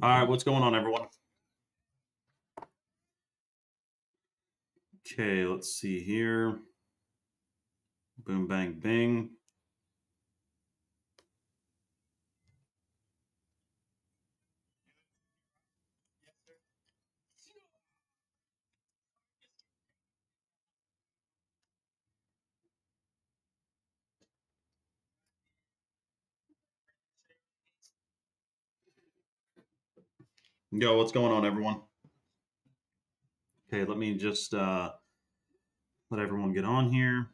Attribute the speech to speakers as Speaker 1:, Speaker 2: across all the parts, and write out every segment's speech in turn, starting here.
Speaker 1: All right, what's going on, everyone? Okay, let's see here. Boom, bang, bing. Yo, what's going on, everyone? Okay, let me just let everyone get on here.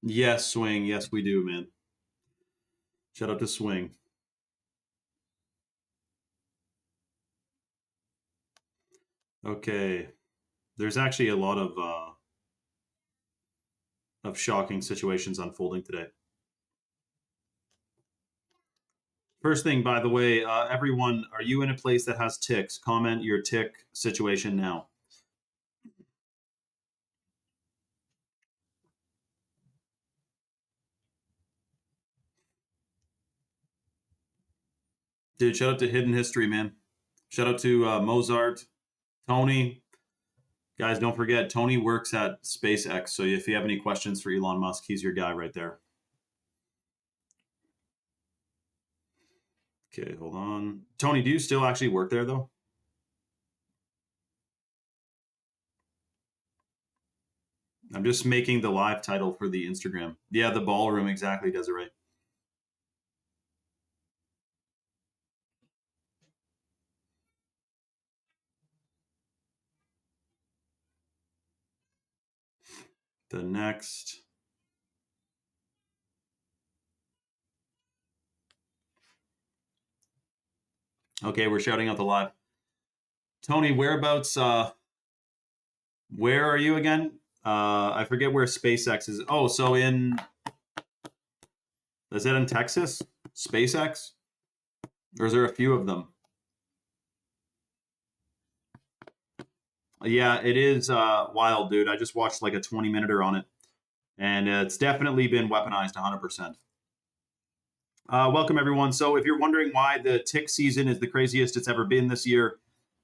Speaker 1: Yes, Swing. Yes, we do, man. Shout out to Swing. Okay, there's actually a lot of shocking situations unfolding today. First thing, by the way, everyone, are you in a place that has ticks? Comment your tick situation now. Dude, shout out to Hidden History, man. Shout out to Mozart, Tony. Guys, don't forget, Tony works at SpaceX. So if you have any questions for Elon Musk, he's your guy right there. Okay, hold on. Tony, do you still actually work there, though? I'm just making the live title for the Instagram. Yeah, the ballroom, exactly, Desiree. The next. Okay, we're shouting out the live. Tony, whereabouts, where are you again? I forget where SpaceX is. Oh, so is that in Texas? SpaceX? Or is there a few of them? Yeah, it is wild, dude. I just watched like a 20-minute on it, and it's definitely been weaponized 100%. Welcome, everyone. So, if you're wondering why the tick season is the craziest it's ever been this year,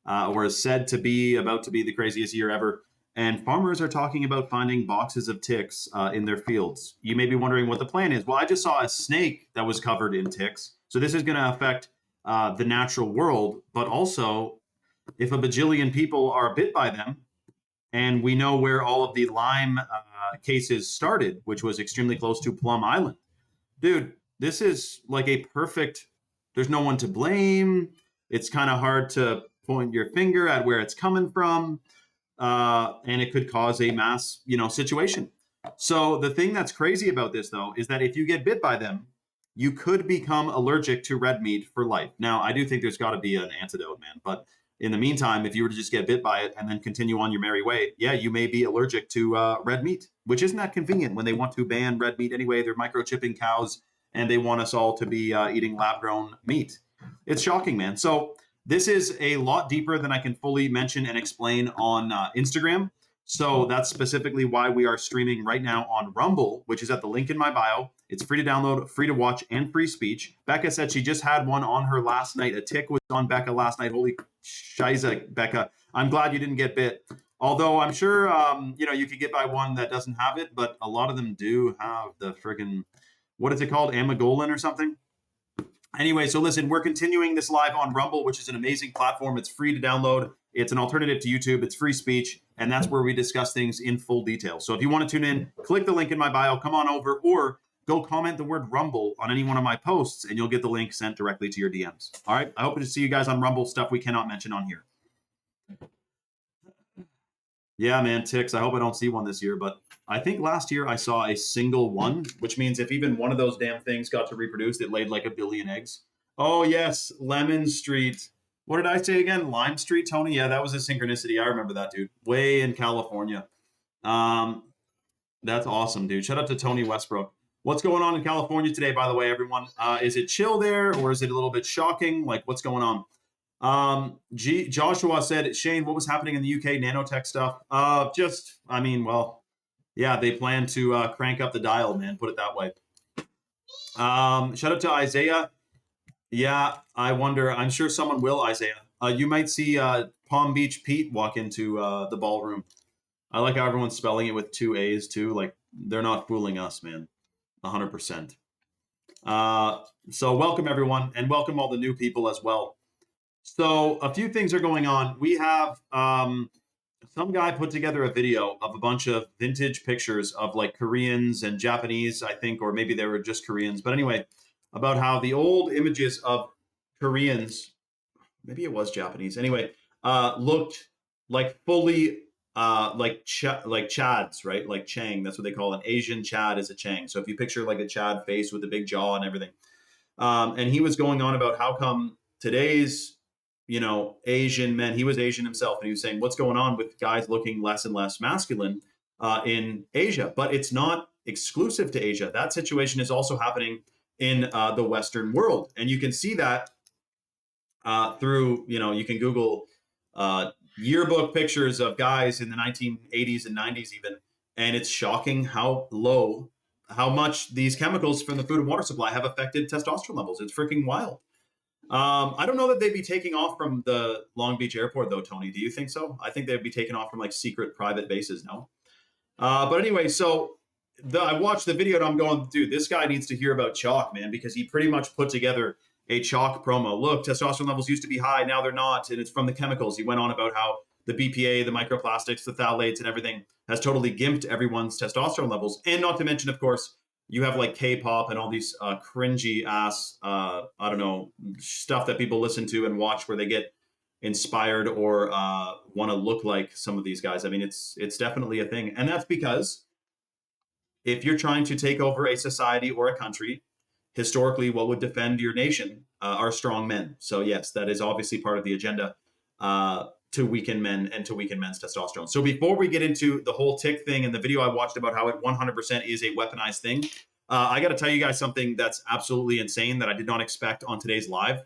Speaker 1: or is said to be about to be the craziest year ever, and farmers are talking about finding boxes of ticks in their fields, you may be wondering what the plan is. Well, I just saw a snake that was covered in ticks. So, this is going to affect the natural world, but also if a bajillion people are bit by them, and we know where all of the Lyme cases started, which was extremely close to Plum Island. Dude, this is like a perfect, there's no one to blame. It's kind of hard to point your finger at where it's coming from. And it could cause a mass, situation. So the thing that's crazy about this, though, is that if you get bit by them, you could become allergic to red meat for life. Now, I do think there's got to be an antidote, man. But in the meantime, if you were to just get bit by it and then continue on your merry way, yeah, you may be allergic to red meat, which isn't that convenient when they want to ban red meat anyway. They're microchipping cows and they want us all to be eating lab grown meat. It's shocking, man. So this is a lot deeper than I can fully mention and explain on Instagram. So that's specifically why we are streaming right now on Rumble, which is at the link in my bio. It's free to download, free to watch, and free speech. Becca said she just had one on her last night. A tick was on Becca last night. Holy shiza, Becca. I'm glad you didn't get bit. Although I'm sure, you could get by one that doesn't have it, but a lot of them do have the friggin', what is it called? Amygolin or something? Anyway, so listen, we're continuing this live on Rumble, which is an amazing platform. It's free to download. It's an alternative to YouTube. It's free speech, and that's where we discuss things in full detail. So if you want to tune in, click the link in my bio, come on over, or go comment the word Rumble on any one of my posts, and you'll get the link sent directly to your DMs. All right? I hope to see you guys on Rumble, stuff we cannot mention on here. Yeah, man, ticks. I hope I don't see one this year, but I think last year I saw a single one, which means if even one of those damn things got to reproduce, it laid like 1 billion eggs. Oh, yes, Lemon Street. What did I say again? Lime Street, Tony? Yeah, that was a synchronicity. I remember that, dude. Way in California. Um, that's awesome, dude. Shout out to Tony Westbrook. What's going on in California today, by the way, everyone? Is it chill there, or is it a little bit shocking? Like, what's going on? Joshua said, Shane, what was happening in the UK nanotech stuff? I mean, well, yeah, they plan to crank up the dial, man. Put it that way. Shout out to Isaiah. Yeah, I wonder. I'm sure someone will, Isaiah. You might see Palm Beach Pete walk into the ballroom. I like how everyone's spelling it with 2 A's too. Like, they're not fooling us, man. 100%. So welcome everyone, and welcome all the new people as well. So a few things are going on. We have some guy put together a video of a bunch of vintage pictures of like Koreans and Japanese, I think, or maybe they were just Koreans. But anyway, about how the old images of Koreans, maybe it was Japanese, anyway, looked like fully like Chads, right? Like Chang, that's what they call an Asian Chad is a Chang. So if you picture like a Chad face with a big jaw and everything. And he was going on about how come today's, Asian men, he was Asian himself, and he was saying what's going on with guys looking less and less masculine in Asia. But it's not exclusive to Asia. That situation is also happening in the Western world. And you can see that through, you can Google yearbook pictures of guys in the 1980s and 90s even, and it's shocking how much these chemicals from the food and water supply have affected testosterone levels. It's freaking wild. I don't know that they'd be taking off from the Long Beach airport though, Tony. Do you think so? I think they'd be taking off from like secret private bases, no? But anyway, so I watched the video and I'm going, dude, this guy needs to hear about chalk, man, because he pretty much put together a chalk promo. Look, testosterone levels used to be high, now they're not, and it's from the chemicals. He went on about how the BPA, the microplastics, the phthalates, and everything has totally gimped everyone's testosterone levels. And not to mention, of course, you have like K-pop and all these cringy ass, I don't know, stuff that people listen to and watch where they get inspired or want to look like some of these guys. I mean, it's definitely a thing. And that's because if you're trying to take over a society or a country, historically, what would defend your nation are strong men. So yes, that is obviously part of the agenda to weaken men and to weaken men's testosterone. So before we get into the whole tick thing and the video I watched about how it 100% is a weaponized thing, I got to tell you guys something that's absolutely insane that I did not expect on today's live.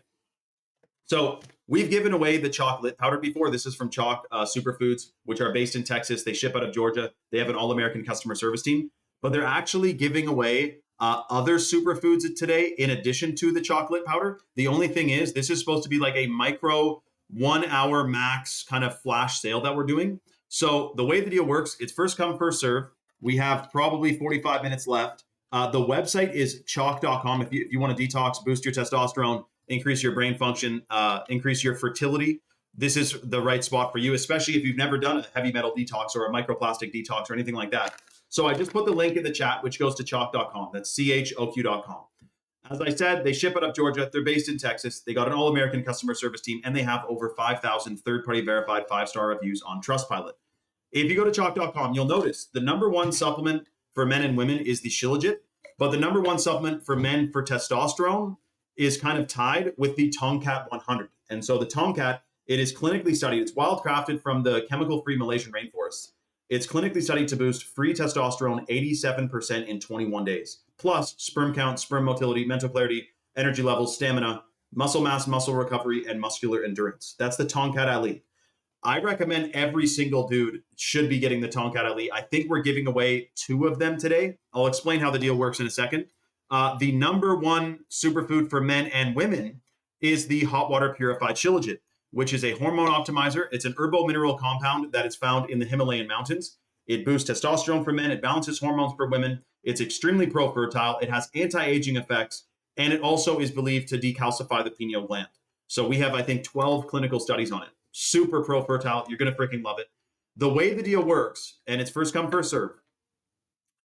Speaker 1: So we've given away the chocolate powder before. This is from Chalk Superfoods, which are based in Texas. They ship out of Georgia. They have an all-American customer service team, but they're actually giving away other superfoods today in addition to the chocolate powder. The only thing is this is supposed to be like a micro 1 hour max kind of flash sale that we're doing. So the way the deal works, it's first come, first serve. We have probably 45 minutes left. The website is chalk.com. If you want to detox, boost your testosterone, increase your brain function, increase your fertility, this is the right spot for you, especially if you've never done a heavy metal detox or a microplastic detox or anything like that. So I just put the link in the chat, which goes to chalk.com. That's CHOQ.com. As I said, they ship out of Georgia. They're based in Texas. They got an all-American customer service team, and they have over 5,000 third-party verified 5-star reviews on Trustpilot. If you go to chalk.com, you'll notice the number one supplement for men and women is the Shilajit, but the number one supplement for men for testosterone is kind of tied with the Tomcat 100. And so the Tomcat, it is clinically studied. It's wildcrafted from the chemical-free Malaysian rainforests. It's clinically studied to boost free testosterone 87% in 21 days, plus sperm count, sperm motility, mental clarity, energy levels, stamina, muscle mass, muscle recovery, and muscular endurance. That's the Tomcat Ali. I recommend every single dude should be getting the Tomcat Ali. I think we're giving away 2 of them today. I'll explain how the deal works in a second. The number one superfood for men and women is the hot water purified Shilajit, which is a hormone optimizer. It's an herbo-mineral compound that is found in the Himalayan mountains. It boosts testosterone for men. It balances hormones for women. It's extremely pro-fertile. It has anti-aging effects. And it also is believed to decalcify the pineal gland. So we have, I think, 12 clinical studies on it. Super pro-fertile. You're going to freaking love it. The way the deal works, and it's first come, first serve.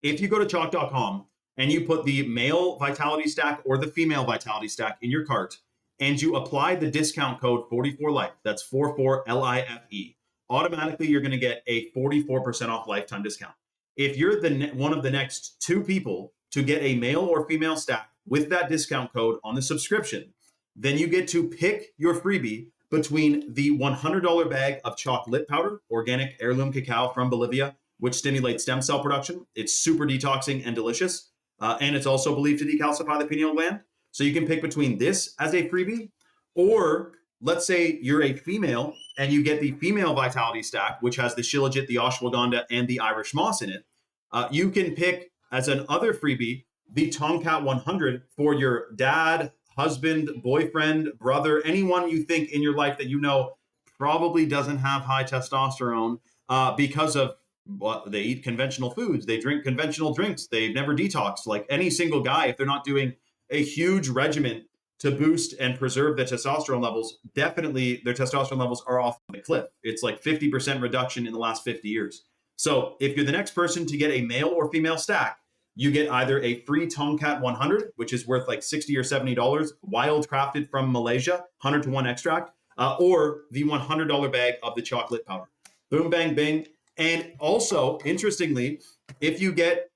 Speaker 1: If you go to chalk.com and you put the male vitality stack or the female vitality stack in your cart, and you apply the discount code 44LIFE, that's 44LIFE, automatically you're going to get a 44% off lifetime discount. If you're one of the next 2 people to get a male or female stack with that discount code on the subscription, then you get to pick your freebie between the $100 bag of chocolate powder, organic heirloom cacao from Bolivia, which stimulates stem cell production. It's super detoxing and delicious. And it's also believed to decalcify the pineal gland. So you can pick between this as a freebie, or let's say you're a female and you get the female vitality stack, which has the shilajit, the ashwagandha, and the Irish moss in it. You can pick as an other freebie the Tomcat 100 for your dad, husband, boyfriend, brother, anyone you think in your life that you know probably doesn't have high testosterone because of what they eat conventional foods, they drink conventional drinks, they've never detoxed. Like any single guy, if they're not doing a huge regimen to boost and preserve the testosterone levels, definitely their testosterone levels are off the cliff. It's like 50% reduction in the last 50 years. So if you're the next person to get a male or female stack, you get either a free Tomcat 100, which is worth like $60 or $70, wild crafted from Malaysia, 100-to-1 extract, or the $100 bag of the chocolate powder. Boom, bang, bing. And also, interestingly, if you get,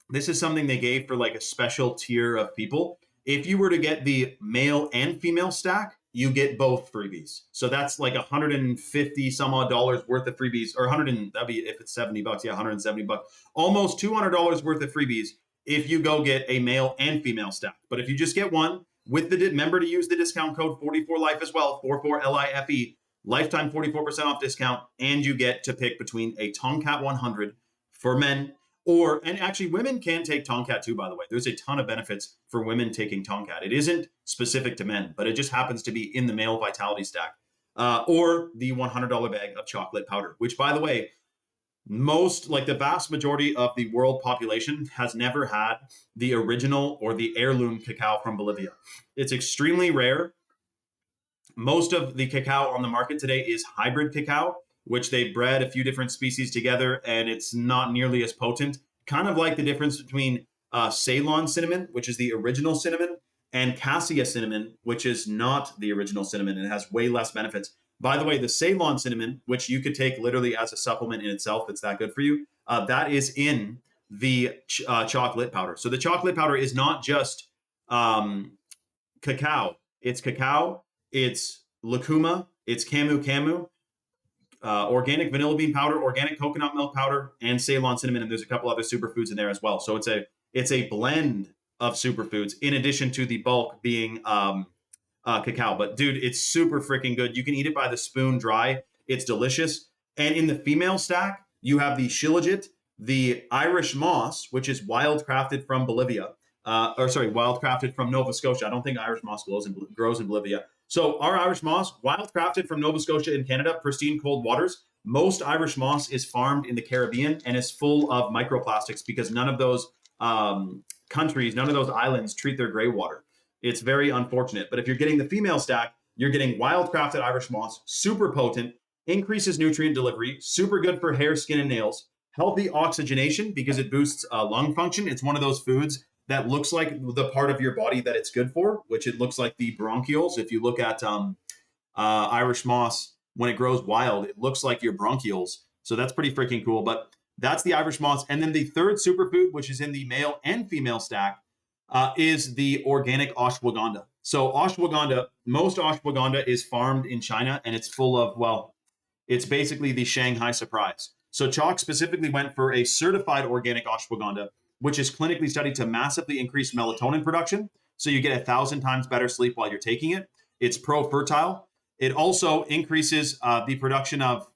Speaker 1: this is something they gave for like a special tier of people. If you were to get the male and female stack, you get both freebies. So that's like 150 some odd dollars worth of freebies, or 100, that'd be if it's $70, yeah, $170, almost $200 worth of freebies if you go get a male and female stack. But if you just get one, with the remember to use the discount code 44life as well, 44LIFE, lifetime 44% off discount, and you get to pick between a Tomcat 100 for men, or, and actually women can take Tomcat too, by the way. There's a ton of benefits for women taking Tomcat. It isn't specific to men, but it just happens to be in the male vitality stack. Or the $100 bag of chocolate powder, which, by the way, most, like the vast majority of the world population has never had the original or the heirloom cacao from Bolivia. It's extremely rare. Most of the cacao on the market today is hybrid cacao, which they bred a few different species together, and it's not nearly as potent. Kind of like the difference between Ceylon cinnamon, which is the original cinnamon, and Cassia cinnamon, which is not the original cinnamon and has way less benefits. By the way, the Ceylon cinnamon, which you could take literally as a supplement in itself, it's that good for you, that is in the chocolate powder. So the chocolate powder is not just cacao. It's cacao, it's lucuma, it's camu, organic vanilla bean powder, organic coconut milk powder, and Ceylon cinnamon, and there's a couple other superfoods in there as well. So it's a blend of superfoods in addition to the bulk being cacao. But dude, it's super freaking good. You can eat it by the spoon dry. It's delicious. And in the female stack, you have the shilajit, the Irish moss, which is wild crafted from Bolivia, wild crafted from Nova Scotia. I don't think Irish moss grows in Bolivia. So our Irish moss, wild crafted from Nova Scotia in Canada, pristine cold waters. Most Irish moss is farmed in the Caribbean and is full of microplastics because none of those countries, none of those islands treat their gray water. It's very unfortunate. But if you're getting the female stack, you're getting wild crafted Irish moss, super potent, increases nutrient delivery, super good for hair, skin, and nails, healthy oxygenation because it boosts lung function. It's one of those foods that looks like the part of your body that it's good for, which it looks like the bronchioles. If you look at Irish moss, when it grows wild, it looks like your bronchioles. So that's pretty freaking cool. But that's the Irish moss. And then the third superfood, which is in the male and female stack, is the organic ashwagandha. So ashwagandha, most ashwagandha is farmed in China, and it's full of, well, it's basically the Shanghai surprise. So Chalk specifically went for a certified organic ashwagandha, which is clinically studied to massively increase melatonin production. So you get 1,000 times better sleep while you're taking it. It's pro-fertile. It also increases the production of,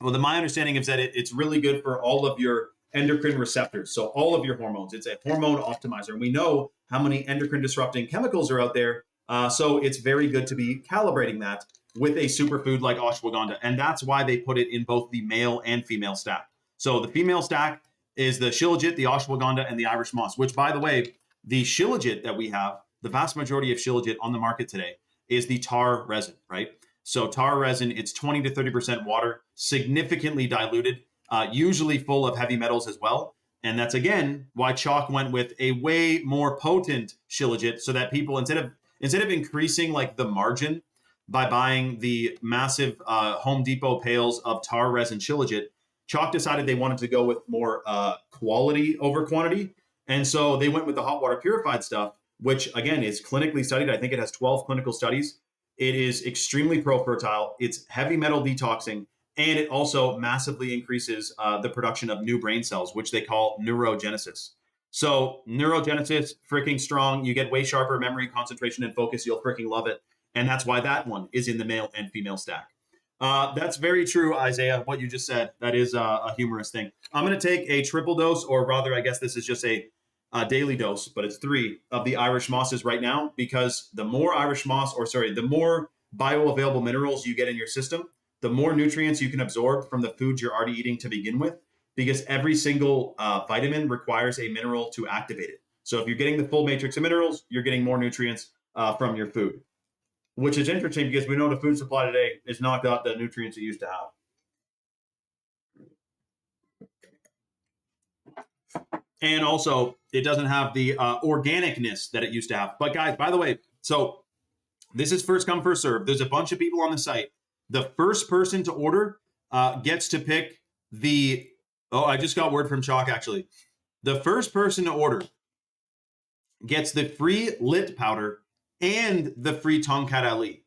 Speaker 1: well, my understanding is that it's really good for all of your endocrine receptors. So all of your hormones. It's a hormone optimizer. And we know how many endocrine disrupting chemicals are out there. So it's very good to be calibrating that with a superfood like ashwagandha. And that's why they put it in both the male and female stack. So the female stack is the shilajit, the ashwagandha, and the Irish moss, which, by the way, the shilajit that we have, the vast majority of shilajit on the market today is the tar resin, right? So tar resin, it's 20 to 30% water, significantly diluted, usually full of heavy metals as well. And that's, again, why Chalk went with a way more potent shilajit, so that people, instead of increasing like the margin by buying the massive Home Depot pails of tar resin shilajit, Chalk decided they wanted to go with more quality over quantity. And so they went with the hot water purified stuff, which, again, is clinically studied. I think it has 12 clinical studies. It is extremely pro-fertile. It's heavy metal detoxing. And it also massively increases the production of new brain cells, which they call neurogenesis. So neurogenesis, freaking strong. You get way sharper memory, concentration, and focus. You'll freaking love it. And that's why that one is in the male and female stack. That's very true, Isaiah, what you just said. That is a humorous thing. I'm going to take a triple dose, or rather, I guess this is just a daily dose, but it's 3 of the Irish mosses right now, because the more Irish moss, the more bioavailable minerals you get in your system, the more nutrients you can absorb from the foods you're already eating to begin with, because every single vitamin requires a mineral to activate it. So if you're getting the full matrix of minerals, you're getting more nutrients from your food, which is interesting because we know the food supply today is not got the nutrients it used to have. And also, it doesn't have the organicness that it used to have. But guys, by the way, so this is first come, first serve. There's a bunch of people on the site. The first person to order gets to pick the, I just got word from Chalk, actually. The first person to order gets the free lit powder and the free Tomcat Ali.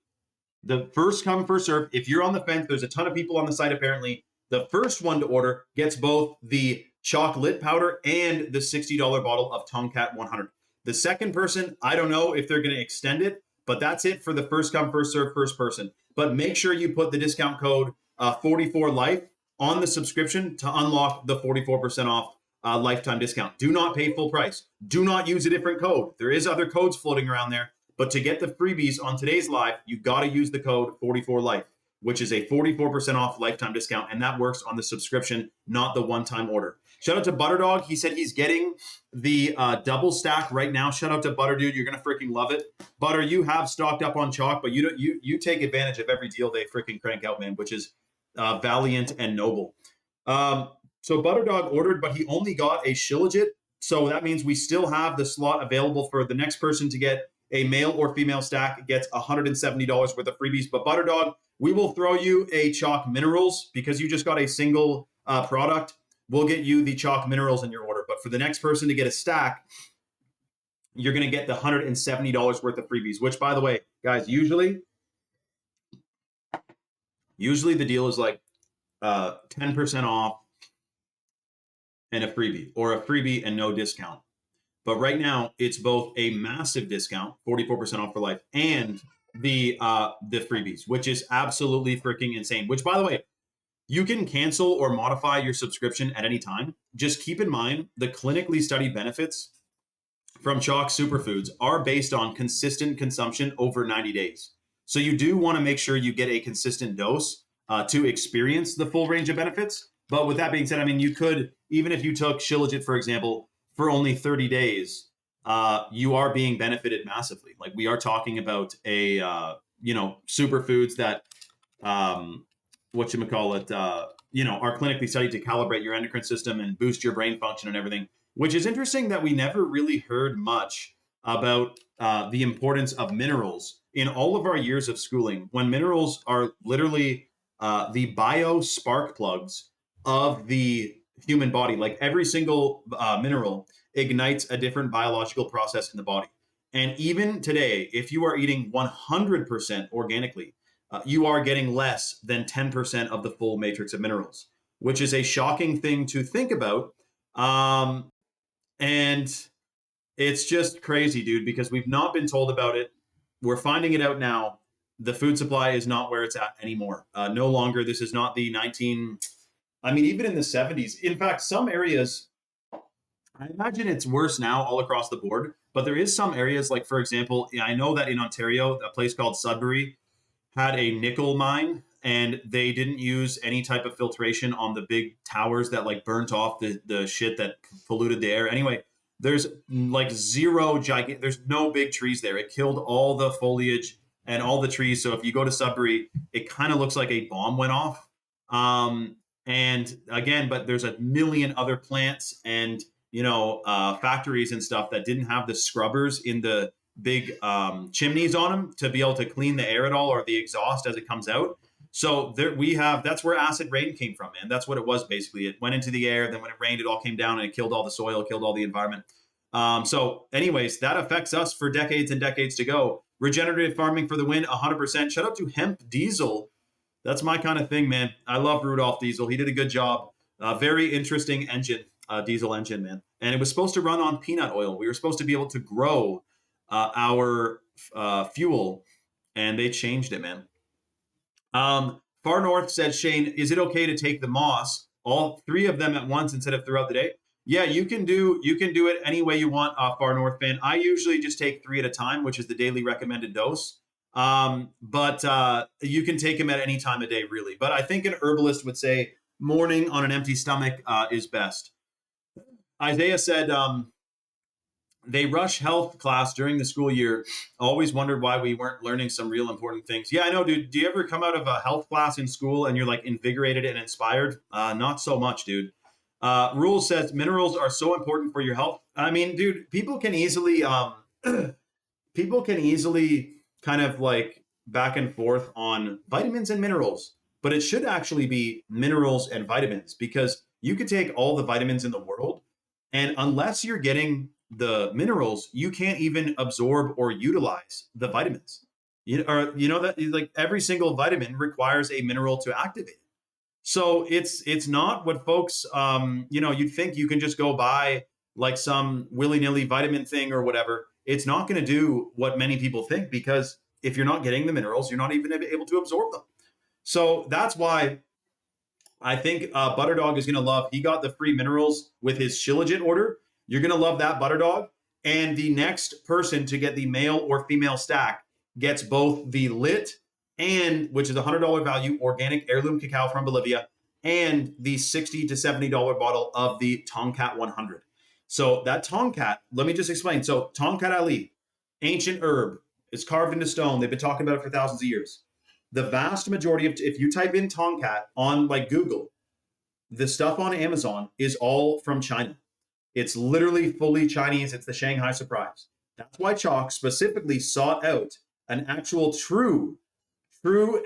Speaker 1: The first come, first serve. If you're on the fence, there's a ton of people on the site apparently. The first one to order gets both the Chalk lit powder and the $60 bottle of Tomcat 100. The second person, I don't know if they're going to extend it, but that's it for the first come, first serve, first person. But make sure you put the discount code 44life on the subscription to unlock the 44% off lifetime discount. Do not pay full price. Do not use a different code. There is other codes floating around there, but to get the freebies on today's live, you got to use the code 44life, which is a 44% off lifetime discount, and that works on the subscription, not the one-time order. Shout out to Butterdog. He said he's getting the double stack right now. Shout out to Butter Dude. You're gonna freaking love it. Butter, you have stocked up on Chalk, but you take advantage of every deal they freaking crank out, man, which is valiant and noble. So Butterdog ordered, but he only got a Shilajit. So that means we still have the slot available for the next person to get a male or female stack. Gets $170 worth of freebies. But Butterdog, we will throw you a Chalk Minerals because you just got a single product. We'll get you the Chalk Minerals in your order. But for the next person to get a stack, you're going to get the $170 worth of freebies, which, by the way, guys, usually the deal is like 10% off and a freebie, or a freebie and no discount. But right now, it's both a massive discount, 44% off for life, and the freebies, which is absolutely freaking insane. Which, by the way, you can cancel or modify your subscription at any time. Just keep in mind the clinically studied benefits from Chalk Superfoods are based on consistent consumption over 90 days. So you do want to make sure you get a consistent dose to experience the full range of benefits. But with that being said, I mean, you could, even if you took Shilajit, for example, for only 30 days, you are being benefited massively. Like, we are talking about a, superfoods that, are clinically studied to calibrate your endocrine system and boost your brain function and everything, which is interesting that we never really heard much about the importance of minerals in all of our years of schooling, when minerals are literally the bio spark plugs of the human body. Like, every single mineral ignites a different biological process in the body. And even today, if you are eating 100% organically, you are getting less than 10% of the full matrix of minerals, which is a shocking thing to think about. And it's just crazy, dude, because we've not been told about it. We're finding it out now. The food supply is not where it's at anymore. No longer. This is not the even in the 70s. In fact, some areas, I imagine it's worse now all across the board, but there is some areas, like, for example, I know that in Ontario, a place called Sudbury had a nickel mine, and they didn't use any type of filtration on the big towers that like burnt off the shit that polluted the air. Anyway, there's like there's no big trees there. It killed all the foliage and all the trees. So if you go to Sudbury, it kind of looks like a bomb went off. And again, but there's a million other plants and, factories and stuff that didn't have the scrubbers in the big chimneys on them to be able to clean the air at all, or the exhaust as it comes out. So that's where acid rain came from, man. That's what it was basically. It went into the air, then when it rained, it all came down and it killed all the soil, killed all the environment. So anyways, that affects us for decades and decades to go. Regenerative farming for the win, 100%. Shout out to Hemp Diesel. That's my kind of thing, man. I love Rudolph Diesel. He did a good job. Very interesting engine, diesel engine, man. And it was supposed to run on peanut oil. We were supposed to be able to grow our fuel and they changed it, man. Far North says, Shane, is it okay to take the Moss, all 3 of them at once instead of throughout the day? Yeah, you can do it any way you want, Far North fan. I usually just take 3 at a time, which is the daily recommended dose. But you can take them at any time of day, really. But I think an herbalist would say morning on an empty stomach is best. Isaiah said, they rush health class during the school year. Always wondered why we weren't learning some real important things. Yeah, I know, dude. Do you ever come out of a health class in school and you're like invigorated and inspired? Not so much, dude. Rule says minerals are so important for your health. I mean, dude, people can easily kind of like back and forth on vitamins and minerals, but it should actually be minerals and vitamins, because you could take all the vitamins in the world, and unless you're getting the minerals, you can't even absorb or utilize the vitamins. You know that like every single vitamin requires a mineral to activate. So it's not what folks you'd think you can just go buy like some willy-nilly vitamin thing or whatever. It's not going to do what many people think, because if you're not getting the minerals, you're not even able to absorb them. So that's why I think Butterdog is going to love. He got the free minerals with his Shilajit order. You're going to love that, Butterdog. And the next person to get the male or female stack gets both the lit and, which is a $100 value, organic heirloom cacao from Bolivia, and the $60 to $70 bottle of the Tongkat 100. So that Tongkat, let me just explain. So Tongkat Ali, ancient herb, it's carved into stone. They've been talking about it for thousands of years. The vast majority of, if you type in Tongkat on like Google, the stuff on Amazon is all from China. It's literally fully Chinese. It's the Shanghai surprise. That's why Chalk specifically sought out an actual true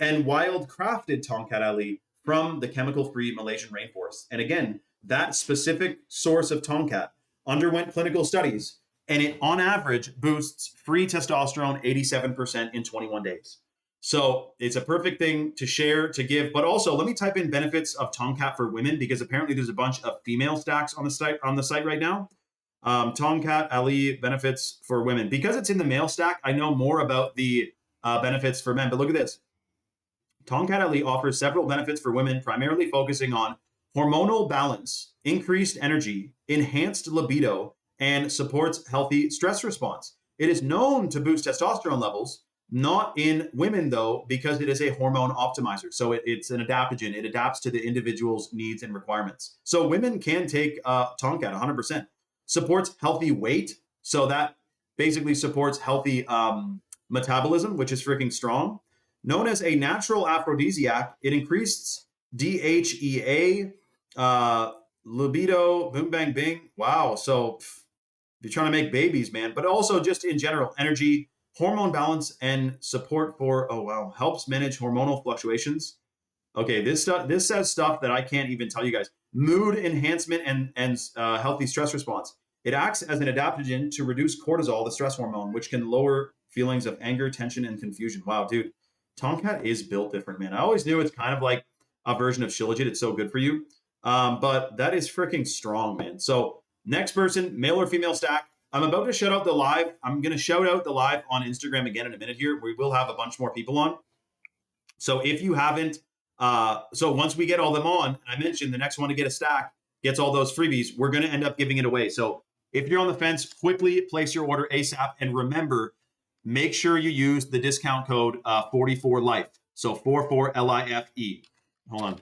Speaker 1: and wild crafted Tongkat Ali from the chemical-free Malaysian rainforest. And again, that specific source of Tongkat underwent clinical studies, and it on average boosts free testosterone 87% in 21 days. So it's a perfect thing to share, to give. But also, let me type in benefits of Tongkat for women, because apparently there's a bunch of female stacks on the site right now. Tongkat Ali benefits for women. Because it's in the male stack, I know more about the benefits for men. But look at this. Tongkat Ali offers several benefits for women, primarily focusing on hormonal balance, increased energy, enhanced libido, and supports healthy stress response. It is known to boost testosterone levels, not in women though, because it is a hormone optimizer. So it's an adaptogen. It adapts to the individual's needs and requirements. So women can take Tongkat 100%. Supports healthy weight. So that basically supports healthy metabolism, which is freaking strong. Known as a natural aphrodisiac, it increases DHEA, libido, boom, bang, bing. Wow. So if you're trying to make babies, man, but also just in general, energy, hormone balance, and support for, helps manage hormonal fluctuations. Okay, this says stuff that I can't even tell you guys. Mood enhancement and healthy stress response. It acts as an adaptogen to reduce cortisol, the stress hormone, which can lower feelings of anger, tension, and confusion. Wow, dude. Tongkat is built different, man. I always knew it's kind of like a version of Shilajit. It's so good for you. But that is freaking strong, man. So next person, male or female stack. I'm about to shout out the live. I'm going to shout out the live on Instagram again in a minute here. We will have a bunch more people on. So if you haven't, so once we get all them on, and I mentioned the next one to get a stack gets all those freebies, we're going to end up giving it away. So if you're on the fence, quickly place your order ASAP. And remember, make sure you use the discount code 44LIFE. So 44LIFE. Hold on.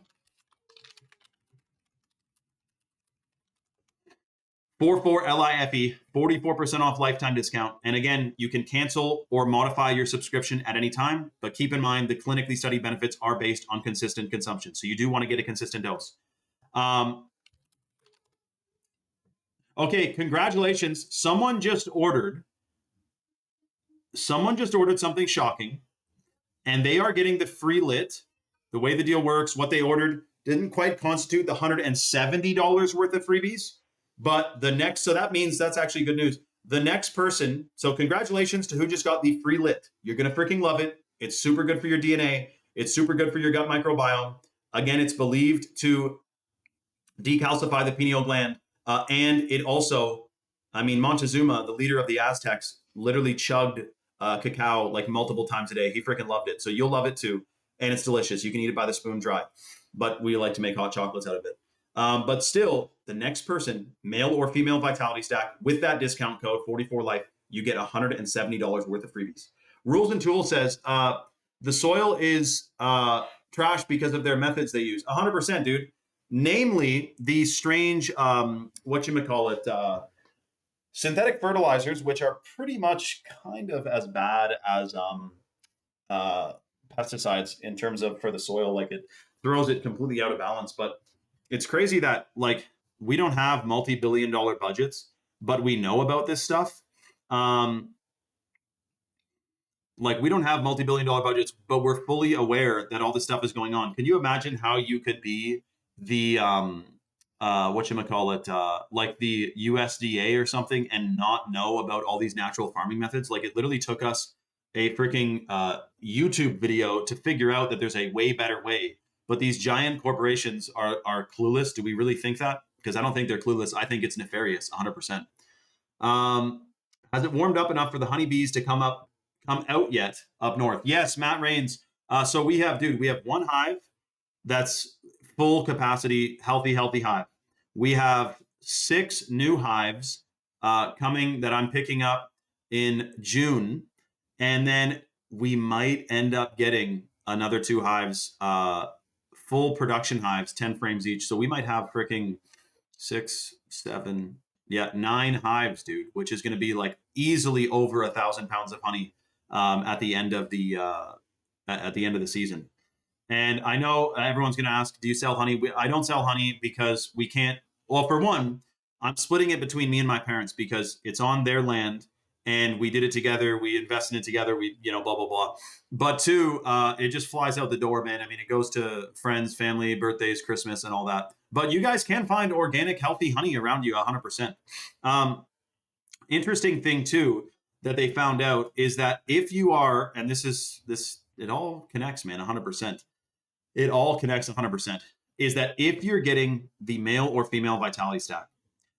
Speaker 1: 44LIFE, 44% off lifetime discount. And again, you can cancel or modify your subscription at any time, but keep in mind the clinically studied benefits are based on consistent consumption. So you do want to get a consistent dose. Okay, congratulations. Someone just ordered something shocking, and they are getting the free lit. The way the deal works, what they ordered didn't quite constitute the $170 worth of freebies. But so that means that's actually good news. The next person, so congratulations to who just got the free lit. You're going to freaking love it. It's super good for your DNA. It's super good for your gut microbiome. Again, it's believed to decalcify the pineal gland. And it also, Montezuma, the leader of the Aztecs, literally chugged cacao like multiple times a day. He freaking loved it. So you'll love it too. And it's delicious. You can eat it by the spoon dry, but we like to make hot chocolates out of it. But still, the next person, male or female Vitality Stack, with that discount code 44life, you get $170 worth of freebies. Rules and Tools says the soil is trash because of their methods they use. 100%, dude. Namely, the strange, synthetic fertilizers, which are pretty much kind of as bad as pesticides in terms of for the soil. Like it throws it completely out of balance. But it's crazy that like we don't have multi-billion-dollar budgets, but we know about this stuff. Like we don't have multi-billion-dollar budgets, but we're fully aware that all this stuff is going on. Can you imagine how you could be the like the USDA or something and not know about all these natural farming methods? Like it literally took us a freaking YouTube video to figure out that there's a way better way. But these giant corporations are clueless. Do we really think that? Because I don't think they're clueless. I think it's nefarious, 100%. Has it warmed up enough for the honeybees to come out yet up north? Yes, Matt Rains. So we have one hive that's full capacity, healthy hive. We have 6 new hives coming that I'm picking up in June. And then we might end up getting another 2 hives, full production hives, 10 frames each. So we might have freaking 9 hives, dude, which is going to be like easily over 1,000 pounds of honey at the end of the season. And I know everyone's going to ask, do you sell honey? I don't sell honey because we can't. Well, for one, I'm splitting it between me and my parents because it's on their land and we did it together. We invested in it together. We, blah, blah, blah. But 2, it just flies out the door, man. I mean, it goes to friends, family, birthdays, Christmas, and all that. But you guys can find organic, healthy honey around you 100%. Interesting thing, too, that they found out is that if you are, and it all connects, man, 100%. It all connects 100%. Is that if you're getting the male or female Vitality Stack,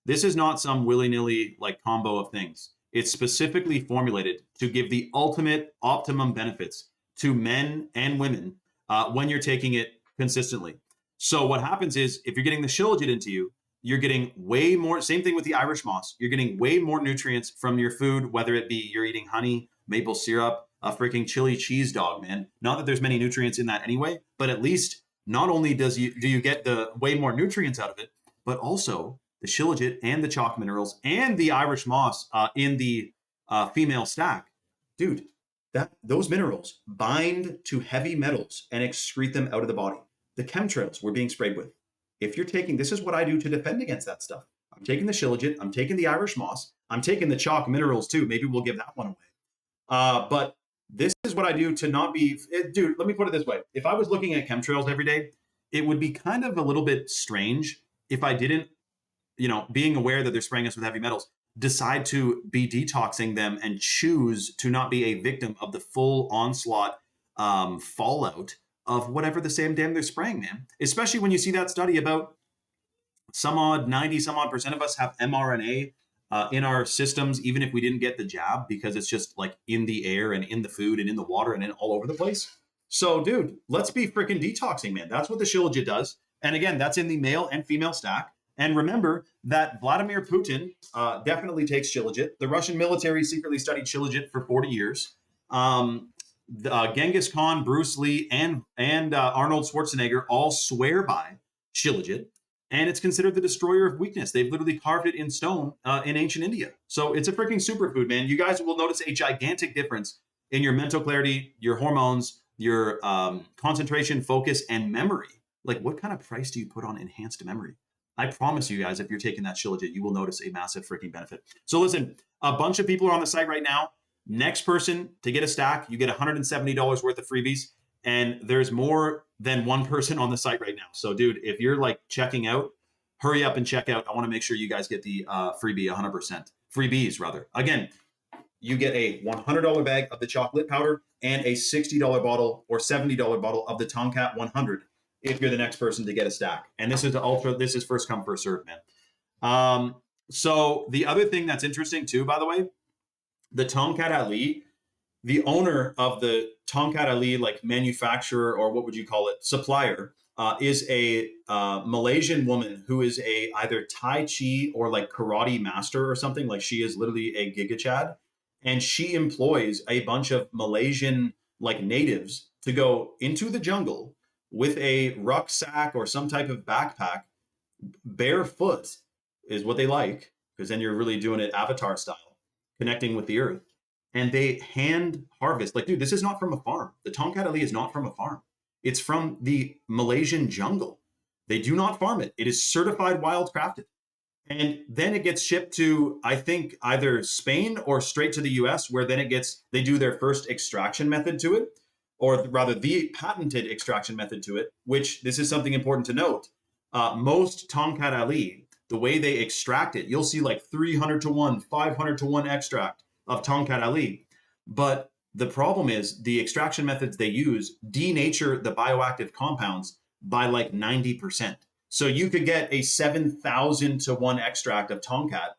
Speaker 1: this is not some willy-nilly like combo of things. It's specifically formulated to give the ultimate optimum benefits to men and women when you're taking it consistently. So what happens is if you're getting the Shilajit into you, you're getting way more, same thing with the Irish moss. You're getting way more nutrients from your food, whether it be you're eating honey, maple syrup, a freaking chili cheese dog, man. Not that there's many nutrients in that anyway, but at least not only do you get the way more nutrients out of it, but also the Shilajit and the chalk minerals and the Irish moss in the female stack. Dude, those minerals bind to heavy metals and excrete them out of the body. The chemtrails we're being sprayed with. If you're taking, this is what I do to defend against that stuff. I'm taking the Shilajit, I'm taking the Irish moss, I'm taking the chalk minerals too. Maybe we'll give that one away. But this is what I do to not be, dude, let me put it this way. If I was looking at chemtrails every day, it would be kind of a little bit strange if I didn't, being aware that they're spraying us with heavy metals, decide to be detoxing them and choose to not be a victim of the full onslaught fallout of whatever the same damn they're spraying, man. Especially when you see that study about 90 some odd percent of us have mRNA in our systems, even if we didn't get the jab, because it's just like in the air and in the food and in the water and in all over the place. So, dude, let's be freaking detoxing, man. That's what the Shilajit does. And again, that's in the male and female stack. And remember that Vladimir Putin definitely takes Shilajit. The Russian military secretly studied Shilajit for 40 years. Genghis Khan, Bruce Lee, and Arnold Schwarzenegger all swear by Shilajit. And it's considered the destroyer of weakness. They've literally carved it in stone in ancient India. So it's a freaking superfood, man. You guys will notice a gigantic difference in your mental clarity, your hormones, your concentration, focus, and memory. Like, what kind of price do you put on enhanced memory? I promise you guys, if you're taking that Shilajit, you will notice a massive freaking benefit. So listen, a bunch of people are on the site right now. Next person to get a stack, you get $170 worth of freebies. And there's more than one person on the site right now. So dude, if you're like checking out, hurry up and check out. I want to make sure you guys get the freebie 100%. Freebies rather. Again, you get a $100 bag of the chocolate powder and a $60 bottle or $70 bottle of the Tomcat 100 if you're the next person to get a stack. And this is first come, first serve, man. So the other thing that's interesting too, by the way, the Tomcat Ali the owner of the Tongkat Ali like manufacturer, or what would you call it, supplier, is a Malaysian woman who is a either Tai Chi or like karate master or something. Like she is literally a Giga Chad, and she employs a bunch of Malaysian like natives to go into the jungle with a rucksack or some type of backpack, barefoot is what they like, because then you're really doing it Avatar style, connecting with the earth. And they hand harvest. Like, dude, this is not from a farm. The Tongkat Ali is not from a farm. It's from the Malaysian jungle. They do not farm it. It is certified wild crafted. And then it gets shipped to, I think, either Spain or straight to the US, where then they do their first extraction method to it, or rather the patented extraction method to it, which this is something important to note. Most Tongkat Ali, the way they extract it, you'll see like 300 to 1, 500 to 1 extract of Tongkat Ali. But the problem is the extraction methods they use denature the bioactive compounds by like 90%. So you could get a 7,000 to 1 extract of Tongkat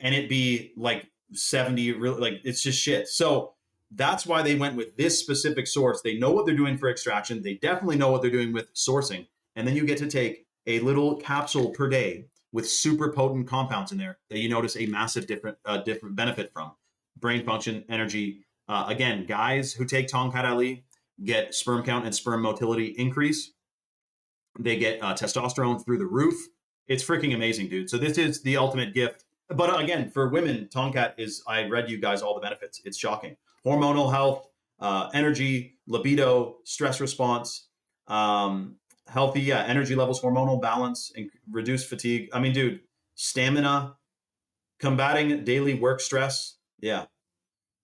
Speaker 1: and it be like 70, really, like it's just shit. So that's why they went with this specific source. They know what they're doing for extraction. They definitely know what they're doing with sourcing. And then you get to take a little capsule per day with super potent compounds in there that you notice a massive different benefit from. Brain function, energy. Again, guys who take Tongkat Ali get sperm count and sperm motility increase. They get testosterone through the roof. It's freaking amazing, dude. So this is the ultimate gift. But again, for women, Tongkat is, I read you guys all the benefits. It's shocking. Hormonal health, energy, libido, stress response, healthy energy levels, hormonal balance, and reduced fatigue. I mean, dude, stamina, combating daily work stress. Yeah,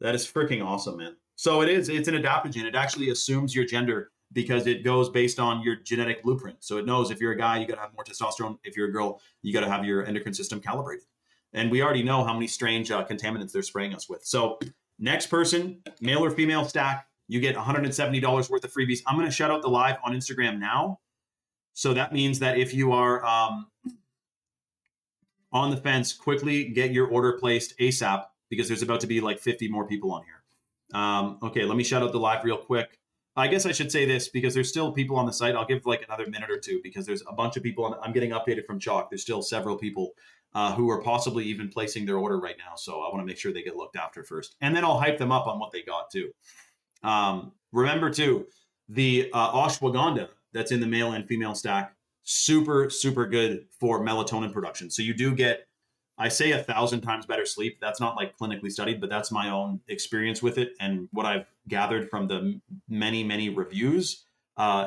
Speaker 1: that is freaking awesome, man. So it's an adaptogen. It actually assumes your gender because it goes based on your genetic blueprint. So it knows if you're a guy, you got to have more testosterone. If you're a girl, you got to have your endocrine system calibrated. And we already know how many strange contaminants they're spraying us with. So next person, male or female stack, you get $170 worth of freebies. I'm going to shout out the live on Instagram now. So that means that if you are on the fence, quickly get your order placed ASAP because there's about to be like 50 more people on here. Okay, let me shout out the live real quick. I guess I should say this because there's still people on the site. I'll give like another minute or two because there's a bunch of people. I'm getting updated from Chalk. There's still several people who are possibly even placing their order right now. So I want to make sure they get looked after first. And then I'll hype them up on what they got too. Remember too, the ashwagandha that's in the male and female stack, super, super good for melatonin production. So you do get, I say 1,000 times better sleep. That's not like clinically studied, but that's my own experience with it. And what I've gathered from the many, many reviews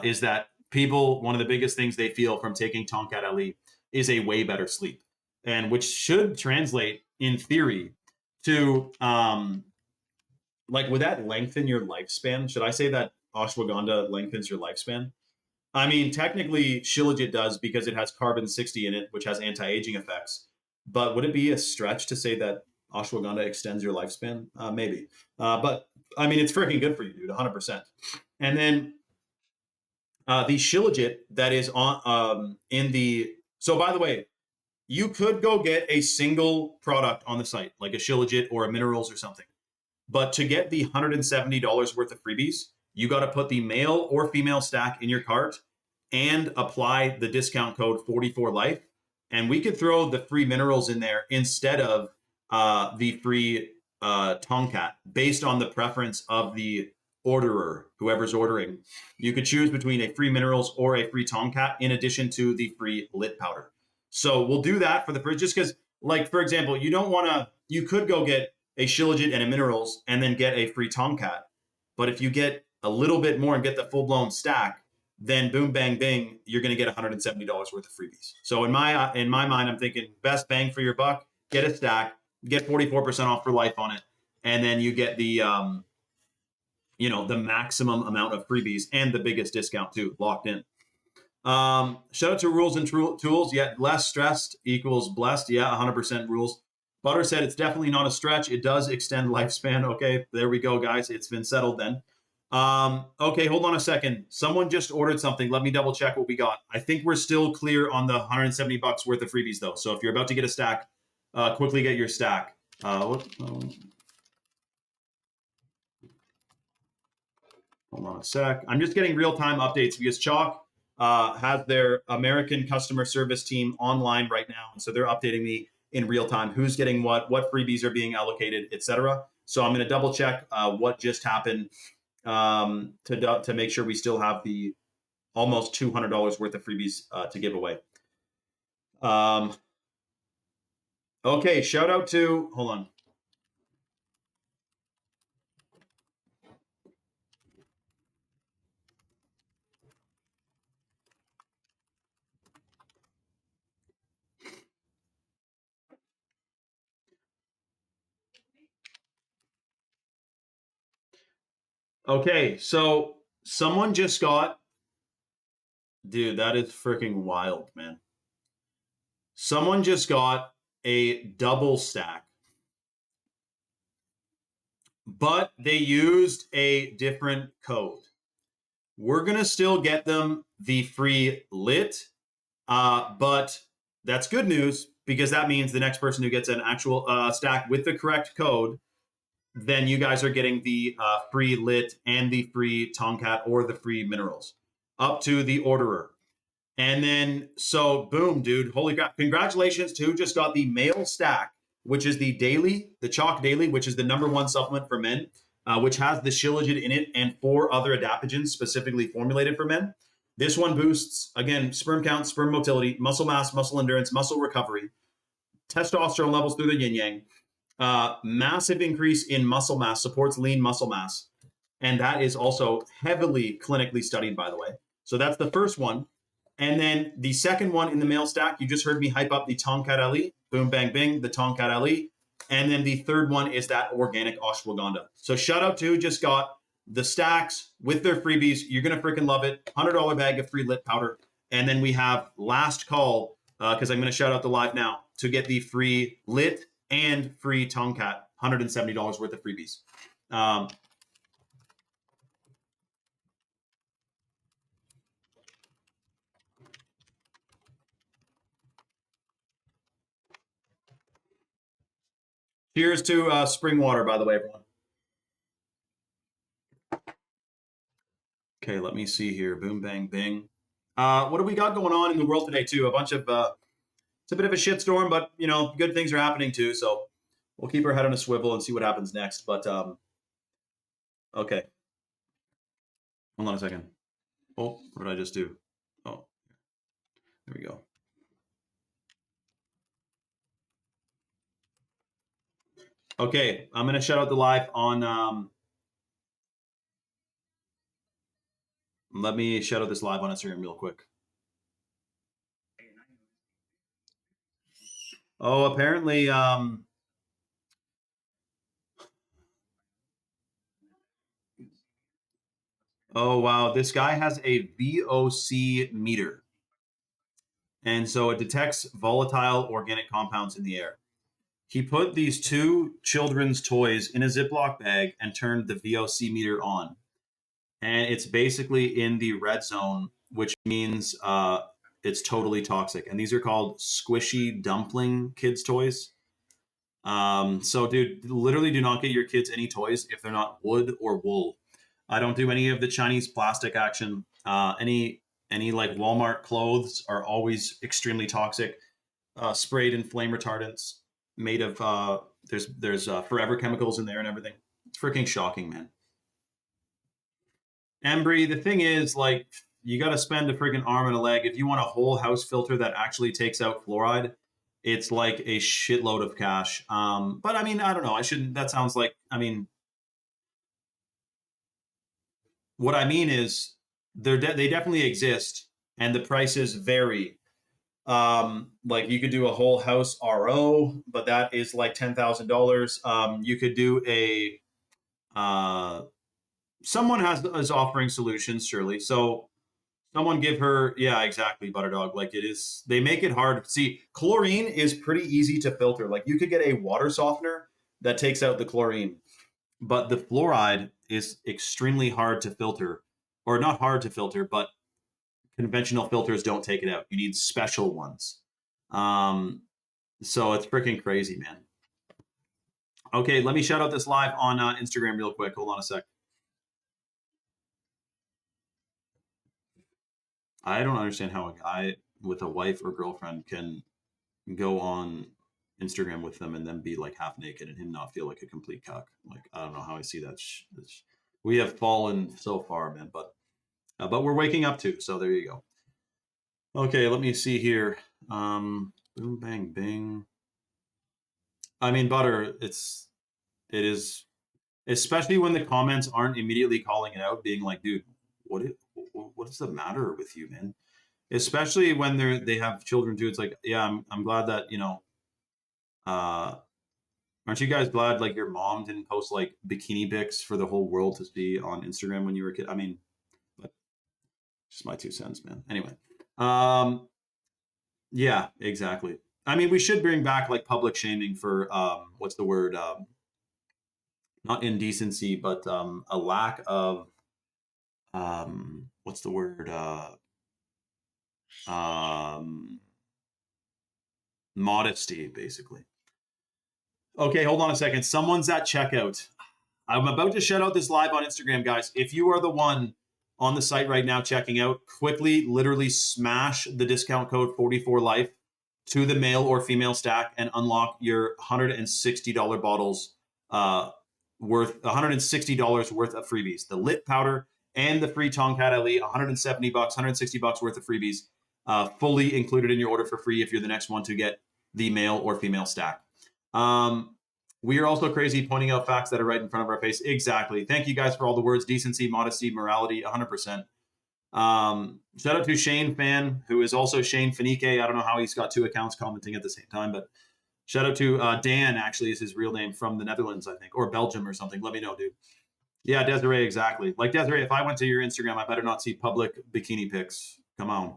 Speaker 1: is that people, one of the biggest things they feel from taking Tongkat Ali is a way better sleep. And which should translate in theory to, like, would that lengthen your lifespan? Should I say that ashwagandha lengthens your lifespan? I mean, technically, Shilajit does because it has carbon-60 in it, which has anti-aging effects. But would it be a stretch to say that ashwagandha extends your lifespan? Maybe. But, I mean, it's freaking good for you, dude, 100%. And then the Shilajit that is on in the... So, by the way, you could go get a single product on the site, like a Shilajit or a Minerals or something. But to get the $170 worth of freebies, you got to put the male or female stack in your cart and apply the discount code 44life. And we could throw the free minerals in there instead of the free Tongkat based on the preference of the orderer, whoever's ordering. You could choose between a free minerals or a free Tongkat in addition to the free lit powder. So we'll do that for the first, just because, like, for example, you could go get a Shilajit and a Minerals and then get a free Tongkat. But if you get a little bit more and get the full-blown stack, then boom, bang, bing, you're going to get $170 worth of freebies. So in my mind, I'm thinking best bang for your buck, get a stack, get 44% off for life on it, and then you get the, the maximum amount of freebies and the biggest discount too, locked in. Shout out to Rules and Tools. Yeah, less stressed equals blessed. Yeah, 100% rules. Butter said it's definitely not a stretch. It does extend lifespan. Okay, there we go, guys. It's been settled then. Okay, hold on a second. Someone just ordered something. Let me double check what we got. I think we're still clear on the $170 worth of freebies though. So if you're about to get a stack, quickly get your stack. Hold on a sec. I'm just getting real-time updates because Chalk has their American customer service team online right now. And so they're updating me in real time who's getting what freebies are being allocated, etc. So I'm going to double check what just happened to make sure we still have the almost $200 worth of freebies to give away. Okay, shout out to, hold on. Okay, so someone just got, dude, that is freaking wild, man. Someone just got a double stack, but they used a different code. We're going to still get them the free lit, but that's good news because that means the next person who gets an actual stack with the correct code, then you guys are getting the free lit and the free Tomcat or the free minerals up to the orderer. And then, so boom, dude, holy crap. Congratulations to who just got the male stack, which is the daily, the Chalk Daily, which is the #1 supplement for men, which has the Shilajit in it and 4 other adaptogens specifically formulated for men. This one boosts, again, sperm count, sperm motility, muscle mass, muscle endurance, muscle recovery, testosterone levels through the yin yang, massive increase in muscle mass, supports lean muscle mass. And that is also heavily clinically studied, by the way. So that's the first one. And then the second one in the male stack, you just heard me hype up the Tomcat Ali, boom, bang, bing, the Tomcat Ali. And then the third one is that organic ashwagandha. So shout out to who just got the stacks with their freebies. You're going to freaking love it. $100 bag of free lit powder. And then we have last call, because I'm going to shout out the live now, to get the free lit and free Tomcat, $170 worth of freebies. Cheers to spring water, by the way, everyone. Okay, let me see here. Boom, bang, bing. What do we got going on in the world today, too? A bunch of, it's a bit of a shitstorm, but, you know, good things are happening, too. So we'll keep our head on a swivel and see what happens next. But, okay. Hold on a second. Oh, what did I just do? Oh, there we go. Okay, I'm going to shout out the live on, let me shout out this live on Instagram real quick. Oh, apparently, oh, wow, this guy has a VOC meter. And so it detects volatile organic compounds in the air. He put these 2 children's toys in a Ziploc bag and turned the VOC meter on. And it's basically in the red zone, which means it's totally toxic. And these are called squishy dumpling kids' toys. So, dude, literally do not get your kids any toys if they're not wood or wool. I don't do any of the Chinese plastic action. Any like Walmart clothes are always extremely toxic, sprayed in flame retardants, made of there's forever chemicals in there and everything. It's freaking shocking, man. Embry, the thing is, like, you got to spend a freaking arm and a leg if you want a whole house filter that actually takes out fluoride. It's like a shitload of cash. But I mean, I don't know. I shouldn't. That sounds like. I mean, what I mean is, they definitely exist, and the prices vary. Like you could do a whole house RO, but that is like $10,000. You could do a someone is offering solutions, surely. So someone give her, yeah, exactly, Butterdog. Like it is, they make it hard. See, chlorine is pretty easy to filter. Like you could get a water softener that takes out the chlorine, but the fluoride is extremely hard to filter, or not hard to filter, but conventional filters don't take it out. You need special ones. So it's freaking crazy, man. Okay, let me shout out this live on Instagram real quick. Hold on a sec. I don't understand how a guy with a wife or girlfriend can go on Instagram with them and then be like half naked and him not feel like a complete cuck. Like, I don't know how I see that. We have fallen so far, man, but we're waking up too. So there you go. Okay, let me see here. Boom, bang, bing. I mean, Butter, it is, especially when the comments aren't immediately calling it out, being like, dude, what is the matter with you, man? Especially when they have children too. It's like, yeah, I'm glad that, uh, aren't you guys glad like your mom didn't post like bikini pics for the whole world to see on Instagram when you were a kid? I mean, but just my 2 cents, man. Anyway, um, yeah, exactly. I mean, we should bring back like public shaming for what's the word? Not indecency, but a lack of what's the word? Um, modesty, basically. Okay, hold on a second. Someone's at checkout. I'm about to shut out this live on Instagram, guys. If you are the one on the site right now checking out, quickly, literally smash the discount code 44life to the male or female stack and unlock your $160 bottles worth $160 worth of freebies. The lit powder and the free Tomcat LE, $170, $160 worth of freebies, fully included in your order for free if you're the next one to get the male or female stack. We are also crazy pointing out facts that are right in front of our face. Exactly. Thank you guys for all the words: decency, modesty, morality, 100%. Shout out to Shane Fan, who is also Shane Fanique. I don't know how he's got 2 accounts commenting at the same time, but shout out to Dan, actually, is his real name, from the Netherlands, I think, or Belgium or something. Let me know, dude. Yeah, Desiree, exactly. Like, Desiree, if I went to your Instagram, I better not see public bikini pics. Come on.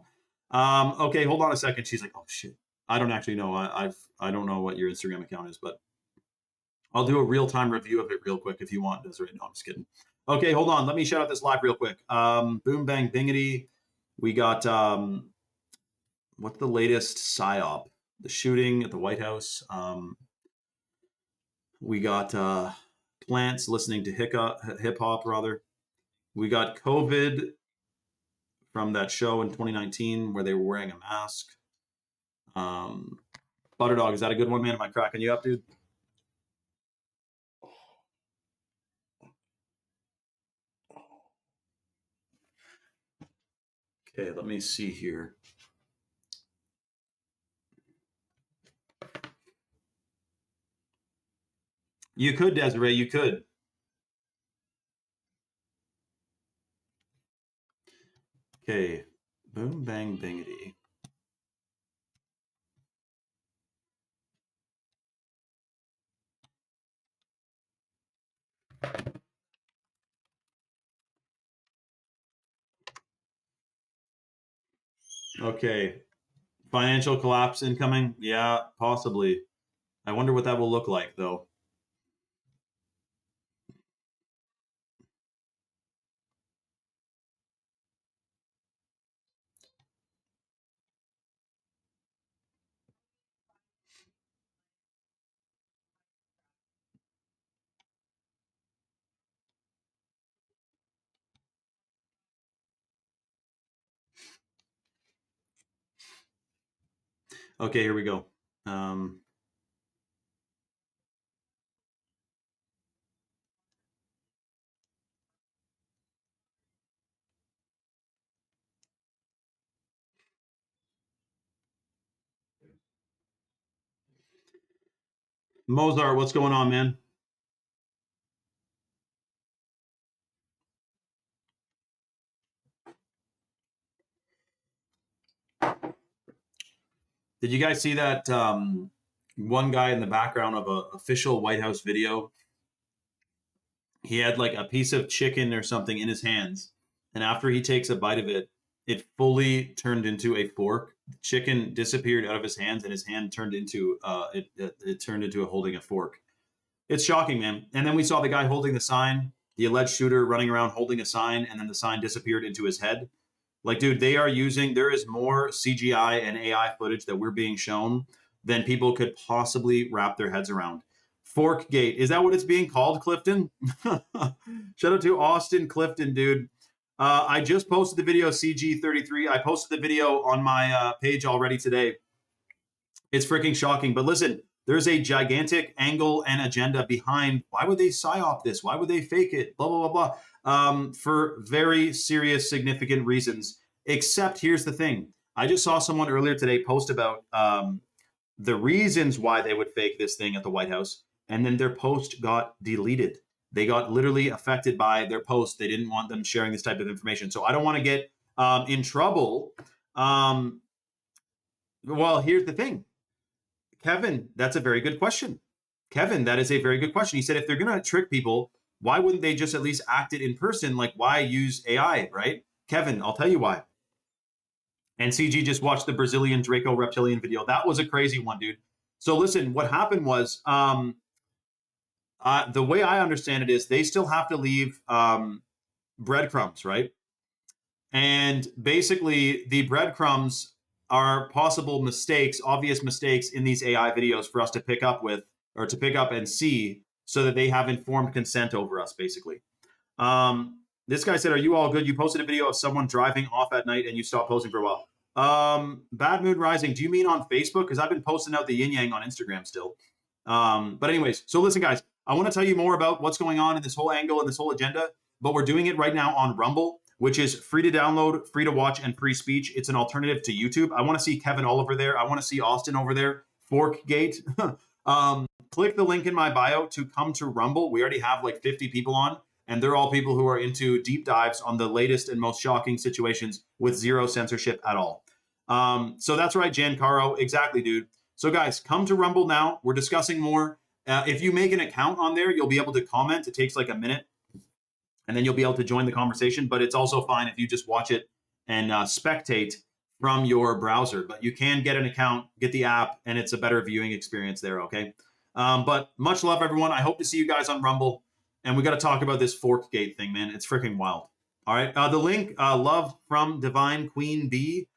Speaker 1: Okay, hold on a second. She's like, oh, shit. I don't actually know. I don't know what your Instagram account is, but I'll do a real-time review of it real quick if you want, Desiree. No, I'm just kidding. Okay, hold on. Let me shout out this live real quick. Boom, bang, bingity. We got, what's the latest PSYOP? The shooting at the White House. We got plants listening to hip-hop, rather. We got COVID from that show in 2019 where they were wearing a mask. Butterdog, is that a good one, man? Am I cracking you up, dude? Okay, let me see here. You could, Desiree, you could. Okay, boom, bang, bingity. Okay, financial collapse incoming? Yeah, possibly. I wonder what that will look like, though. Okay, here we go. Mozart, what's going on, man? Did you guys see that one guy in the background of an official White House video? He had like a piece of chicken or something in his hands, and after he takes a bite of it, it fully turned into a fork. The chicken disappeared out of his hands, and his hand turned into it turned into holding a fork. It's shocking, man. And then we saw the guy holding the sign, the alleged shooter running around holding a sign, and then the sign disappeared into his head. Like, dude, they are using, there is more CGI and AI footage that we're being shown than people could possibly wrap their heads around. Forkgate, is that what it's being called, Clifton? Shout out to Austin Clifton, dude. I just posted the video CG33. I posted the video on my page already today. It's freaking shocking. But listen, there's a gigantic angle and agenda behind why would they psyop this? Why would they fake it? Blah, blah, blah, blah. For very serious, significant reasons. Except here's the thing. I just saw someone earlier today post about the reasons why they would fake this thing at the White House. And then their post got deleted. They got literally affected by their post. They didn't want them sharing this type of information. So I don't want to get in trouble. Well, here's the thing. Kevin, that's a very good question. Kevin, that is a very good question. He said, if they're going to trick people, why wouldn't they just at least act it in person? Like, why use AI, right? Kevin, I'll tell you why. And CG just watched the Brazilian Draco reptilian video. That was a crazy one, dude. So listen, what happened was, the way I understand it is they still have to leave breadcrumbs, right? And basically the breadcrumbs are possible mistakes, obvious mistakes in these AI videos for us to pick up with, or to pick up and see, so that they have informed consent over us, basically. This guy said, are you all good? You posted a video of someone driving off at night and you stopped posting for a while. Bad Mood Rising, do you mean on Facebook? Because I've been posting out the yin yang on Instagram still. But anyways, so listen, guys, I want to tell you more about what's going on in this whole angle and this whole agenda, but we're doing it right now on Rumble, which is free to download, free to watch, and free speech. It's an alternative to YouTube. I want to see Kevin all over there. I want to see Austin over there. Forkgate. Click the link in my bio to come to Rumble. We already have like 50 people on, and they're all people who are into deep dives on the latest and most shocking situations with zero censorship at all. So that's right, Giancarlo. Exactly, dude. So guys, come to Rumble now. We're discussing more. If you make an account on there, you'll be able to comment. It takes like a minute, and then you'll be able to join the conversation. But it's also fine if you just watch it and spectate from your browser. But you can get an account, get the app, and it's a better viewing experience there, okay? But much love, everyone. I hope to see you guys on Rumble. And we got to talk about this Forkgate thing, man. It's freaking wild. All right. The link, Love from Divine Queen B,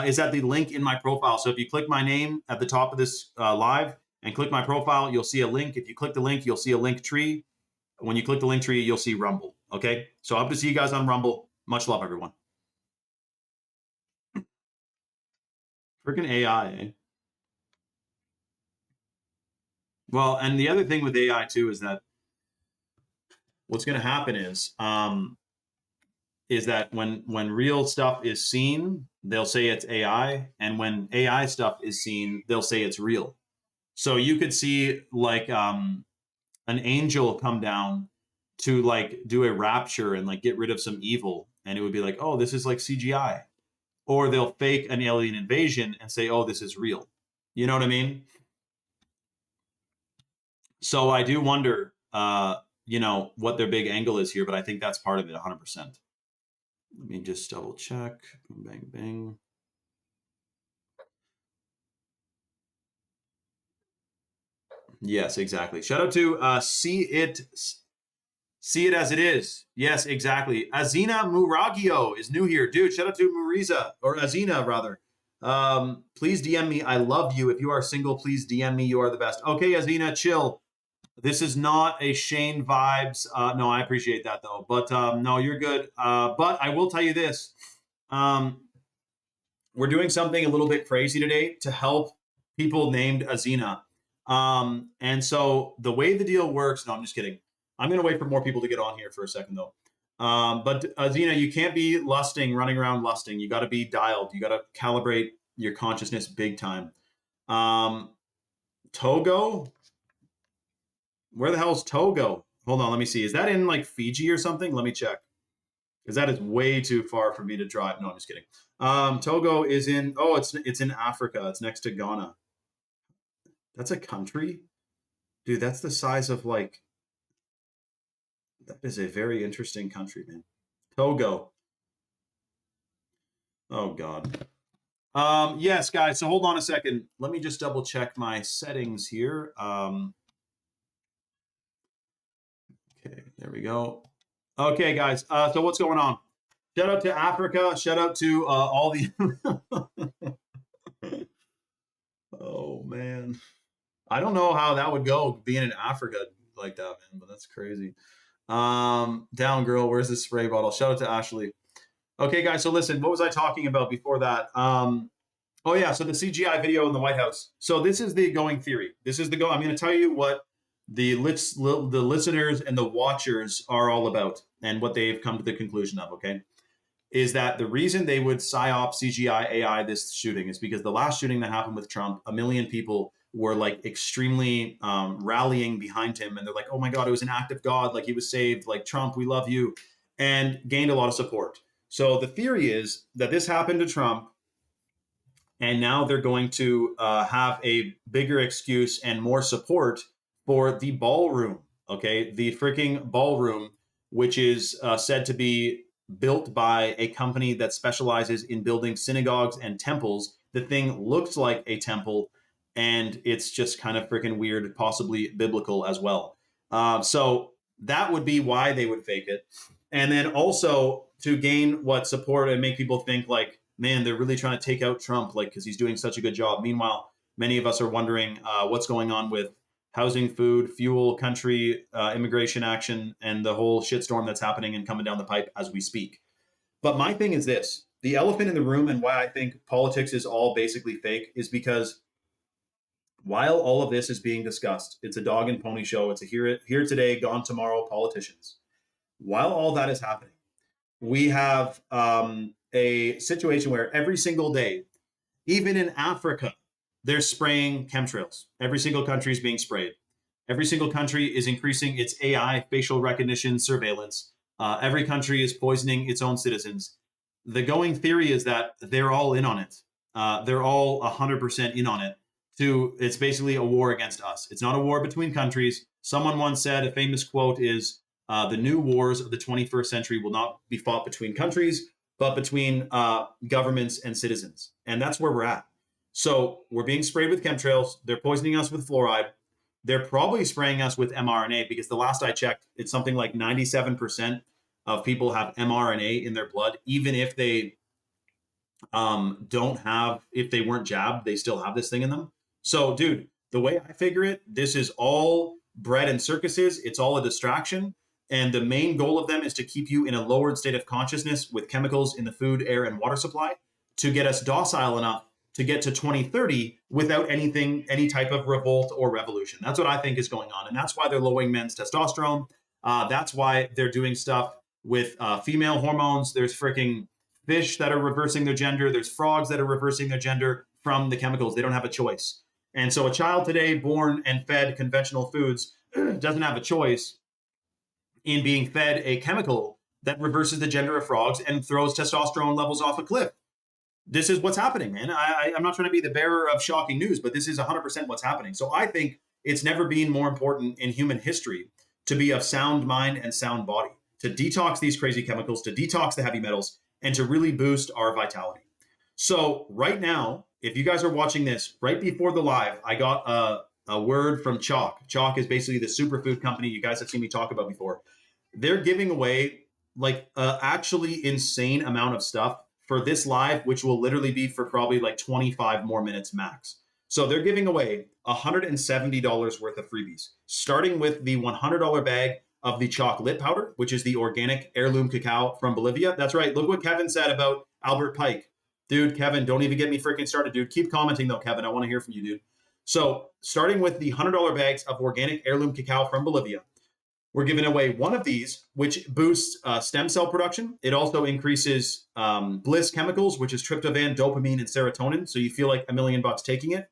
Speaker 1: is at the link in my profile. So if you click my name at the top of this live and click my profile, you'll see a link. If you click the link, you'll see a link tree. When you click the link tree, you'll see Rumble. Okay. So I hope to see you guys on Rumble. Much love, everyone. Freaking AI, eh? Well, and the other thing with AI too is that what's going to happen is that when real stuff is seen, they'll say it's AI, and when AI stuff is seen, they'll say it's real. So you could see like an angel come down to like do a rapture and like get rid of some evil, and it would be like, oh, this is like CGI. Or they'll fake an alien invasion and say, oh, this is real. You know what I mean? So I do wonder, you know, what their big angle is here, but I think that's part of it 100%. Let me just double check. Bang, bang. Yes, exactly. Shout out to See It As It Is. Yes, exactly. Azina Muragio is new here. Dude, shout out to Muriza, or Azina, rather. Please DM me. I love you. If you are single, please DM me. You are the best. Okay, Azina, chill. This is not a Shane vibes. No, I appreciate that, though. But no, you're good. But I will tell you this. We're doing something a little bit crazy today to help people named Azina. And so the way the deal works, no, I'm just kidding. I'm going to wait for more people to get on here for a second, though. But Azina, you can't be lusting, running around lusting. You got to be dialed. You got to calibrate your consciousness big time. Togo? Where the hell is Togo? Hold on, let me see. Is that in like Fiji or something? Let me check. Because that is way too far for me to drive. No, I'm just kidding. Togo is in, oh, it's in Africa. It's next to Ghana. That's a country? Dude, that's the size of like, that is a very interesting country, man. Togo. Oh, God. Yes, guys, so hold on a second. Let me just double check my settings here. Okay, there we go. Okay, guys, so what's going on? Shout out to Africa. Shout out to all the... Oh, man. I don't know how that would go, being in Africa like that, man, but that's crazy. Down, girl, where's the spray bottle? Shout out to Ashley. Okay, guys. So listen, what was I talking about before that? Oh yeah, so the CGI video in the White House. So this is the going theory. This is the go. I'm going to tell you what the listeners and the watchers are all about, and what they've come to the conclusion of. Okay, is that the reason they would psyop CGI AI this shooting is because the last shooting that happened with Trump, a million people were like extremely rallying behind him, and they're like, "Oh my God, it was an act of God! Like he was saved! Like Trump, we love you," and gained a lot of support. So the theory is that this happened to Trump, and now they're going to have a bigger excuse and more support for the ballroom. Okay, the freaking ballroom, which is said to be built by a company that specializes in building synagogues and temples. The thing looks like a temple, and it's just kind of freaking weird, possibly biblical as well. So that would be why they would fake it. And then also to gain what support and make people think like, man, they're really trying to take out Trump, like, because he's doing such a good job. Meanwhile, many of us are wondering what's going on with housing, food, fuel, country, immigration action, and the whole shitstorm that's happening and coming down the pipe as we speak. But my thing is this: the elephant in the room, and why I think politics is all basically fake, is because while all of this is being discussed, it's a dog and pony show. It's a here today, gone tomorrow politicians. While all that is happening, we have a situation where every single day, even in Africa, they're spraying chemtrails. Every single country is being sprayed. Every single country is increasing its AI, facial recognition, surveillance. Every country is poisoning its own citizens. The going theory is that they're all in on it. They're all 100% in on it. It's basically a war against us. It's not a war between countries. Someone once said, a famous quote is, the new wars of the 21st century will not be fought between countries, but between governments and citizens. And that's where we're at. So we're being sprayed with chemtrails. They're poisoning us with fluoride. They're probably spraying us with mRNA, because the last I checked, it's something like 97% of people have mRNA in their blood. Even if they if they weren't jabbed, they still have this thing in them. So, dude, the way I figure it, this is all bread and circuses. It's all a distraction. And the main goal of them is to keep you in a lowered state of consciousness with chemicals in the food, air, and water supply to get us docile enough to get to 2030 without any type of revolt or revolution. That's what I think is going on. And that's why they're lowering men's testosterone. That's why they're doing stuff with female hormones. There's freaking fish that are reversing their gender. There's frogs that are reversing their gender from the chemicals. They don't have a choice. And so a child today born and fed conventional foods doesn't have a choice in being fed a chemical that reverses the gender of frogs and throws testosterone levels off a cliff. This is what's happening, man. I'm not trying to be the bearer of shocking news, but this is 100% what's happening. So I think it's never been more important in human history to be of sound mind and sound body, to detox these crazy chemicals, to detox the heavy metals, and to really boost our vitality. So right now, if you guys are watching this, right before the live, I got a word from Chalk. Chalk is basically the superfood company you guys have seen me talk about before. They're giving away like actually insane amount of stuff for this live, which will literally be for probably like 25 more minutes max. So they're giving away $170 worth of freebies, starting with the $100 bag of the Chalk Lit Powder, which is the organic heirloom cacao from Bolivia. That's right. Look what Kevin said about Albert Pike. Dude, Kevin, don't even get me freaking started, dude. Keep commenting though, Kevin. I want to hear from you, dude. So starting with the $100 bags of organic heirloom cacao from Bolivia, we're giving away one of these, which boosts stem cell production. It also increases bliss chemicals, which is tryptophan, dopamine, and serotonin. So you feel like $1 million taking it.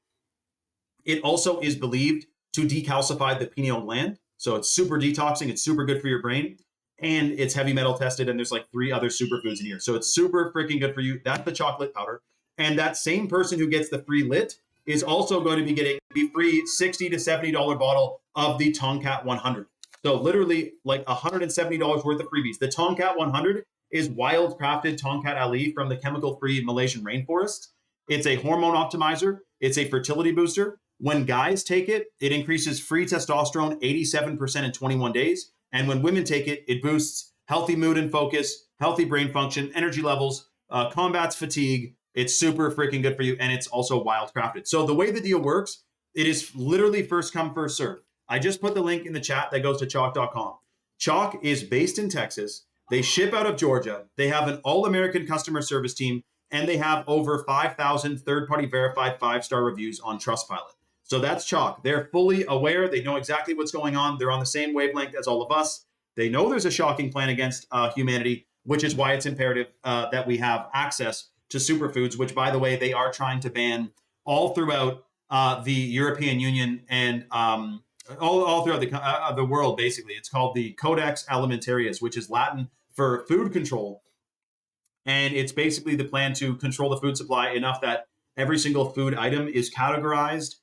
Speaker 1: It also is believed to decalcify the pineal gland. So it's super detoxing. It's super good for your brain. And it's heavy metal tested. And there's like 3 other superfoods in here. So it's super freaking good for you. That's the chocolate powder. And that same person who gets the free lit is also going to be getting the free $60 to $70 bottle of the Tomcat 100. So literally like $170 worth of freebies. The Tomcat 100 is wild crafted Tomcat Ali from the chemical-free Malaysian rainforest. It's a hormone optimizer. It's a fertility booster. When guys take it, it increases free testosterone 87% in 21 days. And when women take it, it boosts healthy mood and focus, healthy brain function, energy levels, combats fatigue. It's super freaking good for you. And it's also wild crafted. So the way the deal works, it is literally first come, first serve. I just put the link in the chat that goes to chalk.com. Chalk is based in Texas. They ship out of Georgia. They have an all-American customer service team, and they have over 5,000 third-party verified 5-star reviews on Trustpilot. So that's chalk. They're fully aware. They know exactly what's going on. They're on the same wavelength as all of us. They know there's a shocking plan against humanity, which is why it's imperative that we have access to superfoods, which, by the way, they are trying to ban all throughout the European Union and all throughout the world, basically. It's called the Codex Alimentarius, which is Latin for food control. And it's basically the plan to control the food supply enough that every single food item is categorized,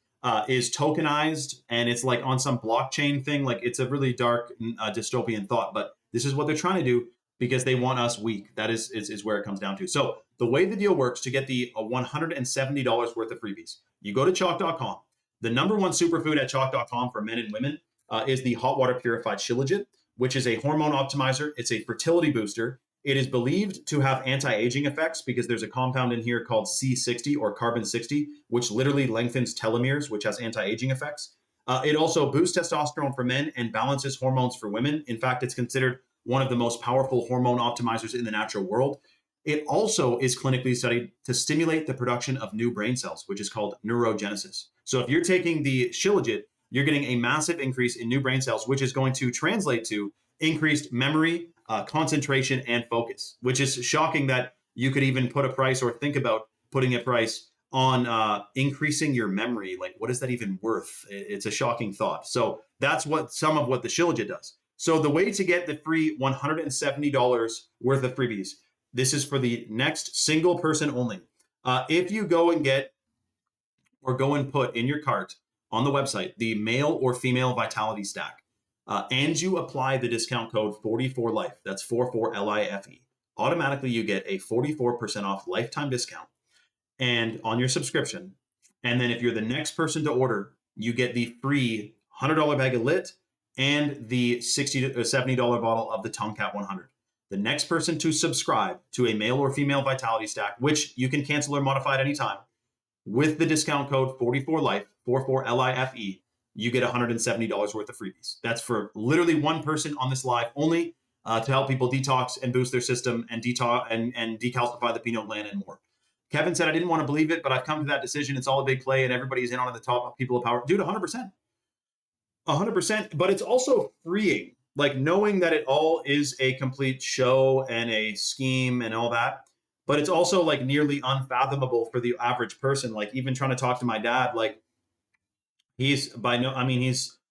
Speaker 1: is tokenized, and it's like on some blockchain thing. Like, it's a really dark dystopian thought, but this is what they're trying to do because they want us weak. That is where it comes down to. So the way the deal works to get the $170 worth of freebies, you go to chalk.com. The number one superfood at chalk.com for men and women is the hot water purified Shilajit, which is a hormone optimizer. It's a fertility booster. It is believed to have anti-aging effects because there's a compound in here called C60 or carbon 60, which literally lengthens telomeres, which has anti-aging effects. It also boosts testosterone for men and balances hormones for women. In fact, it's considered one of the most powerful hormone optimizers in the natural world. It also is clinically studied to stimulate the production of new brain cells, which is called neurogenesis. So if you're taking the Shilajit, you're getting a massive increase in new brain cells, which is going to translate to increased memory, concentration, and focus, which is shocking that you could even put a price or think about putting a price on increasing your memory. Like, what is that even worth? It's a shocking thought. So that's some of what the Shilajit does. So the way to get the free $170 worth of freebies, this is for the next single person only. If you go and get or go and put in your cart on the website the male or female vitality stack, and you apply the discount code 44LIFE, that's 44LIFE, automatically you get a 44% off lifetime discount and on your subscription. And then if you're the next person to order, you get the free $100 bag of Lit and the $60 or $70 bottle of the Tomcat 100. The next person to subscribe to a male or female vitality stack, which you can cancel or modify at any time, with the discount code 44LIFE, 44LIFE, you get $170 worth of freebies. That's for literally one person on this live only to help people detox and boost their system and decalcify the pineal gland and more. Kevin said, I didn't want to believe it, but I've come to that decision. It's all a big play and everybody's in on the top, people of power. Dude, 100%. 100%. But it's also freeing, like knowing that it all is a complete show and a scheme and all that. But it's also like nearly unfathomable for the average person. Like even trying to talk to my dad, like he's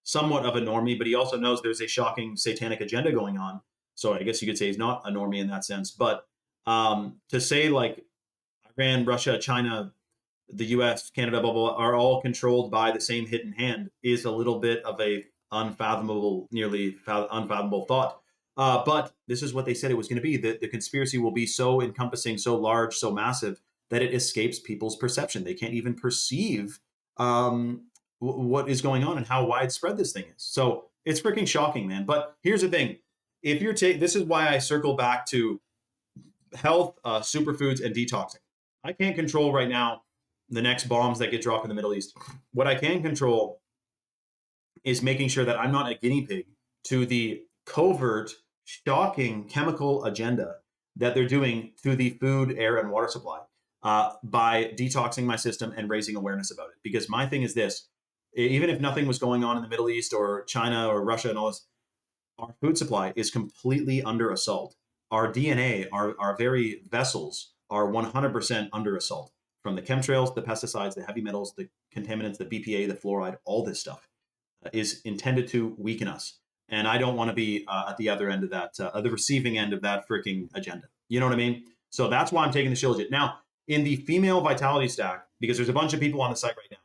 Speaker 1: somewhat of a normie, but he also knows there's a shocking satanic agenda going on. So I guess you could say he's not a normie in that sense. But to say like Iran, Russia, China, the US, Canada, blah, blah, blah, are all controlled by the same hidden hand is a little bit of a nearly unfathomable thought. But this is what they said it was going to be. The conspiracy will be so encompassing, so large, so massive that it escapes people's perception. They can't even perceive what is going on and how widespread this thing is. So it's freaking shocking, man. But here's the thing. If you're this is why I circle back to health, superfoods, and detoxing. I can't control right now the next bombs that get dropped in the Middle East. What I can control is making sure that I'm not a guinea pig to the covert, shocking chemical agenda that they're doing to the food, air, and water supply by detoxing my system and raising awareness about it. Because my thing is this, even if nothing was going on in the Middle East or China or Russia and all this, our food supply is completely under assault. Our DNA, our very vessels are 100% under assault from the chemtrails, the pesticides, the heavy metals, the contaminants, the BPA, the fluoride, all this stuff is intended to weaken us. And I don't want to be at the other end of that, the receiving end of that freaking agenda. You know what I mean? So that's why I'm taking the Shilajit. Now, in the female vitality stack, because there's a bunch of people on the site right now,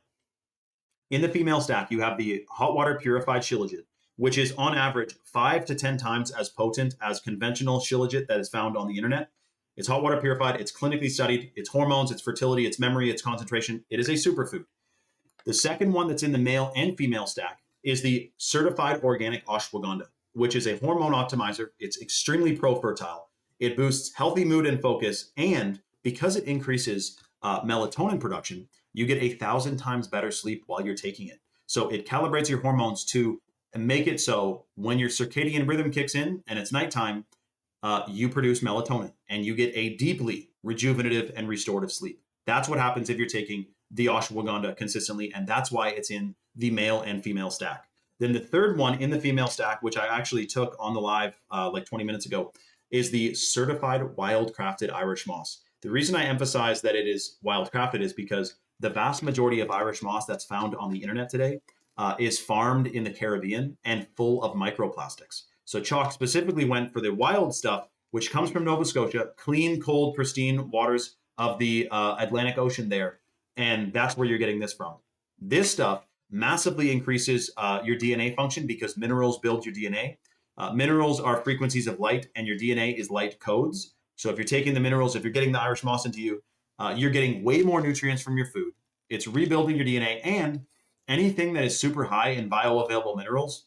Speaker 1: in the female stack, you have the hot water purified Shilajit, which is on average 5 to 10 times as potent as conventional Shilajit that is found on the internet. It's hot water purified. It's clinically studied. It's hormones, it's fertility, it's memory, it's concentration. It is a superfood. The second one that's in the male and female stack is the certified organic ashwagandha, which is a hormone optimizer. It's extremely pro-fertile. It boosts healthy mood and focus. And because it increases melatonin production, you get 1,000 times better sleep while you're taking it. So it calibrates your hormones to make it so when your circadian rhythm kicks in and it's nighttime, you produce melatonin and you get a deeply rejuvenative and restorative sleep. That's what happens if you're taking the ashwagandha consistently, and that's why it's in the male and female stack. Then the third one in the female stack, which I actually took on the live like 20 minutes ago, is the certified wild crafted Irish moss. The reason I emphasize that it is wild crafted is because the vast majority of Irish moss that's found on the internet today is farmed in the Caribbean and full of microplastics. So Chalk specifically went for the wild stuff, which comes from Nova Scotia, clean, cold, pristine waters of the Atlantic Ocean there. And that's where you're getting this from. This stuff massively increases your DNA function because minerals build your DNA. Minerals are frequencies of light, and your DNA is light codes. So if you're taking the minerals, if you're getting the Irish moss into you, you're getting way more nutrients from your food. It's rebuilding your DNA, and anything that is super high in bioavailable minerals,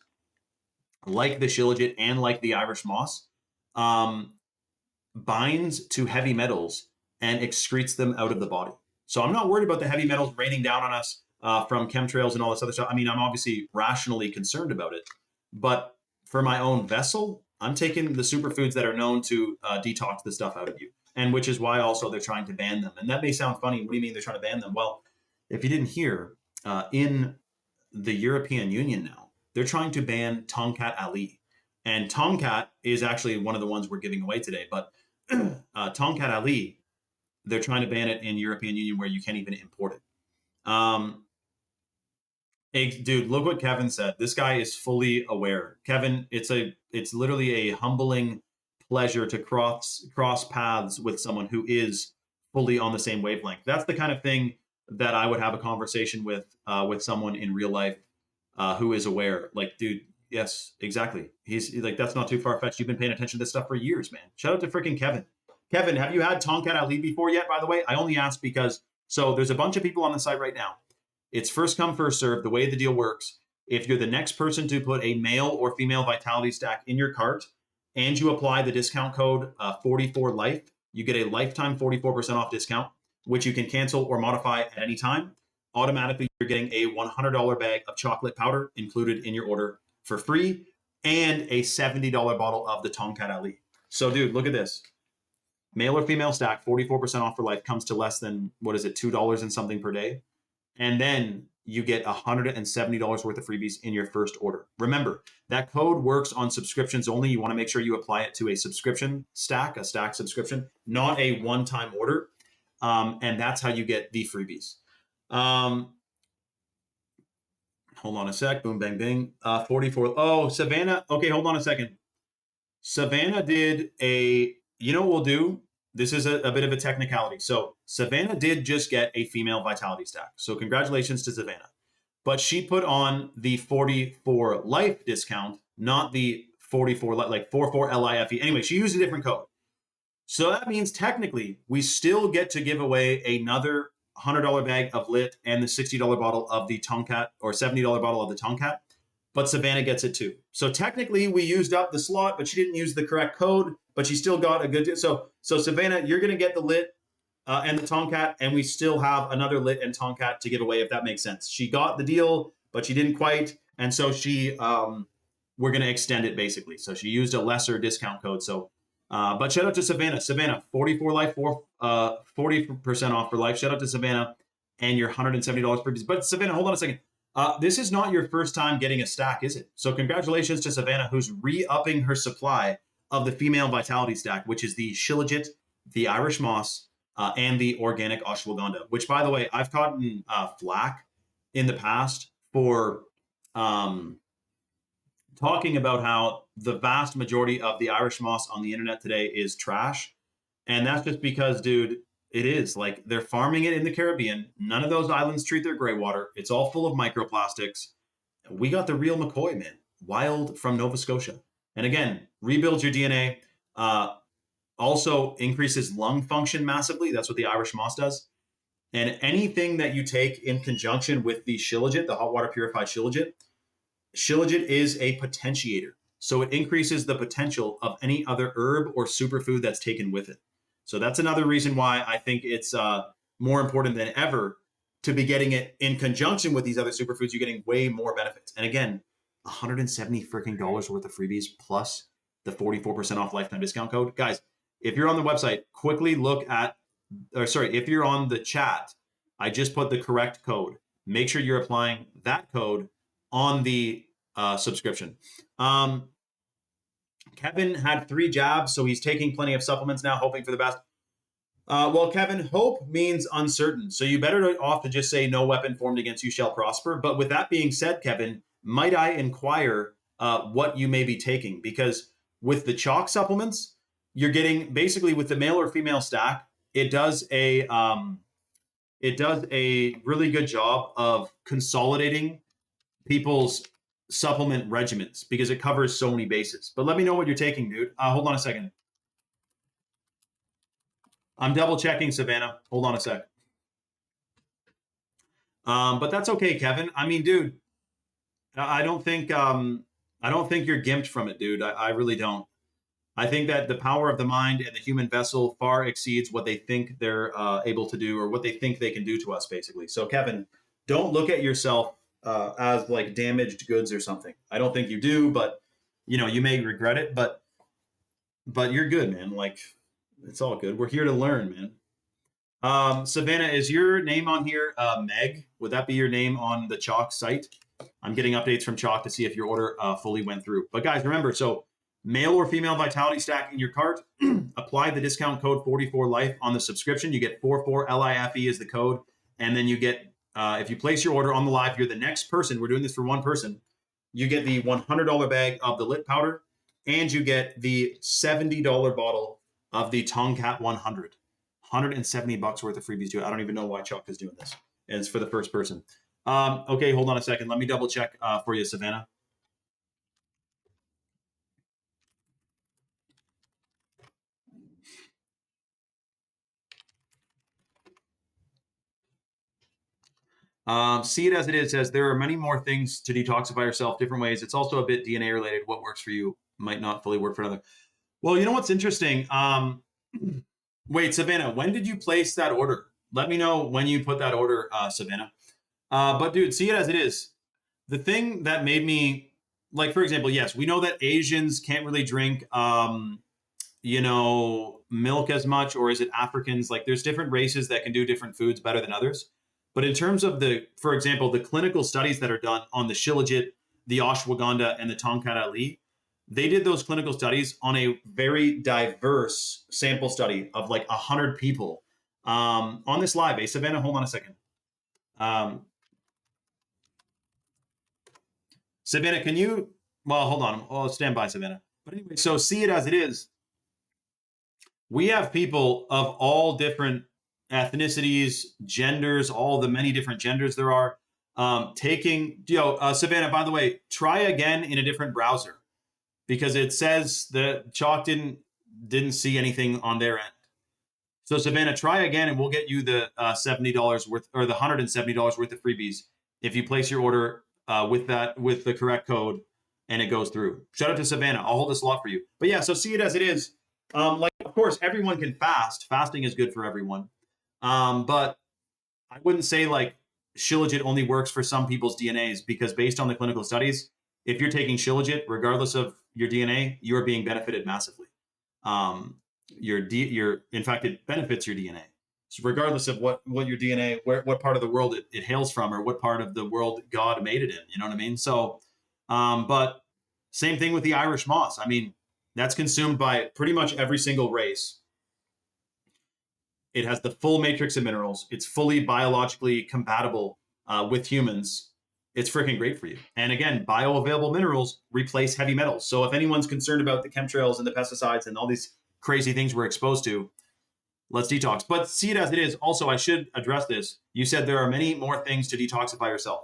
Speaker 1: like the shilajit and like the Irish moss, binds to heavy metals and excretes them out of the body. So I'm not worried about the heavy metals raining down on us from chemtrails and all this other stuff. I mean, I'm obviously rationally concerned about it, but for my own vessel, I'm taking the superfoods that are known to detox the stuff out of you, and which is why also they're trying to ban them. And that may sound funny. What do you mean they're trying to ban them? Well, if you didn't hear, in the European Union now, they're trying to ban Tongkat Ali. And Tongkat is actually one of the ones we're giving away today. But Tongkat Ali, they're trying to ban it in European Union where you can't even import it. Dude, look what Kevin said. This guy is fully aware. Kevin, it's literally a humbling pleasure to cross paths with someone who is fully on the same wavelength. That's the kind of thing that I would have a conversation with someone in real life who is aware. Like, dude, yes, exactly. He's like, that's not too far-fetched. You've been paying attention to this stuff for years, man. Shout out to freaking Kevin. Kevin, have you had Tongkat Ali before yet, by the way? I only asked because, so there's a bunch of people on the site right now. It's first come, first serve. The way the deal works, if you're the next person to put a male or female vitality stack in your cart and you apply the discount code 44LIFE, you get a lifetime 44% off discount, which you can cancel or modify at any time. Automatically, you're getting a $100 bag of chocolate powder included in your order for free and a $70 bottle of the Tongkat Ali. So, dude, look at this. Male or female stack, 44% off for life, comes to less than, what is it, $2 and something per day. And then you get $170 worth of freebies in your first order. Remember, that code works on subscriptions only. You want to make sure you apply it to a subscription stack, a stack subscription, not a one-time order. And that's how you get the freebies. Hold on a sec. Boom, bang, bing. 44. Oh, Savannah. Okay, hold on a second. Savannah did a, you know what we'll do? This is a bit of a technicality. So Savannah did just get a female vitality stack. So congratulations to Savannah. But she put on the 44 life discount, not the 44, like 44LIFE. Anyway, she used a different code. So that means technically we still get to give away another $100 bag of Lit and the $60 bottle of the Tongkat, or $70 bottle of the Tongkat. But Savannah gets it too. So technically we used up the slot, but she didn't use the correct code, but she still got a good deal. So Savannah, you're going to get the Lit and the Tongkat, and we still have another Lit and Tongkat to give away, if that makes sense. She got the deal, but she didn't quite. And so we're going to extend it basically. So she used a lesser discount code. So, but shout out to Savannah. Savannah, 44 life, 40% off for life. Shout out to Savannah and your $170 per piece. But Savannah, hold on a second. This is not your first time getting a stack, is it? So congratulations to Savannah, who's re-upping her supply of the female vitality stack, which is the shilajit, the Irish moss, and the organic ashwagandha, which, by the way, I've gotten flack in the past for talking about how the vast majority of the Irish moss on the internet today is trash. And that's just because, dude, it is. Like, they're farming it in the Caribbean. None of those islands treat their gray water. It's all full of microplastics. We got the real McCoy, man. Wild from Nova Scotia. And again, rebuilds your DNA. Also increases lung function massively. That's what the Irish moss does. And anything that you take in conjunction with the shilajit, the hot water purified shilajit is a potentiator. So it increases the potential of any other herb or superfood that's taken with it. So that's another reason why I think it's more important than ever to be getting it in conjunction with these other superfoods. You're getting way more benefits. And again, $170 freaking worth of freebies plus the 44% off lifetime discount code. Guys, if you're on the website, quickly look at, if you're on the chat, I just put the correct code. Make sure you're applying that code on the subscription. Kevin had 3 jabs, so he's taking plenty of supplements now, hoping for the best. Well, Kevin, hope means uncertain. So you better off to just say no weapon formed against you shall prosper. But with that being said, Kevin, might I inquire what you may be taking? Because with the chalk supplements, you're getting basically with the male or female stack, it does a really good job of consolidating people's supplement regimens because it covers so many bases. But let me know what you're taking, dude. Hold on a second. I'm double checking, Savannah. Hold on a sec. But that's okay, Kevin. I mean, dude, I don't think you're gimped from it, dude. I really don't. I think that the power of the mind and the human vessel far exceeds what they think they're able to do or what they think they can do to us, basically. So, Kevin, don't look at yourself as like damaged goods or something. I don't think you do, but you may regret it. But you're good, man. Like, it's all good. We're here to learn, man. Savannah, is your name on here Meg? Would that be your name on the Chalk site? I'm getting updates from Chalk to see if your order fully went through. But guys, remember, so male or female vitality stack in your cart, apply the discount code 44life on the subscription. You get 44LIFE is the code. And then you get, if you place your order on the live, you're the next person. We're doing this for one person. You get the $100 bag of the lit powder, and you get the $70 bottle of the Tomcat 100. $170 worth of freebies, dude. I don't even know why Chuck is doing this. And it's for the first person. Okay, hold on a second. Let me double check for you, Savannah. See it as it is. Says there are many more things to detoxify yourself, different ways. It's also a bit DNA related. What works for you might not fully work for another. Well, you know what's interesting? Wait, Savannah, when did you place that order? Let me know when you put that order, Savannah. But dude, see it as it is. The thing that made me, like, for example, yes, we know that Asians can't really drink, milk as much, or is it Africans? Like, there's different races that can do different foods better than others. But in terms of for example, the clinical studies that are done on the Shilajit, the Ashwagandha, and the Tongkat Ali, they did those clinical studies on a very diverse sample study of like 100 people on this live. Hey, Savannah, hold on a second. Savannah, can you, well, hold on. I'll stand by, Savannah. But anyway, so see it as it is. We have people of all different ethnicities, genders, all the many different genders there are, taking, Savannah, by the way, try again in a different browser because it says that Chalk didn't see anything on their end. So Savannah, try again and we'll get you the $70 worth or the $170 worth of freebies if you place your order with the correct code and it goes through. Shout out to Savannah. I'll hold this lot for you. But yeah, so see it as it is. Like, of course, everyone can fast. Fasting is good for everyone. But I wouldn't say like Shilajit only works for some people's DNAs because based on the clinical studies, if you're taking Shilajit, regardless of your DNA, you are being benefited massively. In fact, it benefits your DNA. So regardless of what your DNA, what part of the world it hails from or what part of the world God made it in, you know what I mean? So, but same thing with the Irish moss. I mean, that's consumed by pretty much every single race. It has the full matrix of minerals. It's fully biologically compatible with humans. It's freaking great for you. And again, bioavailable minerals replace heavy metals. So if anyone's concerned about the chemtrails and the pesticides and all these crazy things we're exposed to, let's detox. But see it as it is. Also, I should address this. You said there are many more things to detoxify yourself.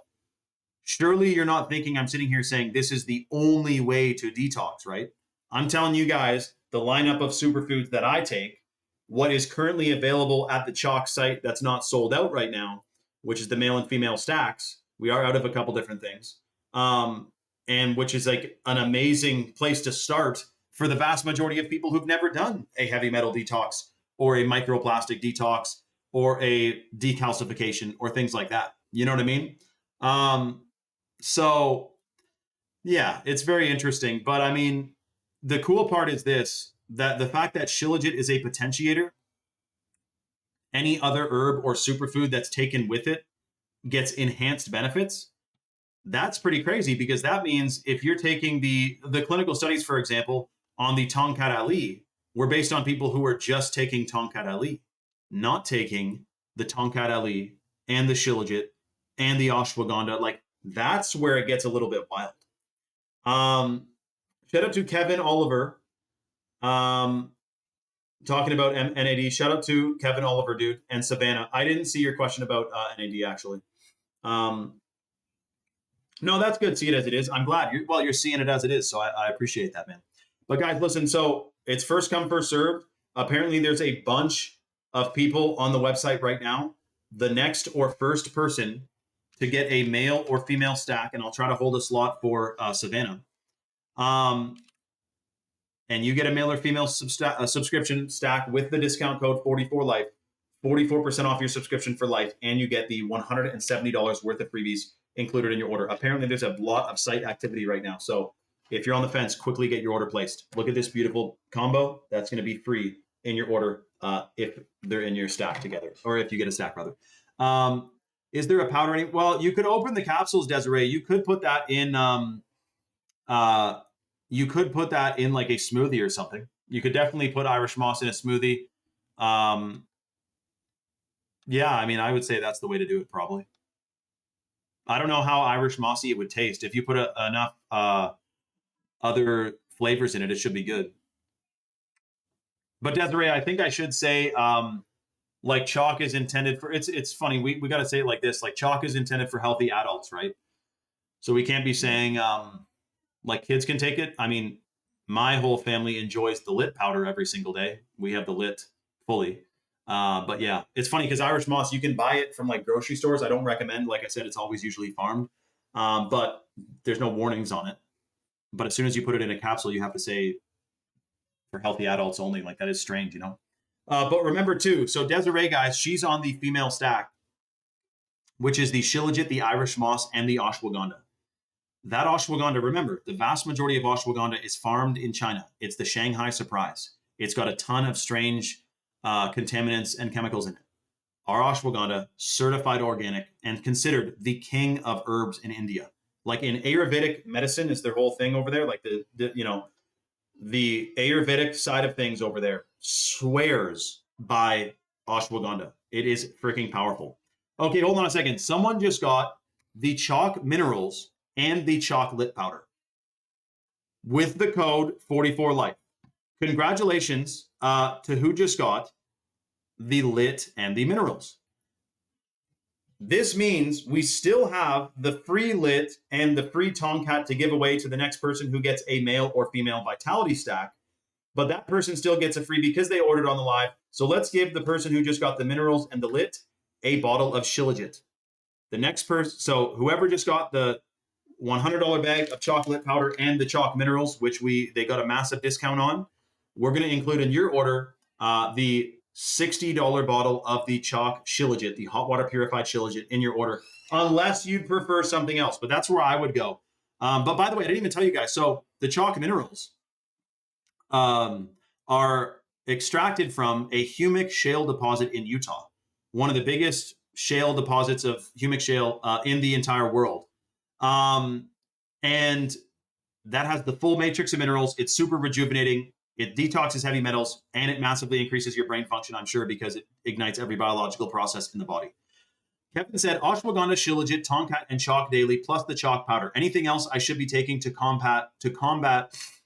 Speaker 1: Surely you're not thinking I'm sitting here saying this is the only way to detox, right? I'm telling you guys the lineup of superfoods that I take, what is currently available at the Chalk site that's not sold out right now, which is the male and female stacks. We are out of a couple different things. And which is like an amazing place to start for the vast majority of people who've never done a heavy metal detox or a microplastic detox or a decalcification or things like that. You know what I mean? So yeah, it's very interesting. But I mean, the cool part is this, that the fact that Shilajit is a potentiator, any other herb or superfood that's taken with it gets enhanced benefits. That's pretty crazy, because that means if you're taking the clinical studies, for example, on the Tongkat Ali, were based on people who were just taking Tongkat Ali, not taking the Tongkat Ali and the Shilajit and the ashwagandha. Like, that's where it gets a little bit wild. Shout out to Kevin Oliver, talking about NAD. Shout out to Kevin Oliver, dude, and Savannah. I didn't see your question about NAD, actually. No, that's good. See it as it is. I'm glad. You're seeing it as it is, so I appreciate that, man. But guys, listen, so it's first come, first served. Apparently, there's a bunch of people on the website right now. The next or first person to get a male or female stack, and I'll try to hold a slot for Savannah. And you get a male or female subscription stack with the discount code 44life, 44% off your subscription for life, and you get the $170 worth of freebies included in your order. Apparently, there's a lot of site activity right now. So if you're on the fence, quickly get your order placed. Look at this beautiful combo. That's going to be free in your order if they're in your stack together, or if you get a stack, rather. Is there a powder? Well, you could open the capsules, Desiree. You could put that in. You could put that in like a smoothie or something. You could definitely put Irish moss in a smoothie. Yeah, I mean, I would say that's the way to do it, probably. I don't know how Irish mossy it would taste. If you put enough other flavors in it, it should be good. But Desiree, I think I should say, like, chalk is intended for, it's funny, we got to say it like this, like, chalk is intended for healthy adults, right? So we can't be saying, like, kids can take it. I mean, my whole family enjoys the lit powder every single day. We have the lit fully. But yeah, it's funny because Irish moss, you can buy it from like grocery stores. I don't recommend, like I said, it's always usually farmed, but there's no warnings on it. But as soon as you put it in a capsule, you have to say for healthy adults only. Like, that is strange, you know? But remember too, so Desiree, guys, she's on the female stack, which is the Shilajit, the Irish moss, and the ashwagandha. That ashwagandha, remember, the vast majority of ashwagandha is farmed in China. It's the Shanghai surprise. It's got a ton of strange contaminants and chemicals in it. Our ashwagandha, certified organic and considered the king of herbs in India. Like, in Ayurvedic medicine is their whole thing over there. Like the Ayurvedic side of things over there swears by ashwagandha. It is freaking powerful. Okay, hold on a second. Someone just got the chalk minerals and the chocolate powder with the code 44life. Congratulations to who just got the lit and the minerals. This means we still have the free lit and the free Tongkat to give away to the next person who gets a male or female vitality stack, but that person still gets a free because they ordered on the live. So let's give the person who just got the minerals and the lit a bottle of Shilajit. The next person, so whoever just got the $100 bag of chocolate powder and the chalk minerals, which they got a massive discount on, we're going to include in your order the $60 bottle of the chalk Shilajit, the hot water purified Shilajit, in your order, unless you'd prefer something else. But that's where I would go. But by the way, I didn't even tell you guys. So the chalk minerals are extracted from a humic shale deposit in Utah, one of the biggest shale deposits of humic shale in the entire world. And that has the full matrix of minerals. It's super rejuvenating. It detoxes heavy metals, and it massively increases your brain function, I'm sure, because it ignites every biological process in the body. Kevin said, ashwagandha, Shilajit, Tongkat, and chalk daily, plus the chalk powder. Anything else I should be taking to combat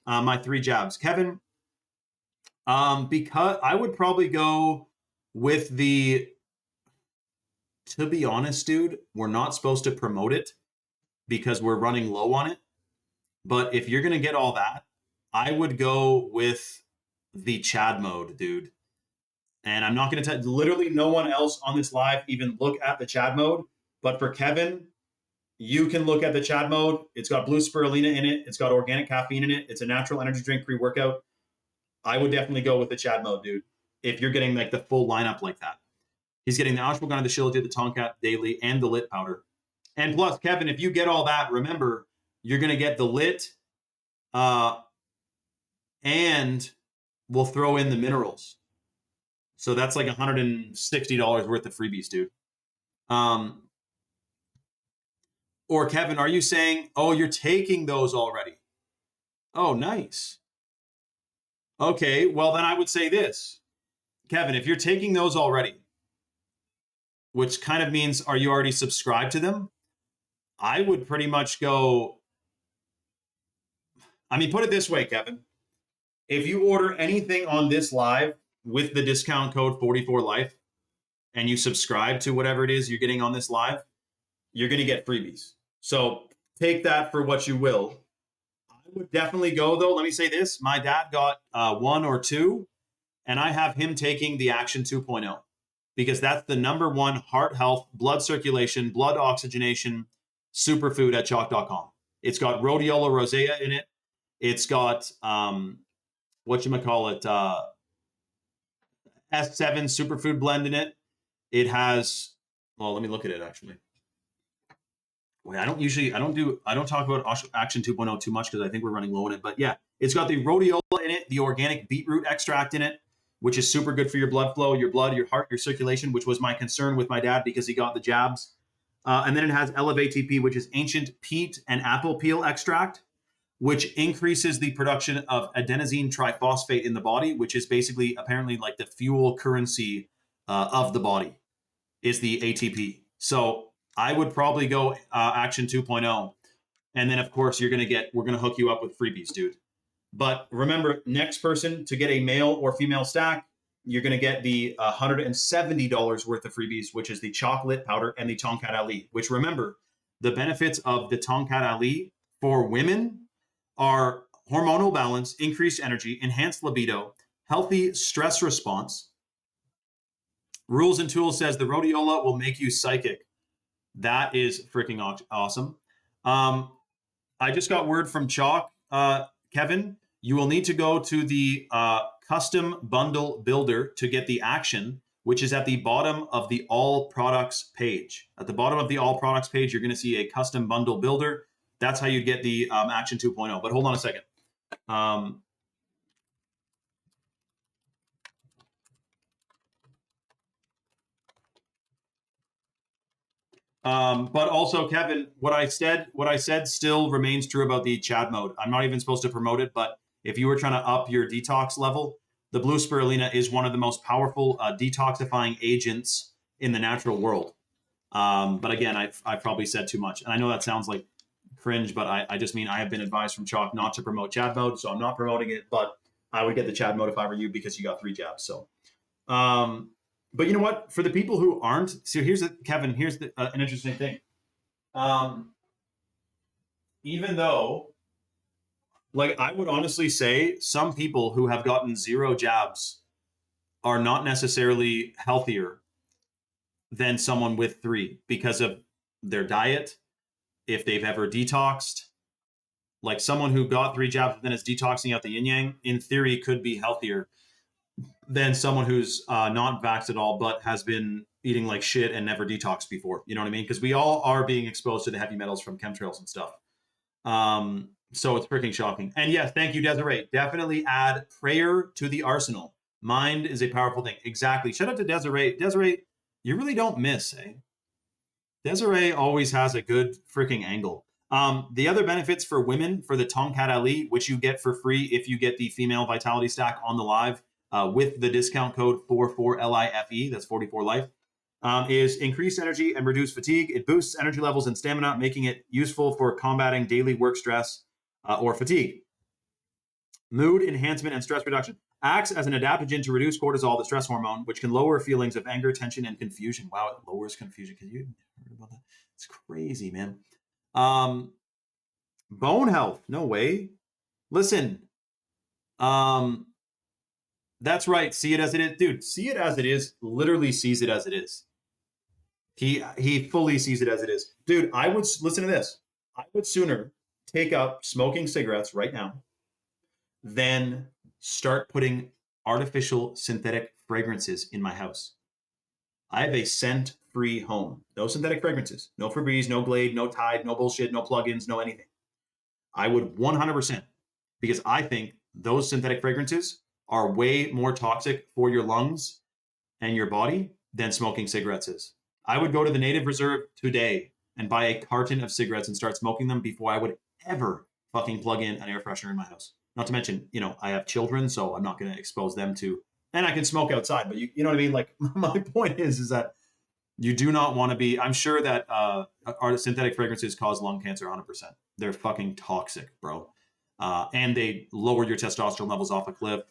Speaker 1: my 3 jabs? Kevin, because I would probably go with to be honest, dude, we're not supposed to promote it because we're running low on it. But if you're going to get all that, I would go with the Chad mode, dude. And I'm not going to tell, literally no one else on this live even look at the Chad mode. But for Kevin, you can look at the Chad mode. It's got blue spirulina in it. It's got organic caffeine in it. It's a natural energy drink pre-workout. I would definitely go with the Chad mode, dude, if you're getting like the full lineup like that. He's getting the ashwagandha, the Shilajit, the Tongkat daily, and the lit powder. And plus, Kevin, if you get all that, remember, you're going to get the lit, and we'll throw in the minerals. So that's like $160 worth of freebies, dude. Or Kevin, are you saying, oh, you're taking those already? Oh, nice. Okay, well, then I would say this. Kevin, if you're taking those already, which kind of means, are you already subscribed to them? I would pretty much go, I mean, put it this way, Kevin. If you order anything on this live with the discount code 44life and you subscribe to whatever it is you're getting on this live, you're going to get freebies. So take that for what you will. I would definitely go, though. Let me say this. My dad got 1 or 2, and I have him taking the Action 2.0 because that's the #1 heart health, blood circulation, blood oxygenation superfood at chalk.com. It's got rhodiola rosea in it. It's got, whatchamacallit, S7 superfood blend in it. It has, well, let me look at it actually. Wait, I don't talk about Action 2.0 too much because I think we're running low on it. But yeah, it's got the rhodiola in it, the organic beetroot extract in it, which is super good for your blood flow, your blood, your heart, your circulation, which was my concern with my dad because he got the jabs. And then it has Elevate TP, which is ancient peat and apple peel extract, which increases the production of adenosine triphosphate in the body, which is basically apparently like the fuel currency of the body is the ATP. So I would probably go Action 2.0. And then, of course, we're going to hook you up with freebies, dude. But remember, next person to get a male or female stack, you're going to get the $170 worth of freebies, which is the chocolate powder and the Tongkat Ali, which remember, the benefits of the Tongkat Ali for women are hormonal balance, increased energy, enhanced libido, healthy stress response. Rules and Tools says the rhodiola will make you psychic. That is freaking awesome. I just got word from Chalk, Kevin. You will need to go to the custom bundle builder to get the Action, which is at the bottom of the all products page. At the bottom of the all products page, you're going to see a custom bundle builder. That's how you get the Action 2.0. But hold on a second. But also, Kevin, what I said still remains true about the Chad mode. I'm not even supposed to promote it, but if you were trying to up your detox level, the blue spirulina is one of the most powerful detoxifying agents in the natural world. But again, I've probably said too much. And I know that sounds like cringe, but I just mean I have been advised from Chalk not to promote Chad mode, so I'm not promoting it, but I would get the Chad mode if I were you because you got 3 jabs. So, but you know what? For the people who aren't, so Kevin, here's an interesting thing. Even though, like, I would honestly say some people who have gotten 0 jabs are not necessarily healthier than someone with 3 because of their diet, if they've ever detoxed. Like someone who got 3 jabs and then is detoxing out the yin yang, in theory, could be healthier than someone who's not vaxxed at all, but has been eating like shit and never detoxed before. You know what I mean? Because we all are being exposed to the heavy metals from chemtrails and stuff. So it's freaking shocking. And yes, thank you, Desiree. Definitely add prayer to the arsenal. Mind is a powerful thing. Exactly. Shout out to Desiree. Desiree, you really don't miss, eh? Desiree always has a good freaking angle. The other benefits for women for the Tongkat Ali, which you get for free if you get the female vitality stack on the live with the discount code 44LIFE, that's 44life, is increased energy and reduced fatigue. It boosts energy levels and stamina, making it useful for combating daily work stress or fatigue. Mood enhancement and stress reduction. Acts as an adaptogen to reduce cortisol, the stress hormone, which can lower feelings of anger, tension, and confusion. Wow, it lowers confusion. Can you heard about that? It's crazy, man. Bone health. No way. Listen. That's right. See it as it is. Dude, see it as it is. Literally sees it as it is. He fully sees it as it is. Dude, I would listen to this. I would sooner take up smoking cigarettes right now than start putting artificial synthetic fragrances in my house. I have a scent-free home. No synthetic fragrances. No Febreze, no Glade, no Tide, no bullshit, no plugins, no anything. I would 100%, because I think those synthetic fragrances are way more toxic for your lungs and your body than smoking cigarettes is. I would go to the native reserve today and buy a carton of cigarettes and start smoking them before I would ever fucking plug in an air freshener in my house. Not to mention, you know, I have children, so I'm not going to expose them to, and I can smoke outside, but you know what I mean? Like, my point is that you do not want to be, I'm sure that our synthetic fragrances cause lung cancer 100%. They're fucking toxic, bro. And they lower your testosterone levels off a cliff.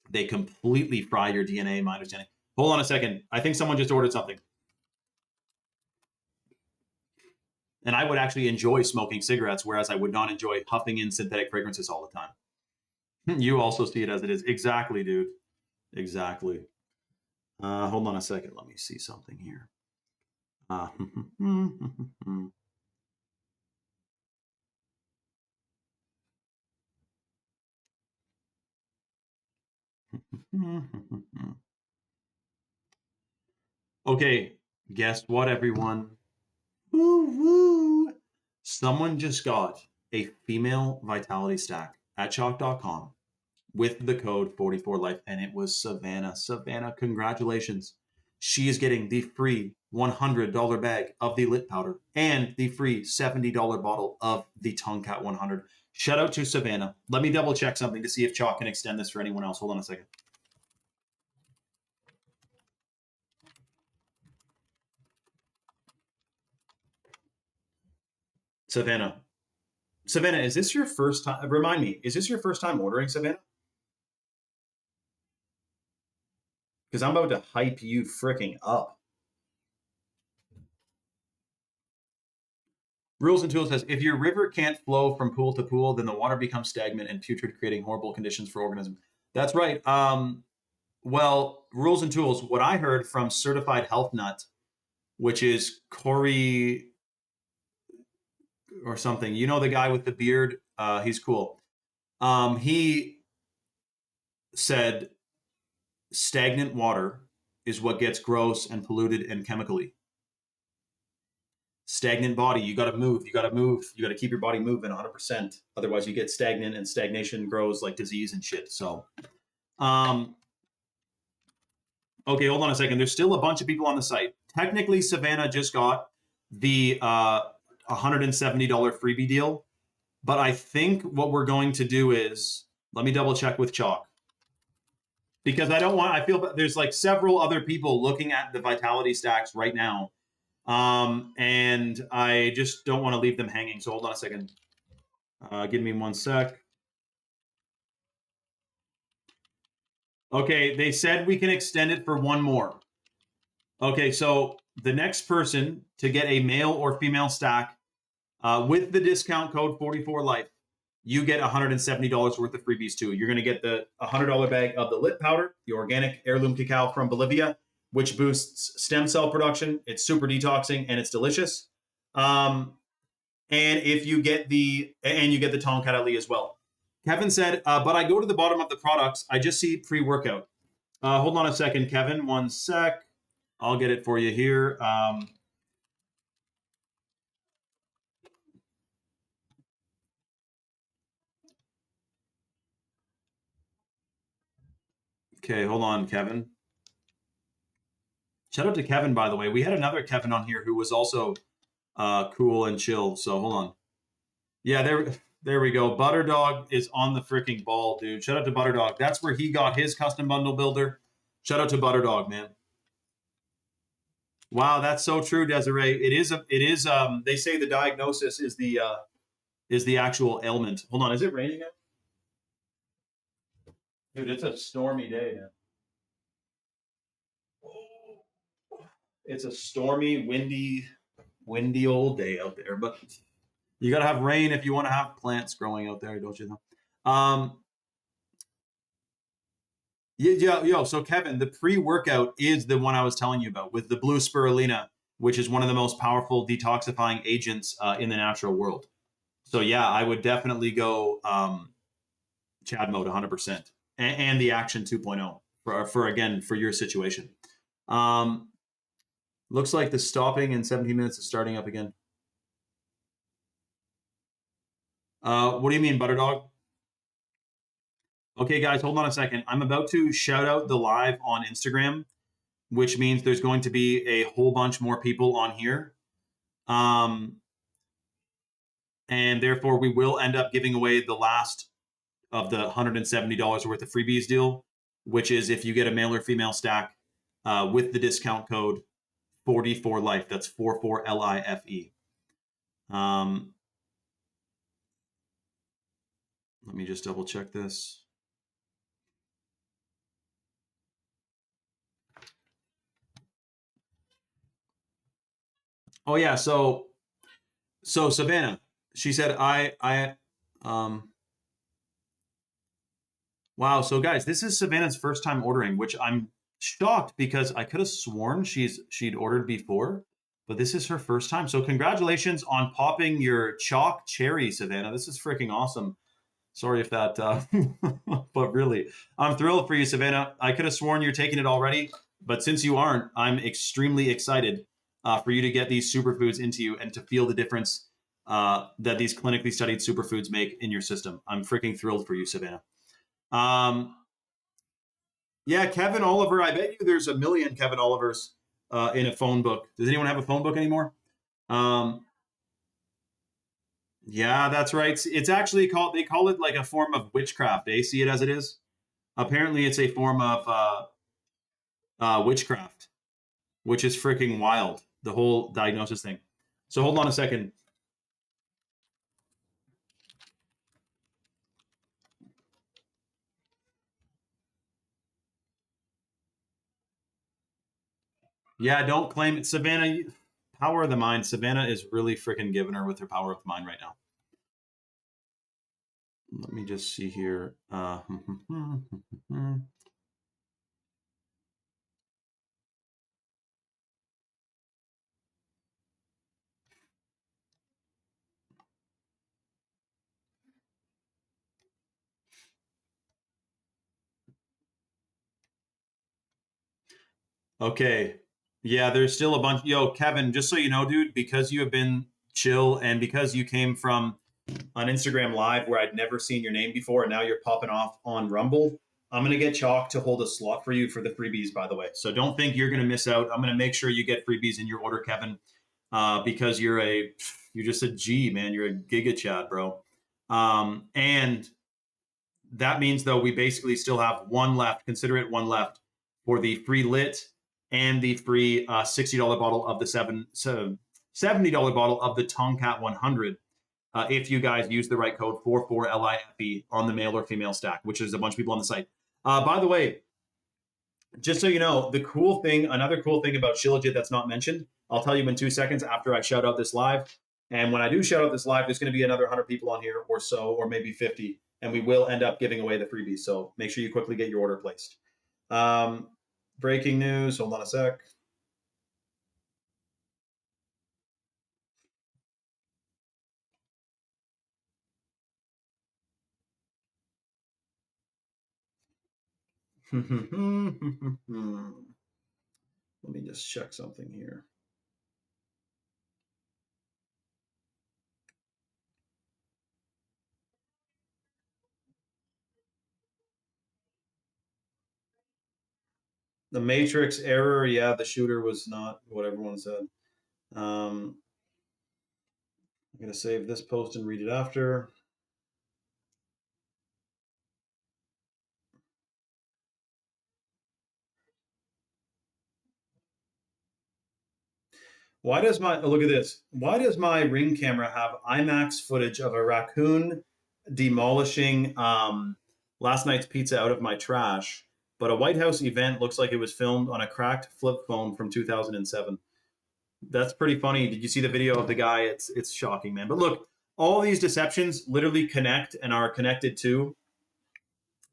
Speaker 1: They completely fry your DNA, my understanding. Hold on a second. I think someone just ordered something. And I would actually enjoy smoking cigarettes, whereas I would not enjoy huffing in synthetic fragrances all the time. You also see it as it is. Exactly, dude. Exactly. Hold on a second. Let me see something here. Okay, guess what, everyone? Woo woo! Someone just got a female vitality stack at chalk.com with the code 44life, and it was Savannah. Savannah, congratulations. She is getting the free $100 bag of the lit powder and the free $70 bottle of the Tomcat 100. Shout out to Savannah. Let me double check something to see if Chalk can extend this for anyone else. Hold on a second. Savannah. Savannah, is this your first time? Remind me, is this your first time ordering, Savannah? Because I'm about to hype you freaking up. Rules and Tools says, if your river can't flow from pool to pool, then the water becomes stagnant and putrid, creating horrible conditions for organisms. That's right. Well, Rules and Tools, what I heard from Certified Health Nut, which is Corey or something, you know, the guy with the beard, he's cool. He said stagnant water is what gets gross and polluted and chemically. Stagnant body, you got to move, you got to keep your body moving 100%. Otherwise you get stagnant, and stagnation grows like disease and shit. So, okay, hold on a second. There's still a bunch of people on the site. Technically, Savannah just got the $170 freebie deal, but I think what we're going to do is, let me double check with Chalk, because I feel there's like several other people looking at the vitality stacks right now. And I just don't want to leave them hanging. So hold on a second. Give me 1 sec. Okay, they said we can extend it for one more. Okay, so the next person to get a male or female stack with the discount code 44life, you get $170 worth of freebies too. You're going to get the $100 bag of the lit powder, the organic heirloom cacao from Bolivia, which boosts stem cell production. It's super detoxing and it's delicious. And if you get the Tomcat Ali as well. Kevin said, but I go to the bottom of the products. I just see pre-workout. Hold on a second, Kevin. 1 sec. I'll get it for you here. Okay, hold on, Kevin. Shout out to Kevin, by the way. We had another Kevin on here who was also cool and chill. So hold on. Yeah, there we go. Butterdog is on the freaking ball, dude. Shout out to Butterdog. That's where he got his custom bundle builder. Shout out to Butterdog, man. Wow, that's so true, Desiree. It is. They say the diagnosis is the actual ailment. Hold on, is it raining out? Dude, it's a stormy day, man. It's a stormy, windy old day out there. But you got to have rain if you want to have plants growing out there, don't you know? Yo, so Kevin, the pre-workout is the one I was telling you about with the blue spirulina, which is one of the most powerful detoxifying agents in the natural world. So yeah, I would definitely go Chad mode 100% and the Action 2.0 for your situation. Looks like the stopping in 17 minutes is starting up again. What do you mean, Butterdog? Okay, guys, hold on a second. I'm about to shout out the live on Instagram, which means there's going to be a whole bunch more people on here. And therefore, we will end up giving away the last of the $170 worth of freebies deal, which is if you get a male or female stack with the discount code 44life. That's 44LIFE. Let me just double check this. Oh yeah, so Savannah, she said wow, so guys, this is Savannah's first time ordering, which I'm shocked because I could have sworn she'd ordered before, but this is her first time. So congratulations on popping your chalk cherry, Savannah. This is freaking awesome. Sorry if that, but really, I'm thrilled for you, Savannah. I could have sworn you're taking it already, but since you aren't, I'm extremely excited for you to get these superfoods into you and to feel the difference that these clinically studied superfoods make in your system. I'm freaking thrilled for you, Savannah. Yeah, Kevin Oliver. I bet you there's a million Kevin Olivers in a phone book. Does anyone have a phone book anymore? Yeah, that's right. It's actually called, they call it like a form of witchcraft. They see it as it is. Apparently, it's a form of witchcraft, which is freaking wild. The whole diagnosis thing. So hold on a second. Yeah, don't claim it. Savannah, power of the mind. Savannah is really freaking giving her with her power of the mind right now. Let me just see here. Okay. Yeah, there's still a bunch. Yo, Kevin, just so you know, dude, because you have been chill and because you came from an Instagram live where I'd never seen your name before and now you're popping off on Rumble, I'm going to get Chalk to hold a slot for you for the freebies, by the way. So don't think you're going to miss out. I'm going to make sure you get freebies in your order, Kevin, because you're just a G, man. You're a giga Chad, bro. And that means, though, we basically still have one left. Consider it one left for the free lit and the free $60 bottle of the $70 bottle of the Tomcat 100. If you guys use the right code 44LIFE on the male or female stack, which is a bunch of people on the site. By the way, just so you know, another cool thing about Shilajit that's not mentioned, I'll tell you in 2 seconds after I shout out this live. And when I do shout out this live, there's going to be another 100 people on here or so, or maybe 50, and we will end up giving away the freebies. So make sure you quickly get your order placed. Breaking news. Hold on a sec. Let me just check something here. The Matrix error. Yeah, the shooter was not what everyone said. I'm going to save this post and read it after. Why does look at this? Why does my Ring camera have IMAX footage of a raccoon demolishing last night's pizza out of my trash, but a White House event looks like it was filmed on a cracked flip phone from 2007? That's pretty funny. Did you see the video of the guy? It's shocking, man. But look, all these deceptions literally connect and are connected to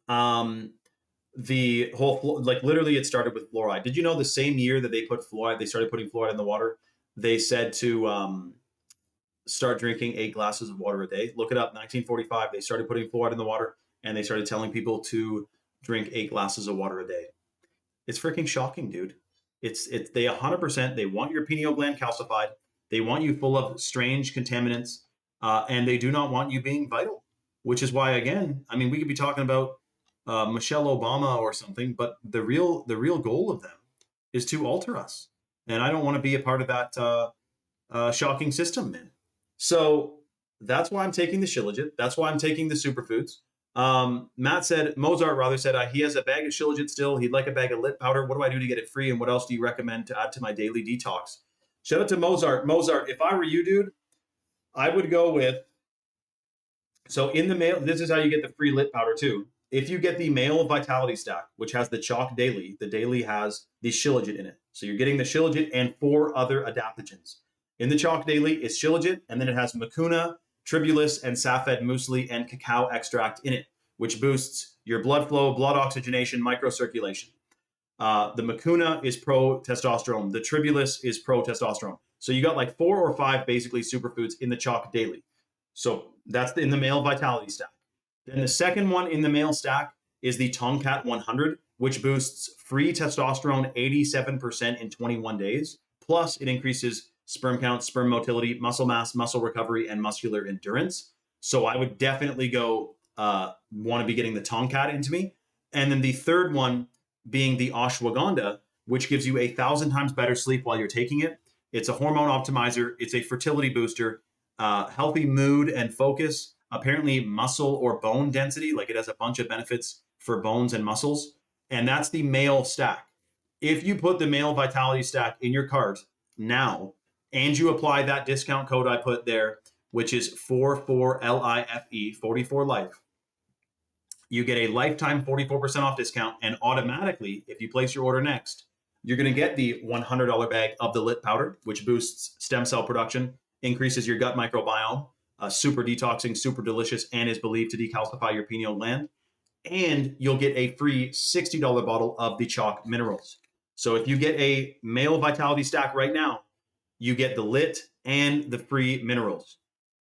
Speaker 1: the whole, like, literally it started with fluoride. Did you know the same year that they started putting fluoride in the water, they said to start drinking 8 glasses of water a day? Look it up. 1945, they started putting fluoride in the water and they started telling people to drink 8 glasses of water a day. It's freaking shocking, dude. They 100%, they want your pineal gland calcified. They want you full of strange contaminants, and they do not want you being vital, which is why, again, I mean, we could be talking about Michelle Obama or something, but the real goal of them is to alter us. And I don't want to be a part of that shocking system, man. So that's why I'm taking the Shilajit. That's why I'm taking the superfoods. Mozart rather said, he has a bag of Shilajit still. He'd like a bag of lit powder. What do I do to get it free? And what else do you recommend to add to my daily detox? Shout out to Mozart. Mozart, if I were you, dude, I would go with, so in the mail, this is how you get the free lit powder too. If you get the male vitality stack, which has the chalk daily, the daily has the Shilajit in it. So you're getting the Shilajit and 4 other adaptogens. In the chalk daily is Shilajit, and then it has mucuna, tribulus, and saffed muesli and cacao extract in it, which boosts your blood flow, blood oxygenation, microcirculation. The mucuna is pro-testosterone. The tribulus is pro-testosterone. So you got like 4 or 5 basically superfoods in the chalk daily. So that's in the male vitality stack. Then the second one in the male stack is the Tomcat 100, which boosts free testosterone 87% in 21 days. Plus, it increases sperm count, sperm motility, muscle mass, muscle recovery, and muscular endurance. So I would definitely go want to be getting the Tomcat into me. And then the third one being the ashwagandha, which gives you 1,000 times better sleep while you're taking it. It's a hormone optimizer. It's a fertility booster, healthy mood and focus, apparently muscle or bone density, like it has a bunch of benefits for bones and muscles. And that's the male stack. If you put the male vitality stack in your cart now, and you apply that discount code I put there, which is 44LIFE, 44 life, you get a lifetime 44% off discount. And automatically, if you place your order next, you're going to get the $100 bag of the lit powder, which boosts stem cell production, increases your gut microbiome, super detoxing, super delicious, and is believed to decalcify your pineal gland. And you'll get a free $60 bottle of the chalk minerals. So if you get a male vitality stack right now, you get the lit and the free minerals.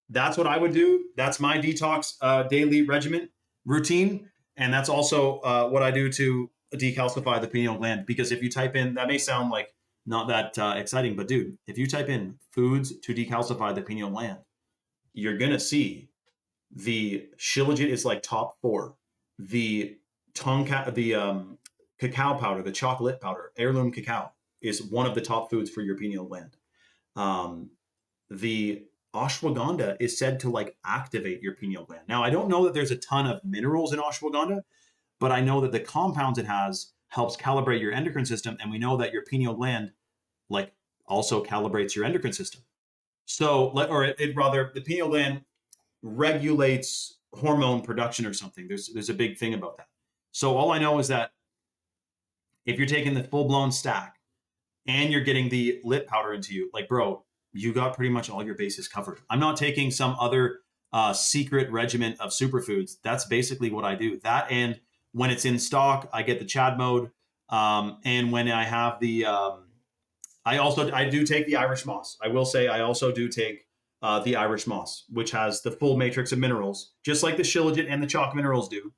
Speaker 1: That's what I would do. That's my detox daily regimen routine. And that's also what I do to decalcify the pineal gland. Because if you type in, that may sound like not that exciting, but dude, if you type in foods to decalcify the pineal gland, you're going to see the Shilajit is like top 4. The cacao powder, the chocolate powder, heirloom cacao is one of the top foods for your pineal gland. The ashwagandha is said to like activate your pineal gland. Now, I don't know that there's a ton of minerals in ashwagandha, but I know that the compounds it has helps calibrate your endocrine system. And we know that your pineal gland like also calibrates your endocrine system. So, the pineal gland regulates hormone production or something. There's a big thing about that. So all I know is that if you're taking the full-blown stack and you're getting the lit powder into you, like, bro, you got pretty much all your bases covered. I'm not taking some other secret regimen of superfoods. That's basically what I do. That, and when it's in stock, I get the Chad mode. And when I have the, I do take the Irish moss. I will say I also do take the Irish moss, which has the full matrix of minerals, just like the Shilajit and the chalk minerals do.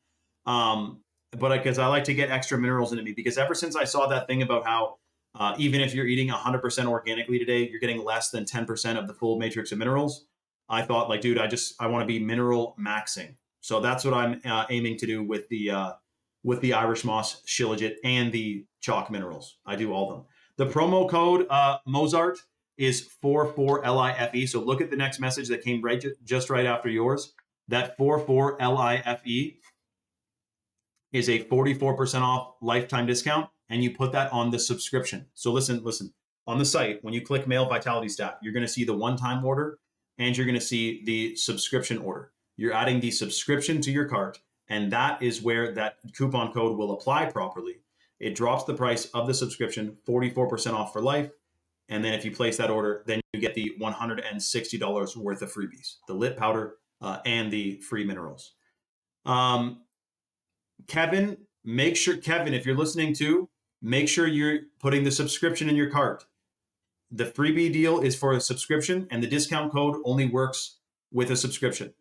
Speaker 1: But because I like to get extra minerals into me, because ever since I saw that thing about how even if you're eating 100% organically today, you're getting less than 10% of the full matrix of minerals, I thought, like, dude, I want to be mineral maxing. So that's what I'm aiming to do with the Irish moss, Shilajit, and the chalk minerals. I do all of them. The promo code Mozart is 44LIFE. So look at the next message that came just right after yours. That 44LIFE is a 44% off lifetime discount, and you put that on the subscription. So listen, on the site, when you click Male Vitality Stack, you're going to see the one-time order and you're going to see the subscription order. You're adding the subscription to your cart, and that is where that coupon code will apply properly. It drops the price of the subscription 44% off for life. And then if you place that order, then you get the $160 worth of freebies, the lit powder and the free minerals. Kevin, if you're listening to, make sure you're putting the subscription in your cart. The freebie deal is for a subscription, and the discount code only works with a subscription.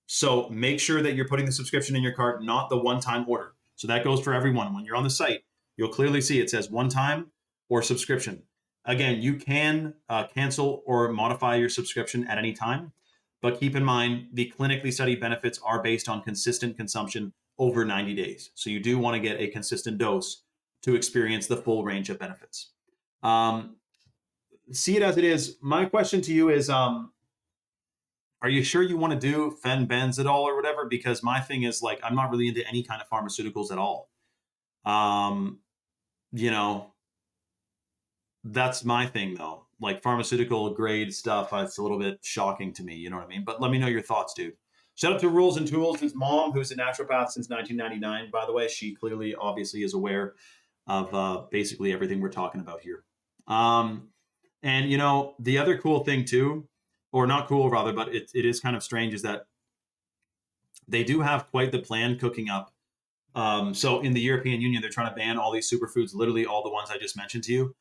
Speaker 1: So make sure that you're putting the subscription in your cart, not the one-time order. So that goes for everyone. When you're on the site, you'll clearly see it says one-time or subscription. Again, you can cancel or modify your subscription at any time, but keep in mind the clinically studied benefits are based on consistent consumption over 90 days. So you do want to get a consistent dose to experience the full range of benefits. See it as it is. My question to you is, are you sure you want to do fenbenzidol or whatever? Because my thing is like, I'm not really into any kind of pharmaceuticals at all. You know, that's my thing though. Like pharmaceutical grade stuff, it's a little bit shocking to me. You know what I mean? But let me know your thoughts, dude. Shout out to Rules and Tools, his mom, who's a naturopath since 1999. By the way, she clearly, obviously, is aware of basically everything we're talking about here. And you know, the other cool thing too, or not cool rather, but it is kind of strange, is that they do have quite the plan cooking up. So in the European Union, they're trying to ban all these superfoods, literally all the ones I just mentioned to you.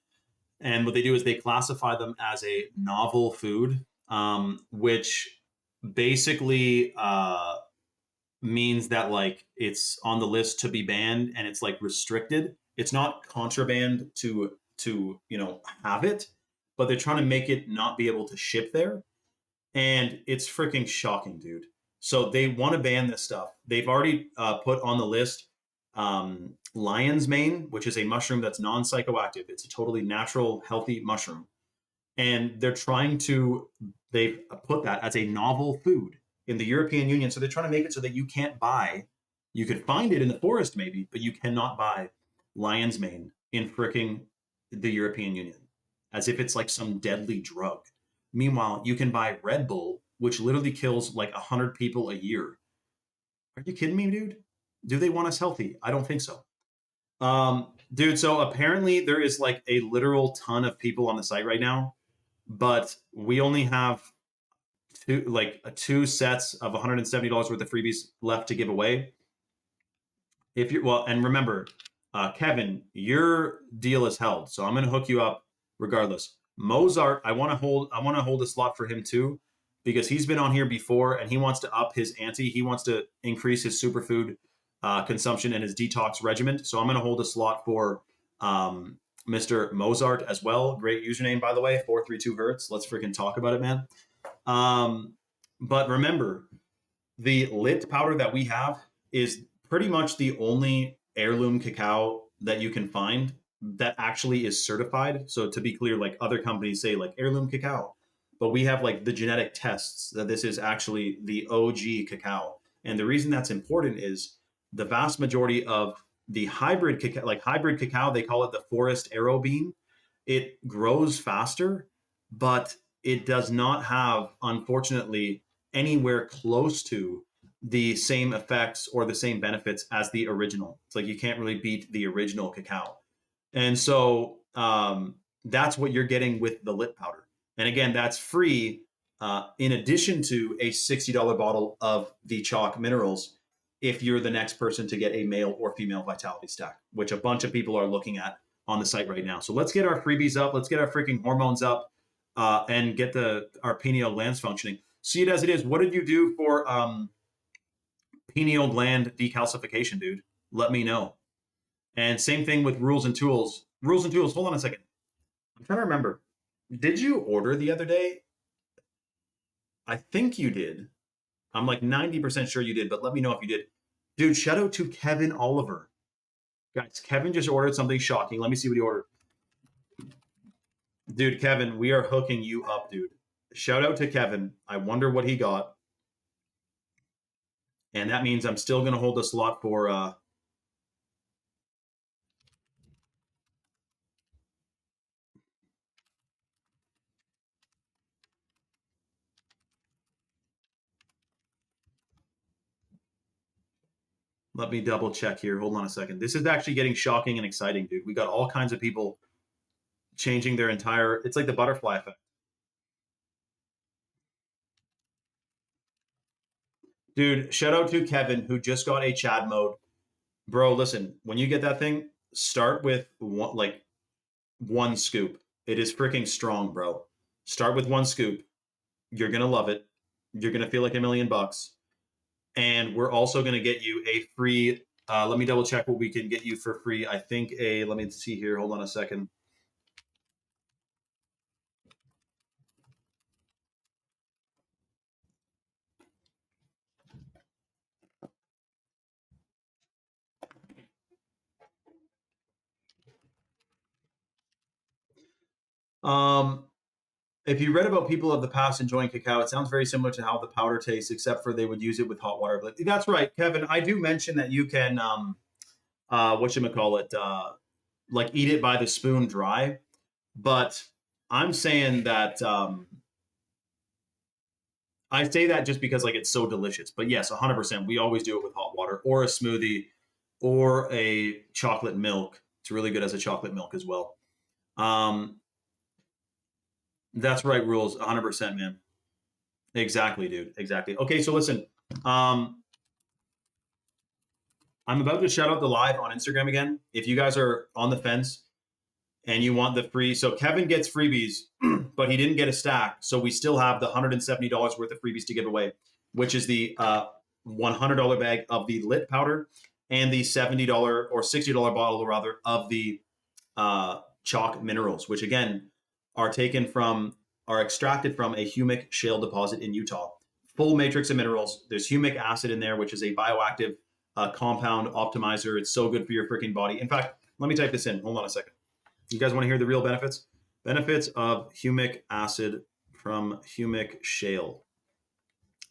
Speaker 1: And what they do is they classify them as a novel food, which basically means that like it's on the list to be banned and it's like restricted. It's not contraband to have it, but they're trying to make it not be able to ship there. And it's freaking shocking, dude. So they want to ban this stuff. They've already put on the list lion's mane, which is a mushroom that's non-psychoactive. It's a totally natural, healthy mushroom. And they've put that as a novel food in the European Union. So they're trying to make it so that you can't buy, you could find it in the forest maybe, but you cannot buy lion's mane in freaking the European Union, as if it's like some deadly drug. Meanwhile, you can buy Red Bull, which literally kills like 100 people a year. Are you kidding me, dude? Do they want us healthy? I don't think so. Dude, so apparently there is like a literal ton of people on the site right now, but we only have two sets of $170 worth of freebies left to give away. If you're and remember, Kevin, your deal is held, so I'm going to hook you up regardless. Mozart, I want to hold a slot for him too, because he's been on here before and he wants to up his ante. He wants to increase his superfood consumption and his detox regimen. So I'm going to hold a slot for Mr. Mozart as well. Great username, by the way, 432 Hertz. Let's freaking talk about it, man. But remember, the lit powder that we have is pretty much the only heirloom cacao that you can find that actually is certified. So to be clear, like other companies say like heirloom cacao, but we have like the genetic tests that this is actually the OG cacao. And the reason that's important is the vast majority of the hybrid cacao, they call it the forest arrow bean. It grows faster, but it does not have, unfortunately, anywhere close to the same effects or the same benefits as the original. It's like you can't really beat the original cacao. And so that's what you're getting with the lit powder. And again, that's free in addition to a $60 bottle of the chalk minerals if you're the next person to get a male or female vitality stack, which a bunch of people are looking at on the site right now. So let's get our freebies up. Let's get our freaking hormones up and get our pineal glands functioning. See it as it is. What did you do for pineal gland decalcification, dude? Let me know. And same thing with Rules and Tools. Rules and Tools, hold on a second. I'm trying to remember. Did you order the other day? I think you did. I'm like 90% sure you did, but let me know if you did. Dude, shout out to Kevin Oliver. Guys, Kevin just ordered something shocking. Let me see what he ordered. Dude, Kevin, we are hooking you up, dude. Shout out to Kevin. I wonder what he got. And that means I'm still going to hold a slot for let me double check here. Hold on a second. This is actually getting shocking and exciting, dude. We got all kinds of people changing their entire, it's like the butterfly effect. Dude, shout out to Kevin who just got a Chad mode. Bro, listen, when you get that thing, start with one scoop. It is freaking strong, bro. Start with one scoop. You're going to love it. You're going to feel like $1,000,000. And we're also going to get you a free, let me double check what we can get you for free. I think let me see here. Hold on a second. If you read about people of the past enjoying cacao, it sounds very similar to how the powder tastes, except for they would use it with hot water. But that's right, Kevin. I do mention that you can, whatchamacallit, like eat it by the spoon dry. But I'm saying that I say that just because like it's so delicious. But yes, 100%. We always do it with hot water or a smoothie or a chocolate milk. It's really good as a chocolate milk as well. Um, that's right, rules. 100%, man. Exactly, dude. Exactly. Okay, so listen. Um, I'm about to shout out the live on Instagram again. If you guys are on the fence and you want the free, so Kevin gets freebies, but he didn't get a stack. So we still have the $170 worth of freebies to give away, which is the $100 bag of the lit powder and the $70 or $60 bottle, rather, of the chalk minerals, which again are extracted from a humic shale deposit in Utah. Full matrix of minerals. There's humic acid in there, which is a bioactive compound optimizer. It's so good for your freaking body. In fact, let me type this in. Hold on a second. You guys want to hear the real benefits? Benefits of humic acid from humic shale.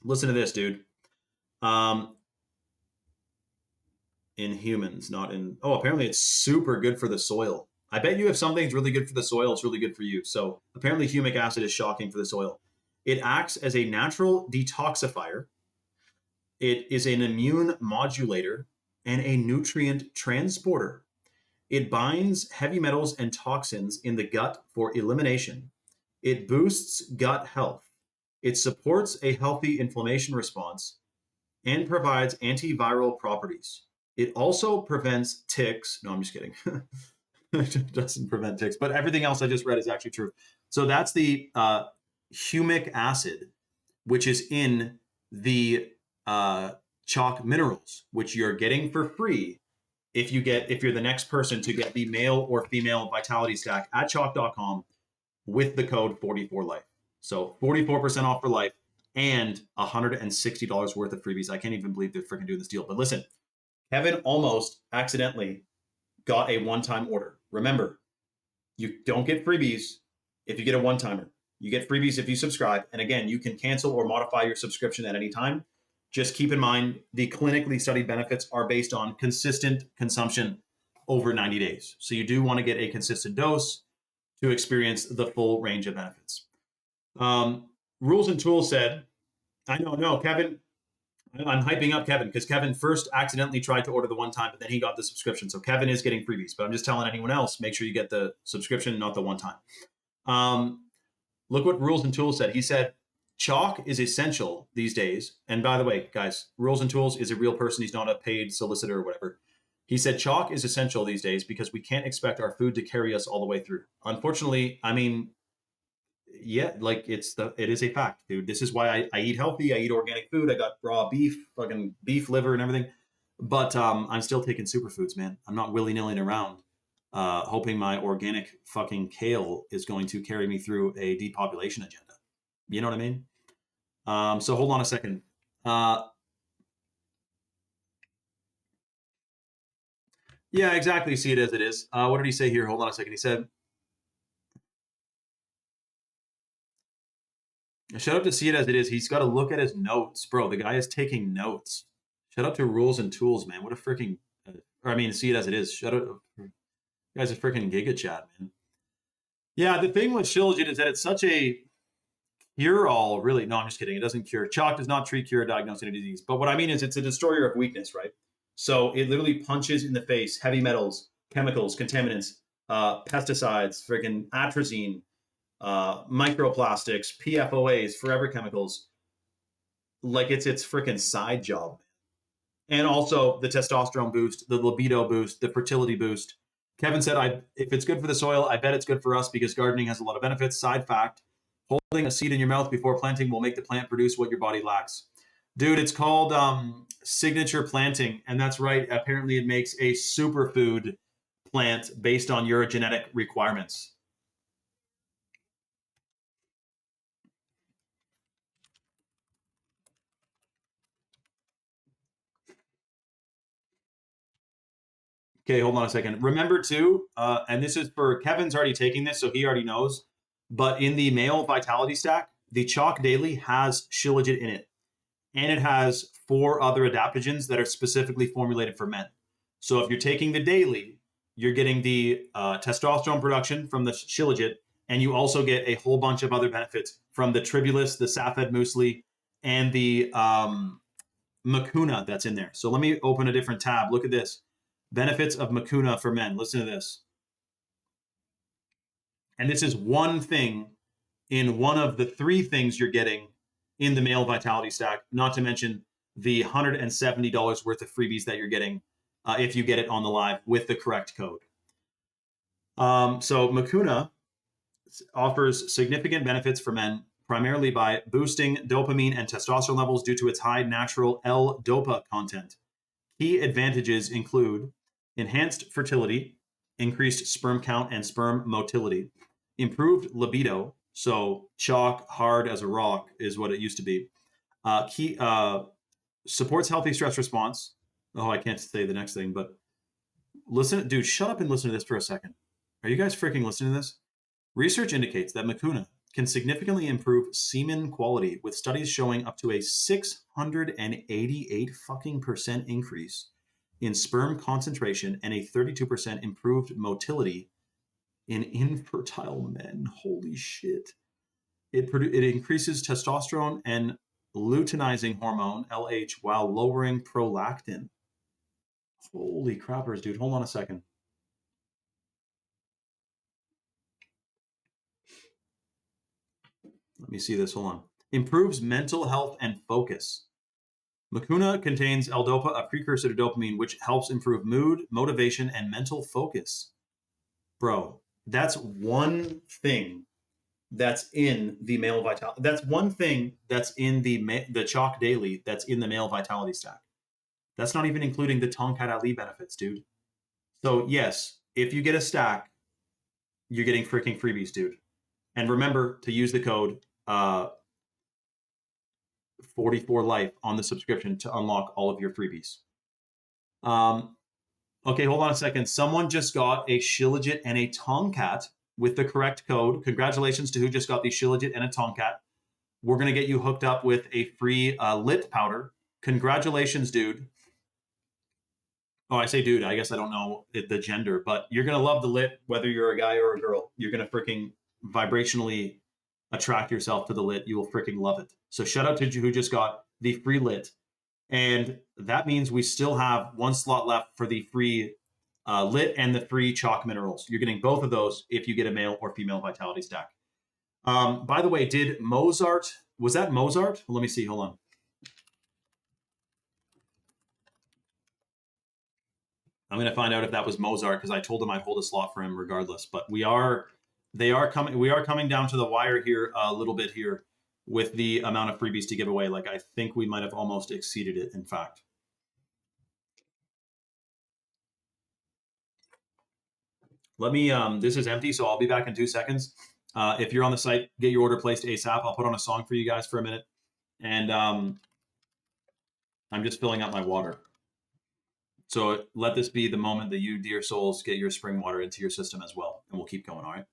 Speaker 1: Listen to this, dude. In humans, not in. Oh, apparently it's super good for the soil. I bet you if something's really good for the soil, it's really good for you. So apparently humic acid is shocking for the soil. It acts as a natural detoxifier. It is an immune modulator and a nutrient transporter. It binds heavy metals and toxins in the gut for elimination. It boosts gut health. It supports a healthy inflammation response and provides antiviral properties. It also prevents ticks. No, I'm just kidding. It doesn't prevent ticks, but everything else I just read is actually true. So that's the humic acid, which is in the chalk minerals, which you're getting for free if you're the next person to get the male or female vitality stack at chalk.com with the code 44life. So 44% off for life and $160 worth of freebies. I can't even believe they're freaking doing this deal. But listen, Kevin almost accidentally got a one-time order. Remember, you don't get freebies if you get a one-timer. You get freebies if you subscribe. And again, you can cancel or modify your subscription at any time. Just keep in mind, the clinically studied benefits are based on consistent consumption over 90 days. So you do want to get a consistent dose to experience the full range of benefits. Rules and Tools said, I know, no, Kevin, I'm hyping up Kevin because Kevin first accidentally tried to order the one time, but then he got the subscription. So Kevin is getting freebies, but I'm just telling anyone else, make sure you get the subscription, not the one time. Look what Rules and Tools said. He said, chalk is essential these days. And by the way, guys, Rules and Tools is a real person. He's not a paid solicitor or whatever. He said, chalk is essential these days because we can't expect our food to carry us all the way through. Unfortunately, I mean, yeah, like it is a fact, dude. This is why I eat healthy. I eat organic food. I got raw beef, fucking beef liver and everything. But I'm still taking superfoods, man. I'm not willy-nilly around hoping my organic fucking kale is going to carry me through a depopulation agenda. You know what I mean? So hold on a second. Yeah, exactly. See it as it is. What did he say here? Hold on a second. He said, shout out to See It As It Is. He's got to look at his notes, bro. The guy is taking notes. Shout out to Rules and Tools, man. What a freaking, or I mean, See It As It Is. Shout out, you guys are freaking Giga Chat, man. Yeah, the thing with Shilajit is that it's such a cure-all, really. No, I'm just kidding. It doesn't cure. Chalk does not treat, cure, or diagnose any disease. But what I mean is it's a destroyer of weakness, right? So it literally punches in the face heavy metals, chemicals, contaminants, pesticides, freaking atrazine, microplastics, PFOAs, forever chemicals, like it's its freaking side job. And also the testosterone boost, the libido boost, the fertility boost. Kevin said, if it's good for the soil, I bet it's good for us because gardening has a lot of benefits. Side fact, holding a seed in your mouth before planting will make the plant produce what your body lacks. Dude, it's called signature planting. And that's right. Apparently it makes a superfood plant based on your genetic requirements. Okay, hold on a second. Remember too, and this is for Kevin's already taking this, so he already knows. But in the male vitality stack, the Chalk Daily has Shilajit in it. And it has 4 other adaptogens that are specifically formulated for men. So if you're taking the daily, you're getting the testosterone production from the Shilajit, and you also get a whole bunch of other benefits from the Tribulus, the Safed Muesli, and the Mucuna that's in there. So let me open a different tab. Look at this. Benefits of Mucuna for men. Listen to this. And this is one thing in one of the 3 things you're getting in the male vitality stack, not to mention the $170 worth of freebies that you're getting if you get it on the live with the correct code. So Mucuna offers significant benefits for men, primarily by boosting dopamine and testosterone levels due to its high natural L-DOPA content. Key advantages include enhanced fertility, increased sperm count and sperm motility, improved libido, so chalk hard as a rock is what it used to be. Supports healthy stress response. Oh, I can't say the next thing, but listen, dude, shut up and listen to this for a second. Are you guys freaking listening to this? Research indicates that Mucuna can significantly improve semen quality, with studies showing up to a 688% increase in sperm concentration and a 32% improved motility in infertile men. Holy shit. It increases testosterone and luteinizing hormone, LH, while lowering prolactin. Holy crappers, dude. Hold on a second. Let me see this. Hold on. Improves mental health and focus. Mucuna contains L-DOPA, a precursor to dopamine, which helps improve mood, motivation, and mental focus. Bro, that's one thing that's in the male vitality. That's one thing that's in the Chalk Daily that's in the male vitality stack. That's not even including the Tongkat Ali benefits, dude. So yes, if you get a stack, you're getting freaking freebies, dude. And remember to use the code 44life on the subscription to unlock all of your freebies. Okay, hold on a second. Someone just got a Shilajit and a Tongkat with the correct code. Congratulations to who just got the Shilajit and a Tongkat. We're going to get you hooked up with a free lit powder. Congratulations, dude. Oh, I say dude. I guess I don't know the gender, but you're going to love the lit whether you're a guy or a girl. You're going to freaking vibrationally attract yourself to the lit. You will freaking love it. So shout out to who just got the free lit. And that means we still have 1 slot left for the free lit and the free chalk minerals. You're getting both of those if you get a male or female vitality stack. By the way, did Mozart, was that Mozart? Let me see, hold on. I'm going to find out if that was Mozart because I told him I'd hold a slot for him regardless. But we are coming down to the wire here a little bit here with the amount of freebies to give away. Like I think we might have almost exceeded it, in fact. Let me, this is empty, so I'll be back in 2 seconds. If you're on the site, get your order placed ASAP. I'll put on a song for you guys for a minute. And I'm just filling up my water. So let this be the moment that you, dear souls, get your spring water into your system as well. And we'll keep going, all right?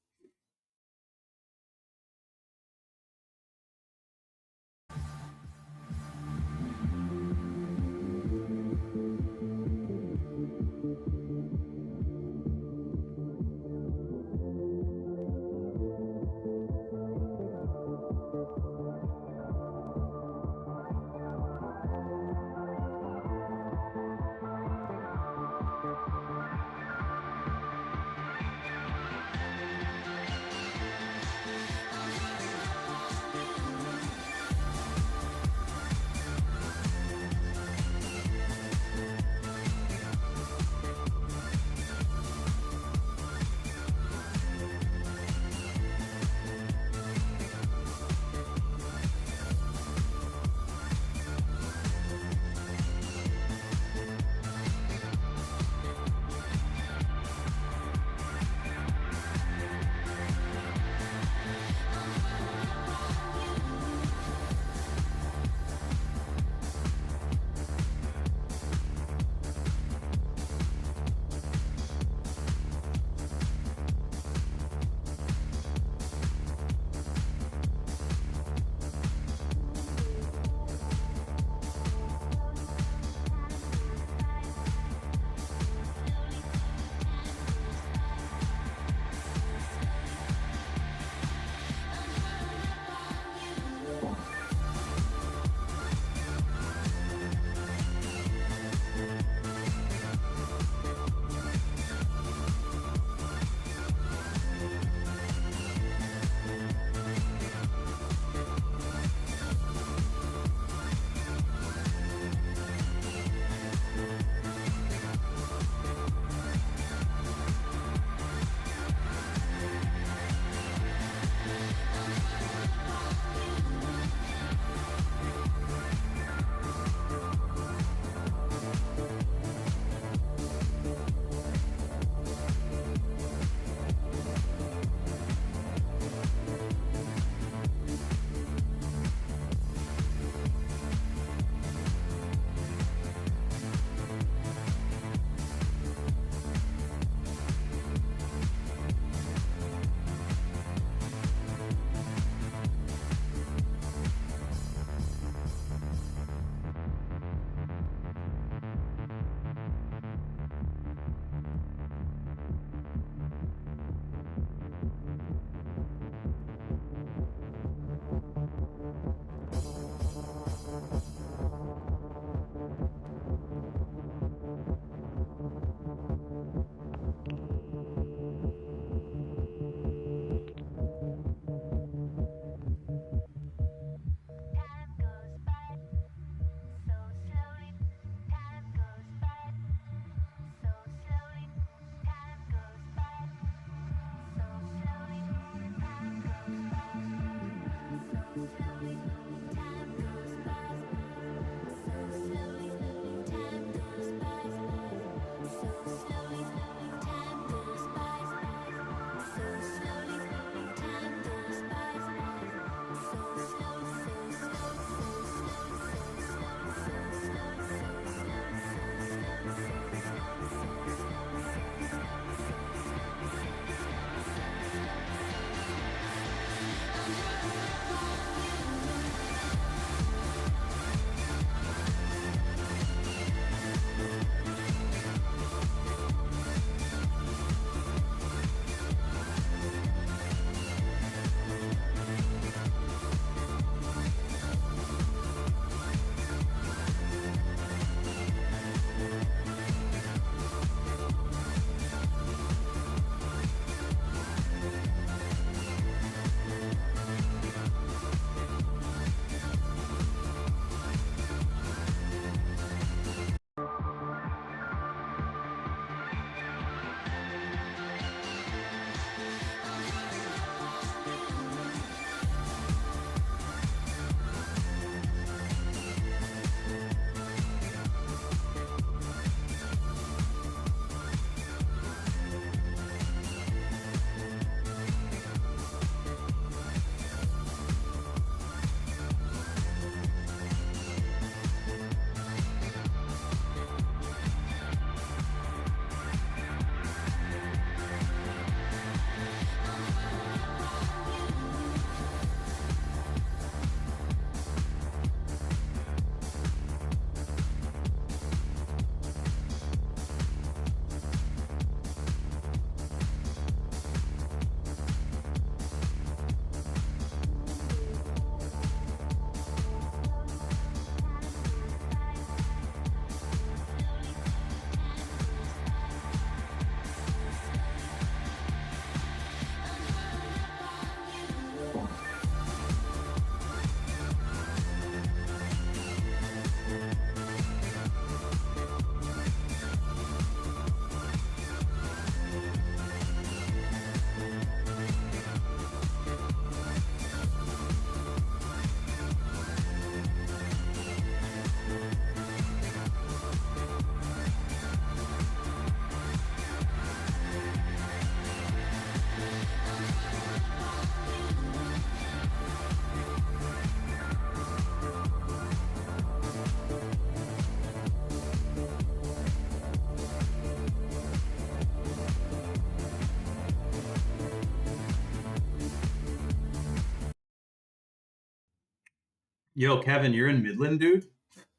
Speaker 1: Yo, Kevin, you're in Midland, dude.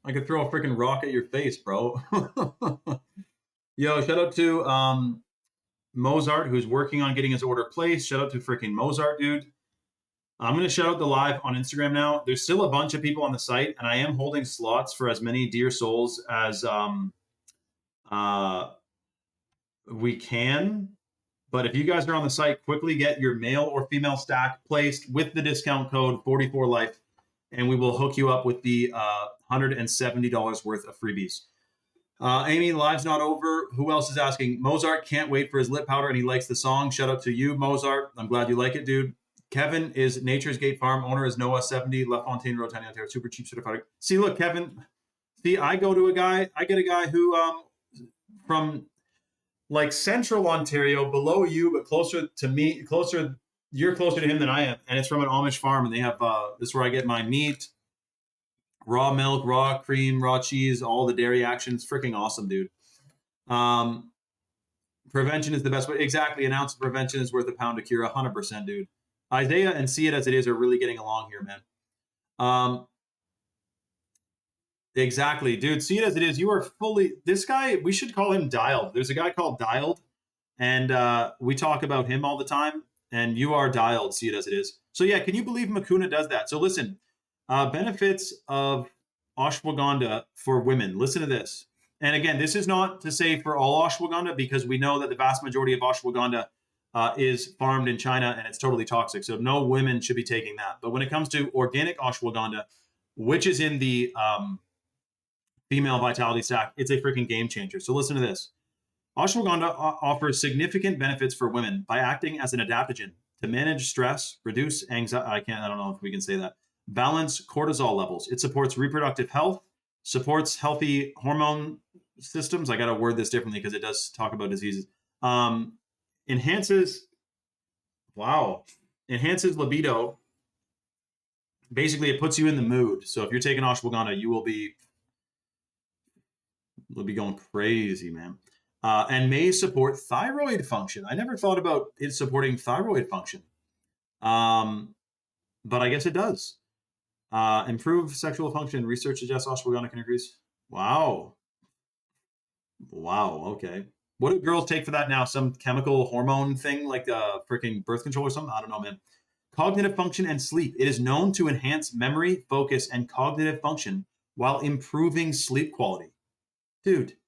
Speaker 1: I could throw a freaking rock at your face, bro. Yo, shout out to Mozart, who's working on getting his order placed. Shout out to freaking Mozart, dude. I'm going to shout out the live on Instagram now. There's still a bunch of people on the site, and I am holding slots for as many dear souls as uh, we can. But if you guys are on the site, quickly get your male or female stack placed with the discount code 44life, and we will hook you up with the $170 worth of freebies. Amy, live's not over. Who else is asking? Mozart can't wait for his lip powder, and he likes the song. Shout out to you, Mozart. I'm glad you like it, dude. Kevin is Nature's Gate Farm. Owner is Noah 70, LaFontaine Road, Tiny Ontario. Super cheap certified. See, look, Kevin. See, I get a guy who from like central Ontario, below you, but closer to me, you're closer to him than I am. And it's from an Amish farm, and they have this is where I get my meat, raw milk, raw cream, raw cheese, all the dairy actions. Freaking awesome, dude. Prevention is the best way. Exactly. An ounce of prevention is worth a pound of cure. 100%, dude. Isaiah and See It As It Is are really getting along here, man. Exactly, dude. See It As It Is. You are fully, this guy, we should call him Dialed. There's a guy called Dialed, and we talk about him all the time, and you are Dialed. See It As It Is. So yeah, can you believe Makuna does that? So listen, benefits of ashwagandha for women. Listen to this. And again, this is not to say for all ashwagandha, because we know that the vast majority of ashwagandha is farmed in China, and it's totally toxic. So no women should be taking that. But when it comes to organic ashwagandha, which is in the female vitality stack, it's a freaking game changer. So listen to this. Ashwagandha offers significant benefits for women by acting as an adaptogen to manage stress, reduce anxiety. I don't know if we can say that. Balance cortisol levels. It supports reproductive health, supports healthy hormone systems. I got to word this differently because it does talk about diseases. Enhances libido. Basically, it puts you in the mood. So if you're taking ashwagandha, you will be going crazy, man. And may support thyroid function. I never thought about it supporting thyroid function, but I guess it does. Improve sexual function. Research suggests ashwagandha can increase. Wow. Okay. What do girls take for that now? Some chemical hormone thing like freaking birth control or something? I don't know, man. Cognitive function and sleep. It is known to enhance memory, focus, and cognitive function while improving sleep quality. Dude,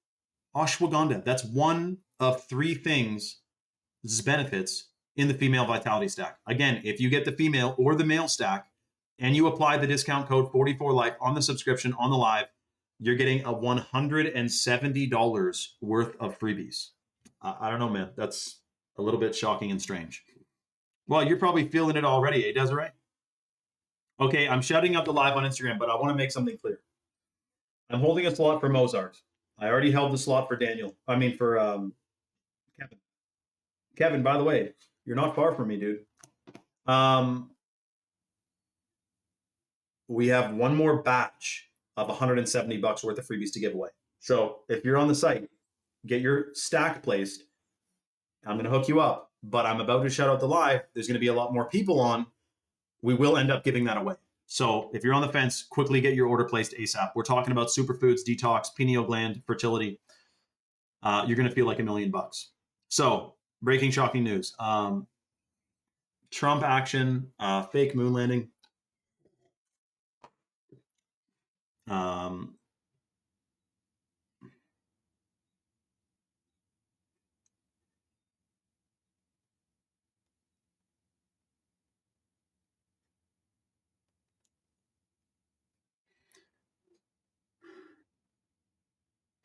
Speaker 1: ashwagandha, that's one of 3 things, benefits in the female vitality stack. Again, if you get the female or the male stack and you apply the discount code 44life on the subscription on the live, you're getting a $170 worth of freebies. I don't know, man. That's a little bit shocking and strange. Well, you're probably feeling it already, Desiree? Okay, I'm shouting out the live on Instagram, but I want to make something clear. I'm holding a slot for Mozart. I already held the slot for Daniel. I mean, for Kevin. Kevin, by the way, you're not far from me, dude. We have one more batch of $170 worth of freebies to give away. So if you're on the site, get your stack placed. I'm going to hook you up, but I'm about to shout out the live. There's going to be a lot more people on. We will end up giving that away. So if you're on the fence, quickly get your order placed ASAP. We're talking about superfoods, detox, pineal gland, fertility. You're going to feel like $1 million. So breaking, shocking news. Trump action, fake moon landing.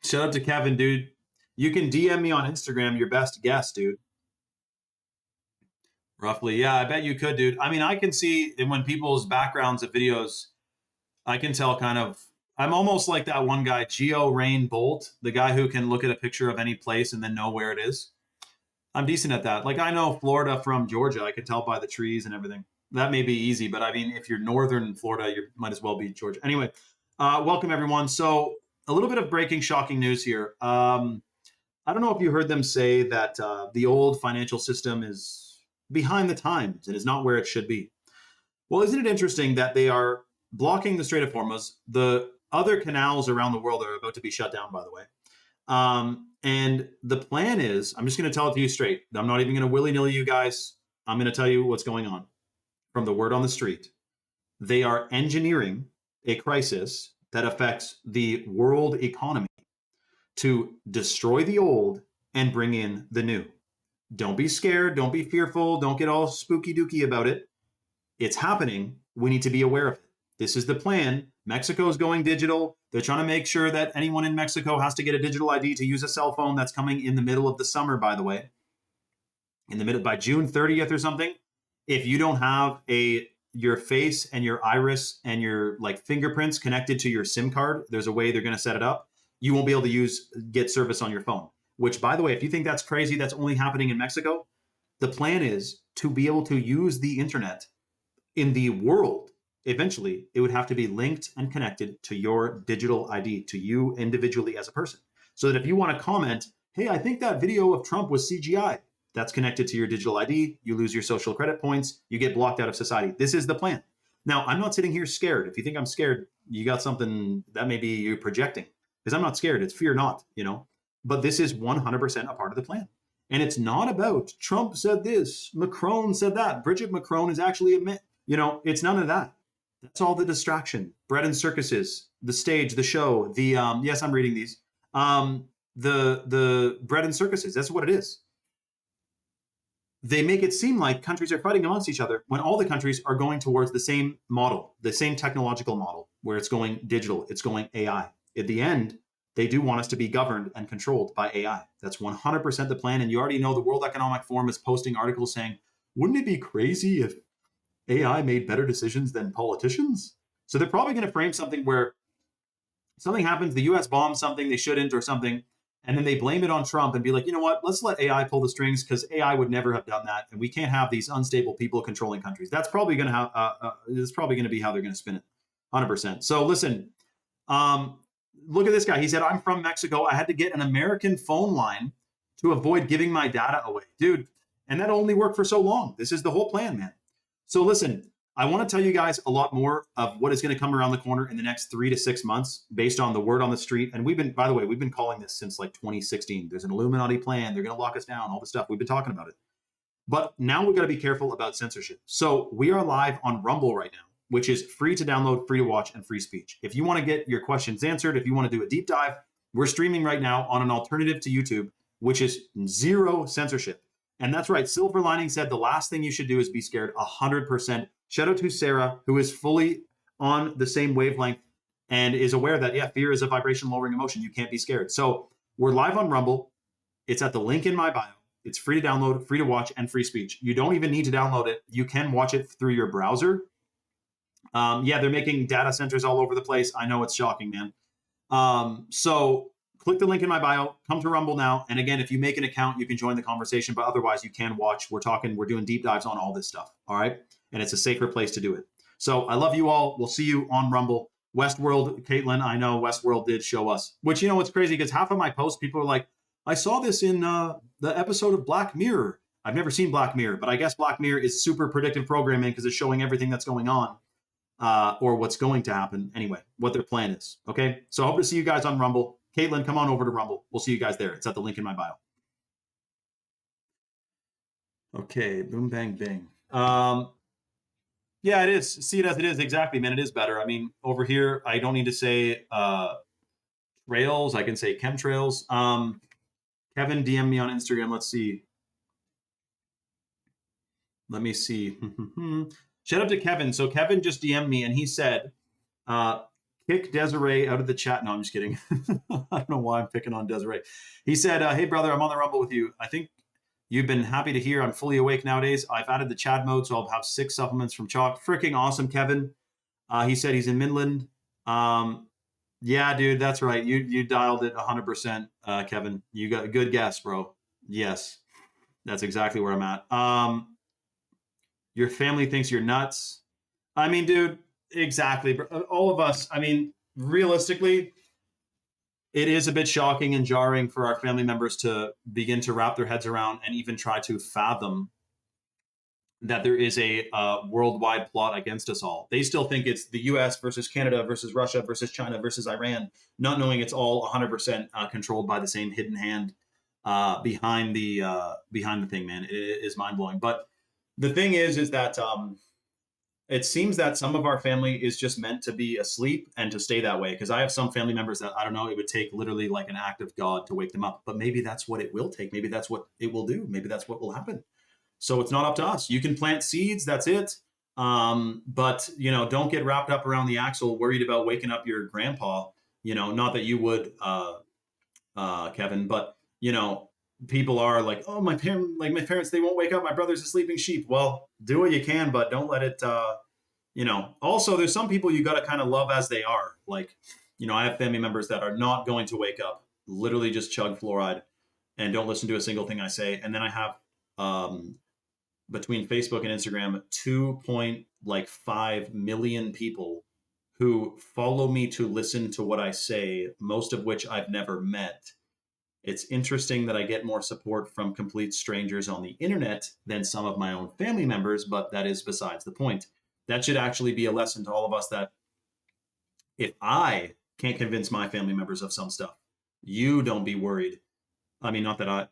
Speaker 1: Shout out to Kevin, dude. You can DM me on Instagram your best guess, dude. Roughly. Yeah, I bet you could, dude. I mean, I can see when people's backgrounds of videos, I can tell kind of, I'm almost like that one guy, Geo Rain Bolt, the guy who can look at a picture of any place and then know where it is. I'm decent at that. Like I know Florida from Georgia. I can tell by the trees and everything. That may be easy, but I mean, if you're northern Florida, you might as well be Georgia. Anyway, welcome everyone. So a little bit of breaking, shocking news here. I don't know if you heard them say that the old financial system is behind the times and is not where it should be. Well, isn't it interesting that they are blocking the Strait of Hormuz. The other canals around the world are about to be shut down, by the way. And the plan is, I'm just going to tell it to you straight. I'm not even going to willy-nilly you guys. I'm going to tell you what's going on from the word on the street. They are engineering a crisis that affects the world economy to destroy the old and bring in the new. Don't be scared. Don't be fearful. Don't get all spooky dooky about it. It's happening. We need to be aware of it. This is the plan. Mexico is going digital. They're trying to make sure that anyone in Mexico has to get a digital ID to use a cell phone. That's coming in the middle of the summer, by the way. In the middle, by June 30th or something. If you don't have your face and your iris and your like fingerprints connected to your SIM card, there's a way they're going to set it up. You won't be able to get service on your phone. Which, by the way, if you think that's crazy, that's only happening in Mexico. The plan is to be able to use the internet in the world. Eventually, it would have to be linked and connected to your digital ID, to you individually as a person. So that if you want to comment, hey, I think that video of Trump was CGI, that's connected to your digital ID, you lose your social credit points, you get blocked out of society. This is the plan. Now, I'm not sitting here scared. If you think I'm scared, you got something that maybe you're projecting. Because I'm not scared. It's fear not, But this is 100% a part of the plan. And it's not about Trump said this, Macron said that. Bridget Macron is actually it's none of that. That's all the distraction. Bread and circuses, the stage, the show, yes, I'm reading these. The bread and circuses, that's what it is. They make it seem like countries are fighting amongst each other when all the countries are going towards the same model, the same technological model, where it's going digital, it's going AI. At the end, they do want us to be governed and controlled by AI. That's 100% the plan. And you already know the World Economic Forum is posting articles saying, wouldn't it be crazy if AI made better decisions than politicians? So they're probably going to frame something where something happens, the US bombs something they shouldn't or something, and then they blame it on Trump and be like, you know what, let's let AI pull the strings because AI would never have done that. And we can't have these unstable people controlling countries. That's probably going to be how they're going to spin it, 100%. So listen, look at this guy. He said, I'm from Mexico. I had to get an American phone line to avoid giving my data away. Dude, and that only worked for so long. This is the whole plan, man. So listen, I want to tell you guys a lot more of what is going to come around the corner in the next 3 to 6 months based on the word on the street. And we've been calling this since like 2016. There's an Illuminati plan. They're going to lock us down, all the stuff. We've been talking about it. But now we've got to be careful about censorship. So we are live on Rumble right now, which is free to download, free to watch, and free speech. If you want to get your questions answered, if you want to do a deep dive, we're streaming right now on an alternative to YouTube, which is zero censorship. And that's right. Silver Lining said the last thing you should do is be scared 100%. Shout out to Sarah, who is fully on the same wavelength and is aware that, yeah, fear is a vibration lowering emotion. You can't be scared. So we're live on Rumble. It's at the link in my bio. It's free to download, free to watch, and free speech. You don't even need to download it. You can watch it through your browser. Yeah, they're making data centers all over the place. I know it's shocking, man. So click the link in my bio, come to Rumble now. And again, if you make an account, you can join the conversation, but otherwise you can watch. We're doing deep dives on all this stuff. All right. And it's a safer place to do it. So I love you all. We'll see you on Rumble. Westworld, Caitlin, I know Westworld did show us, which, it's crazy because half of my posts, people are like, I saw this in the episode of Black Mirror. I've never seen Black Mirror, but I guess Black Mirror is super predictive programming because it's showing everything that's going on. Or what's going to happen anyway, what their plan is. Okay. So I hope to see you guys on Rumble. Caitlin, come on over to Rumble. We'll see you guys there. It's at the link in my bio. Okay. Boom, bang, bing. Yeah, it is. See it as it is. Exactly, man. It is better. I mean, over here, I don't need to say trails. I can say chemtrails. Kevin DM me on Instagram. Let's see. Let me see. Shout out to Kevin. So Kevin just DM'd me and he said, kick Desiree out of the chat. No, I'm just kidding. I don't know why I'm picking on Desiree. He said, hey, brother, I'm on the Rumble with you. I think you've been happy to hear I'm fully awake nowadays. I've added the Chad mode, so I'll have 6 supplements from Chalk. Freaking awesome, Kevin. He said he's in Midland. Yeah, dude, that's right. You dialed it 100%, Kevin. You got a good guess, bro. Yes, that's exactly where I'm at. Your family thinks you're nuts. I mean, dude, exactly. All of us, I mean, realistically, it is a bit shocking and jarring for our family members to begin to wrap their heads around and even try to fathom that there is a worldwide plot against us all. They still think it's the U.S. versus Canada versus Russia versus China versus Iran, not knowing it's all 100% controlled by the same hidden hand behind the thing. Man, it is mind blowing. But the thing is that it seems that some of our family is just meant to be asleep and to stay that way. Because I have some family members that, I don't know, it would take literally like an act of God to wake them up. But maybe that's what it will take. Maybe that's what it will do. Maybe that's what will happen. So it's not up to us. You can plant seeds. That's it. But, don't get wrapped up around the axle, worried about waking up your grandpa. Not that you would, Kevin, but, people are like, oh, my parents, they won't wake up. My brother's a sleeping sheep. Well, do what you can, but don't let it, also there's some people you got to kind of love as they are. Like, I have family members that are not going to wake up, literally just chug fluoride and don't listen to a single thing I say. And then I have, between Facebook and Instagram, 2.5 million people who follow me to listen to what I say, most of which I've never met. It's interesting that I get more support from complete strangers on the internet than some of my own family members, but that is besides the point. That should actually be a lesson to all of us that if I can't convince my family members of some stuff, you don't be worried. I mean, not that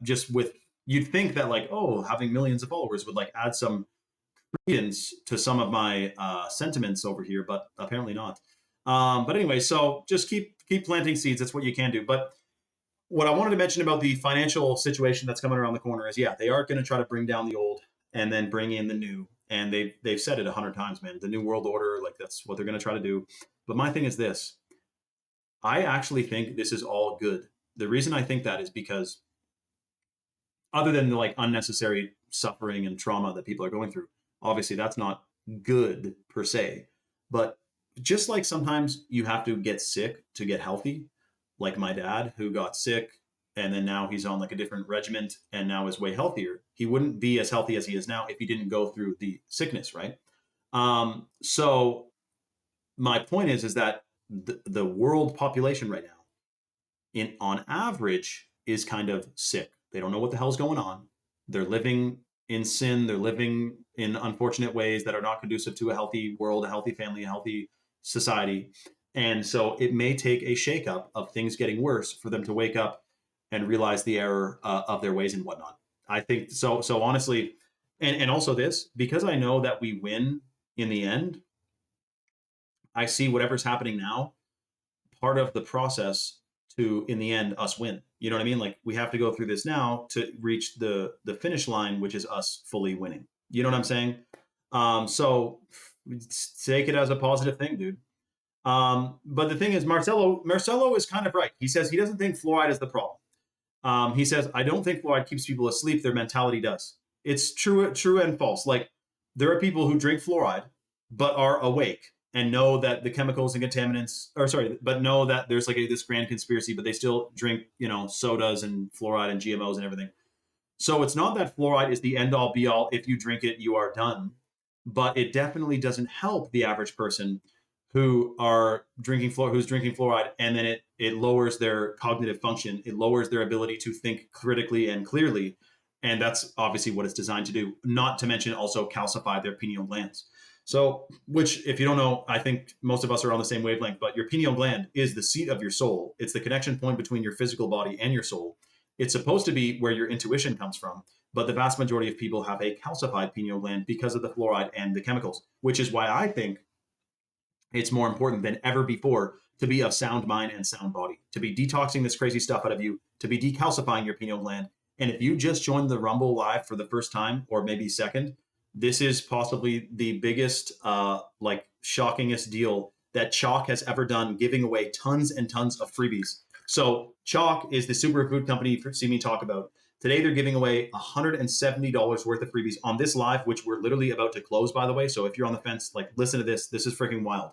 Speaker 1: you'd think that like, oh, having millions of followers would like add some credence to some of my sentiments over here, but apparently not. But anyway, so just keep planting seeds. That's what you can do. But what I wanted to mention about the financial situation that's coming around the corner is, they are going to try to bring down the old and then bring in the new. And they've said it 100 times, man. The new world order, like that's what they're going to try to do. But my thing is this: I actually think this is all good. The reason I think that is because, other than the like unnecessary suffering and trauma that people are going through, obviously that's not good per se. But just like sometimes you have to get sick to get healthy, like my dad who got sick and then now he's on like a different regiment and now is way healthier. He wouldn't be as healthy as he is now if he didn't go through the sickness, right? So my point is that the world population right now, on average, is kind of sick. They don't know what the hell's going on. They're living in sin. They're living in unfortunate ways that are not conducive to a healthy world, a healthy family, a healthy society. And so it may take a shakeup of things getting worse for them to wake up and realize the error of their ways and whatnot. I think so. So honestly, and also this, because I know that we win in the end, I see whatever's happening now, part of the process to, in the end, us win. You know what I mean? Like we have to go through this now to reach the finish line, which is us fully winning. You know what I'm saying? So take it as a positive thing, dude. But the thing is, Marcelo is kind of right. He says he doesn't think fluoride is the problem. He says, I don't think fluoride keeps people asleep. Their mentality does. It's true and false. Like there are people who drink fluoride, but are awake and know that the chemicals and contaminants, but know that there's like this grand conspiracy, but they still drink, sodas and fluoride and GMOs and everything. So it's not that fluoride is the end all be all. If you drink it, you are done. But it definitely doesn't help the average person who's drinking fluoride, and then it lowers their cognitive function. It lowers their ability to think critically and clearly. And that's obviously what it's designed to do, not to mention also calcify their pineal glands. So, which, if you don't know, I think most of us are on the same wavelength, but your pineal gland is the seat of your soul. It's the connection point between your physical body and your soul. It's supposed to be where your intuition comes from, but the vast majority of people have a calcified pineal gland because of the fluoride and the chemicals, which is why I think it's more important than ever before to be of sound mind and sound body, to be detoxing this crazy stuff out of you, to be decalcifying your pineal gland. And if you just joined the Rumble live for the first time, or maybe second, this is possibly the biggest, shockingest deal that Chalk has ever done, giving away tons and tons of freebies. So Chalk is the superfood company you've seen me talk about. Today, they're giving away $170 worth of freebies on this live, which we're literally about to close, by the way. So if you're on the fence, listen to this. This is freaking wild.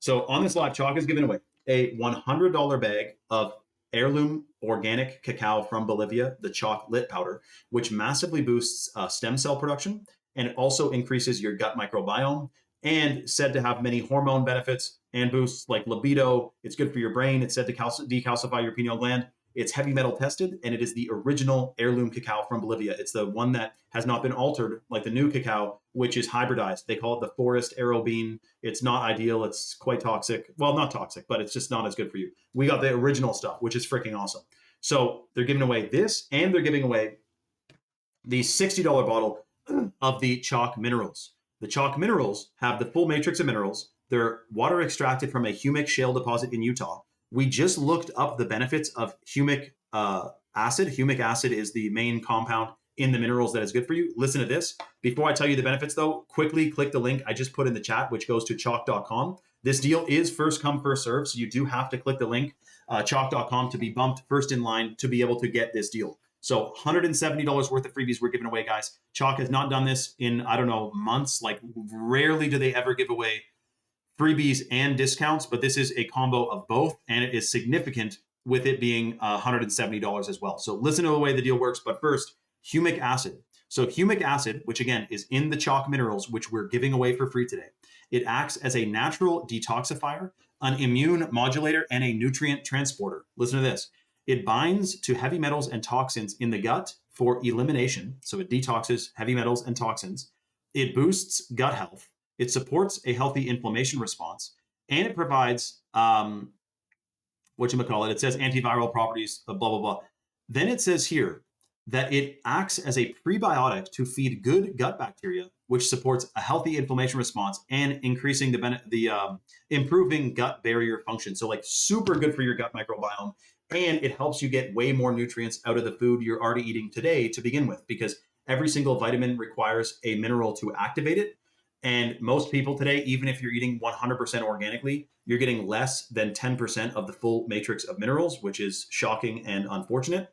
Speaker 1: So on this live, Chalk is giving away a $100 bag of heirloom organic cacao from Bolivia, the Chalk Lit Powder, which massively boosts stem cell production, and it also increases your gut microbiome, and said to have many hormone benefits and boosts like libido. It's good for your brain. It's said to decalcify your pineal gland. It's heavy metal tested, and it is the original heirloom cacao from Bolivia. It's the one that has not been altered like the new cacao, which is hybridized. They call it the forest arrow bean. It's not ideal. It's quite toxic. Well, not toxic, but it's just not as good for you. We got the original stuff, which is freaking awesome. So they're giving away this, and they're giving away the $60 bottle of the chalk minerals. The chalk minerals have the full matrix of minerals. They're water extracted from a humic shale deposit in Utah. We just looked up the benefits of humic acid. Humic acid is the main compound in the minerals that is good for you. Listen to this. Before I tell you the benefits, though, quickly click the link I just put in the chat, which goes to chalk.com. This deal is first come, first serve, so you do have to click the link, chalk.com, to be bumped first in line to be able to get this deal. So $170 worth of freebies we're giving away, guys. Chalk has not done this in, I don't know, months. Like, rarely do they ever give away freebies and discounts, but this is a combo of both, and it is significant with it being $170 as well. So listen to the way the deal works, but first, humic acid. So humic acid, which again is in the chalk minerals, which we're giving away for free today, it acts as a natural detoxifier, an immune modulator, and a nutrient transporter. Listen to this. It binds to heavy metals and toxins in the gut for elimination. So it detoxes heavy metals and toxins. It boosts gut health. It supports a healthy inflammation response, and it provides, it says antiviral properties, blah, blah, blah. Then it says here that it acts as a prebiotic to feed good gut bacteria, which supports a healthy inflammation response and increasing improving gut barrier function. So like super good for your gut microbiome. And it helps you get way more nutrients out of the food you're already eating today to begin with, because every single vitamin requires a mineral to activate it. And most people today, even if you're eating 100% organically, you're getting less than 10% of the full matrix of minerals, which is shocking and unfortunate.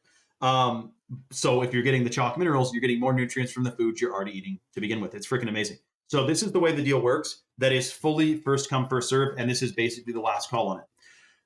Speaker 1: So if you're getting the chalk minerals, you're getting more nutrients from the food you're already eating to begin with. It's freaking amazing. So this is the way the deal works. That is fully first come, first serve. And this is basically the last call on it.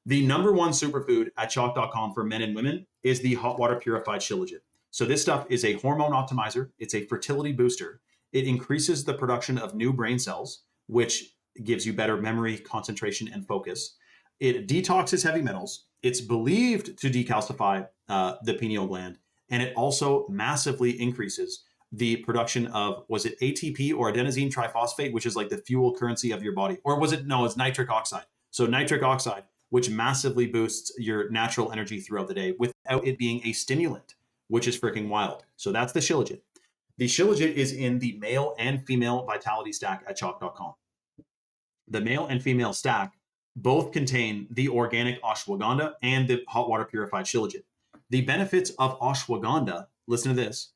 Speaker 1: The number one superfood at chalk.com for men and women is the hot water purified shilajit. So this stuff is a hormone optimizer. It's a fertility booster. It increases the production of new brain cells, which gives you better memory, concentration, and focus. It detoxes heavy metals. It's believed to decalcify the pineal gland. And it also massively increases the production of, was it ATP or adenosine triphosphate, which is like the fuel currency of your body? Or was it, no, it's nitric oxide. So nitric oxide, which massively boosts your natural energy throughout the day without it being a stimulant, which is freaking wild. So that's the shilajit. The shilajit is in the male and female vitality stack at chalk.com. The male and female stack both contain the organic ashwagandha and the hot water purified shilajit. The benefits of ashwagandha, listen to this,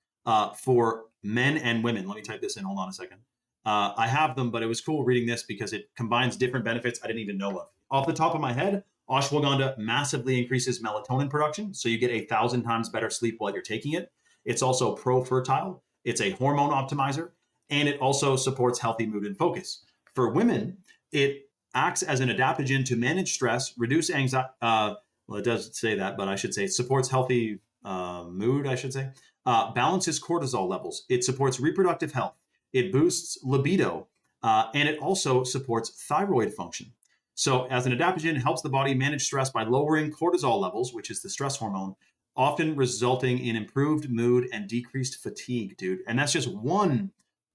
Speaker 1: for men and women. Let me type this in. Hold on a second. I have them, but it was cool reading this because it combines different benefits I didn't even know of. Off the top of my head, ashwagandha massively increases melatonin production, so you get 1,000 times better sleep while you're taking it. It's also pro-fertile. It's a hormone optimizer, and it also supports healthy mood and focus. For women, it acts as an adaptogen to manage stress, reduce anxiety. Well, it doesn't say that, but I should say it supports healthy mood, I should say. Balances cortisol levels. It supports reproductive health. It boosts libido, and it also supports thyroid function. So as an adaptogen, it helps the body manage stress by lowering cortisol levels, which is the stress hormone, often resulting in improved mood and decreased fatigue, dude. And that's just one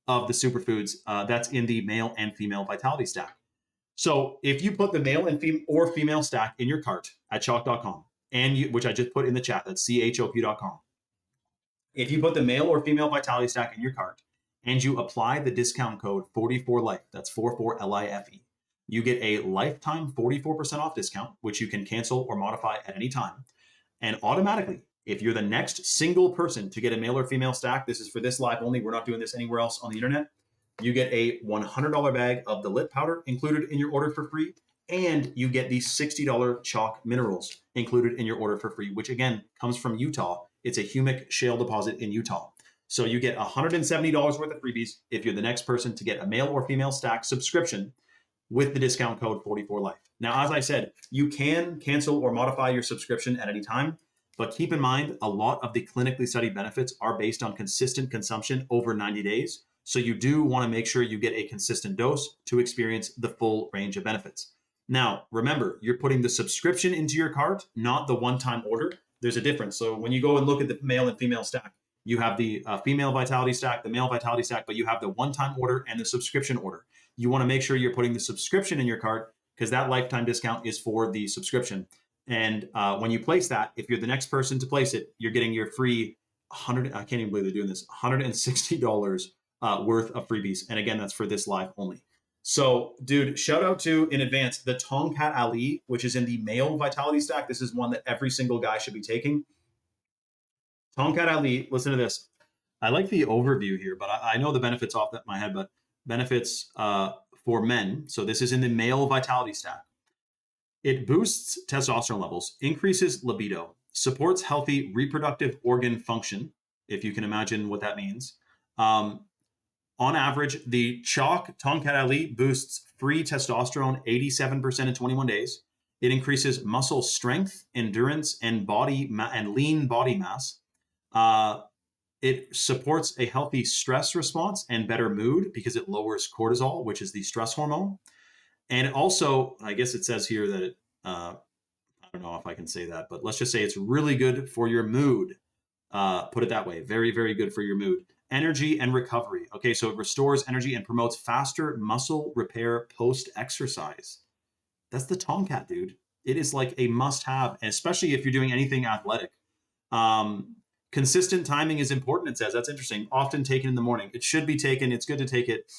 Speaker 1: of the superfoods that's in the male and female vitality stack. So if you put the male and female stack in your cart at chalk.com, which I just put in the chat, that's chop.com. If you put the male or female vitality stack in your cart and you apply the discount code 44LIFE, that's 44LIFE, you get a lifetime 44% off discount, which you can cancel or modify at any time. And automatically, if you're the next single person to get a male or female stack, this is for this live only, we're not doing this anywhere else on the internet, you get a $100 bag of the lip powder included in your order for free, and you get the $60 chalk minerals included in your order for free, which again comes from Utah. It's a humic shale deposit in Utah. So you get $170 worth of freebies if you're the next person to get a male or female stack subscription with the discount code 44LIFE. Now, as I said, you can cancel or modify your subscription at any time, but keep in mind, a lot of the clinically studied benefits are based on consistent consumption over 90 days. So you do want to make sure you get a consistent dose to experience the full range of benefits. Now, remember, you're putting the subscription into your cart, not the one-time order. there's a difference. So when you go and look at the male and female stack, you have the female vitality stack, the male vitality stack, but you have the one-time order and the subscription order. You want to make sure you're putting the subscription in your cart because that lifetime discount is for the subscription. And when you place that, if you're the next person to place it, you're getting your free I can't even believe they're doing this, $160 worth of freebies. And again, that's for this live only. So, dude, shout out to, in advance, the Tongkat Ali, which is in the male vitality stack. This is one that every single guy should be taking. Tongkat Ali, listen to this. I like the overview here, but I know the benefits off my head, but benefits for men. So this is in the male vitality stack. It boosts testosterone levels, increases libido, supports healthy reproductive organ function, if you can imagine what that means. On average, the Chalk Tongkat Ali boosts free testosterone 87% in 21 days. It increases muscle strength, endurance, and lean body mass. It supports a healthy stress response and better mood because it lowers cortisol, which is the stress hormone. And also, I guess it says here that it, I don't know if I can say that, but let's just say it's really good for your mood. Put it that way. Very, very good for your mood. Energy and recovery. Okay, so it restores energy and promotes faster muscle repair post-exercise. That's the Tongkat, dude. It is like a must-have, especially if you're doing anything athletic. Consistent timing is important, it says. That's interesting. Often taken in the morning. It should be taken. It's good to take it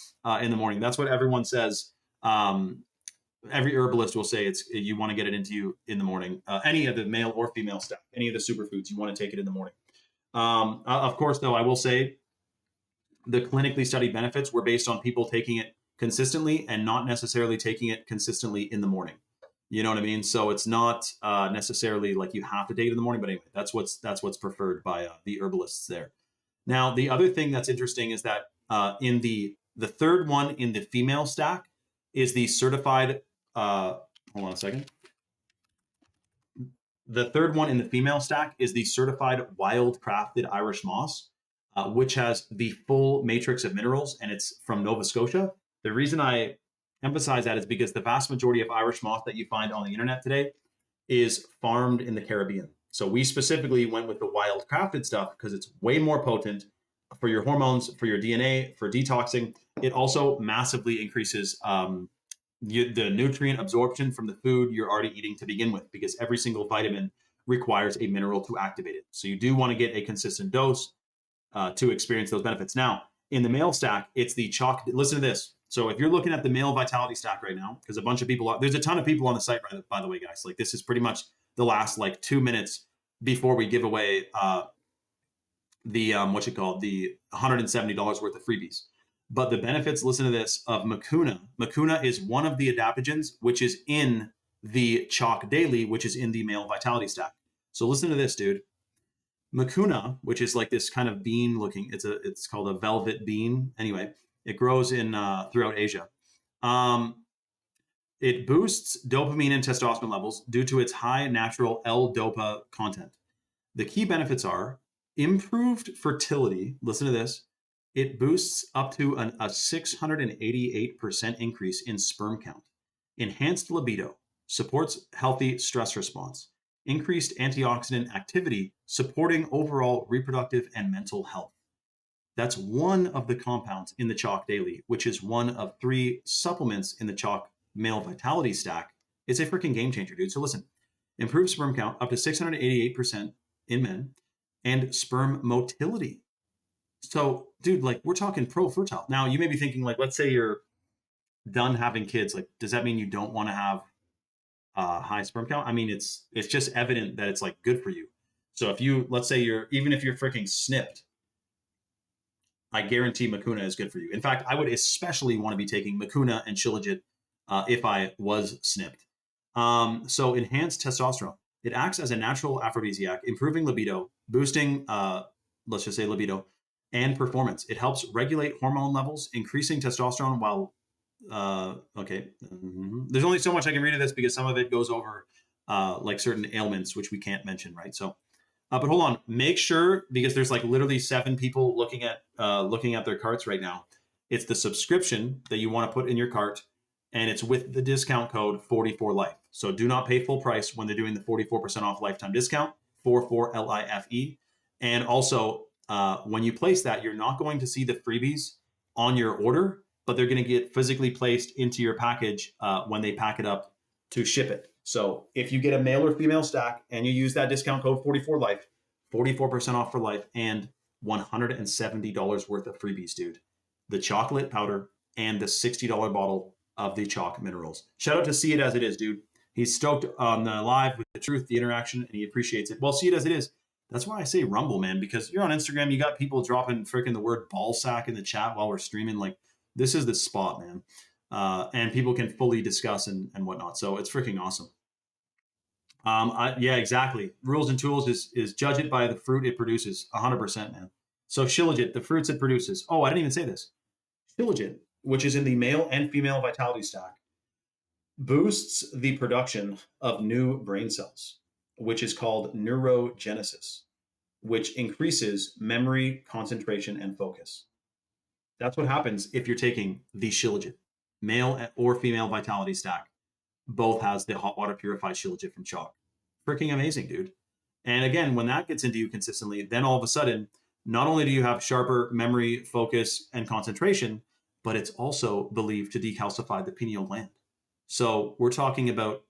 Speaker 1: in the morning. That's what everyone says. Every herbalist will say you want to get it into you in the morning. Any of the male or female stack, any of the superfoods, you want to take it in the morning. Of course, though, I will say the clinically studied benefits were based on people taking it consistently and not necessarily taking it consistently in the morning. You know what I mean? So it's not necessarily like you have to take it in the morning, but anyway, that's what's preferred by the herbalists there. Now, the other thing that's interesting is that in the third one in the female stack is the certified, hold on a second. The third one in the female stack is the certified wild crafted Irish moss, which has the full matrix of minerals, and it's from Nova Scotia. The reason I emphasize that is because the vast majority of Irish moss that you find on the internet today is farmed in the Caribbean. So we specifically went with the wild crafted stuff because it's way more potent for your hormones, for your DNA, for detoxing. It also massively increases the nutrient absorption from the food you're already eating to begin with, because every single vitamin requires a mineral to activate it. So you do want to get a consistent dose to experience those benefits. Now, in the male stack, it's the chalk. Listen to this. So if you're looking at the male vitality stack right now, because a bunch of people there's a ton of people on the site, by the way, guys. Like, this is pretty much the last 2 minutes before we give away the $170 worth of freebies. But the benefits, listen to this, of Mucuna. Mucuna is one of the adaptogens, which is in the Chalk Daily, which is in the male vitality stack. So listen to this, dude. Mucuna, which is like this kind of bean looking, it's called a velvet bean. Anyway, it grows in throughout Asia. It boosts dopamine and testosterone levels due to its high natural L-DOPA content. The key benefits are improved fertility. Listen to this. It boosts up to a 688% increase in sperm count, enhanced libido, supports healthy stress response, increased antioxidant activity, supporting overall reproductive and mental health. That's one of the compounds in the Chalk Daily, which is one of 3 supplements in the Chalk Male Vitality Stack. It's a freaking game changer, dude. So listen, improved sperm count up to 688% in men, and sperm motility. So, dude, we're talking pro-fertile. Now, you may be thinking, let's say you're done having kids. Does that mean you don't want to have high sperm count? I mean, it's just evident that it's good for you. So let's say even if you're freaking snipped, I guarantee Mucuna is good for you. In fact, I would especially want to be taking Mucuna and Shilajit if I was snipped. So enhanced testosterone. It acts as a natural aphrodisiac, improving libido, boosting, let's just say libido, and performance. It helps regulate hormone levels, increasing testosterone while, There's only so much I can read of this because some of it goes over certain ailments, which we can't mention, right? So, but hold on, make sure, because there's literally 7 people looking at their carts right now. It's the subscription that you want to put in your cart, and it's with the discount code 44life. So do not pay full price when they're doing the 44% off lifetime discount. 44LIFE. And also, when you place that, you're not going to see the freebies on your order, but they're going to get physically placed into your package when they pack it up to ship it. So if you get a male or female stack and you use that discount code 44LIFE, 44% off for life, and $170 worth of freebies, dude. The chocolate powder and the $60 bottle of the chalk minerals. Shout out to See It As It Is, dude. He's stoked on the live with the truth, the interaction, and he appreciates it. Well, See It As It Is. That's why I say Rumble, man, because you're on Instagram, you got people dropping freaking the word ball sack in the chat while we're streaming. Like, this is the spot, man. And people can fully discuss and whatnot. So it's freaking awesome. Yeah, exactly. Rules and tools is judge it by the fruit it produces. 100%, man. So Shilajit, the fruits it produces. Oh, I didn't even say this. Shilajit, which is in the male and female vitality stack, boosts the production of new brain cells, which is called neurogenesis, which increases memory, concentration, and focus. That's what happens if you're taking the Shilajit, male or female vitality stack. Both has the hot water purified Shilajit from chalk. Freaking amazing, dude. And again, when that gets into you consistently, then all of a sudden, not only do you have sharper memory, focus, and concentration, but it's also believed to decalcify the pineal gland. So we're talking about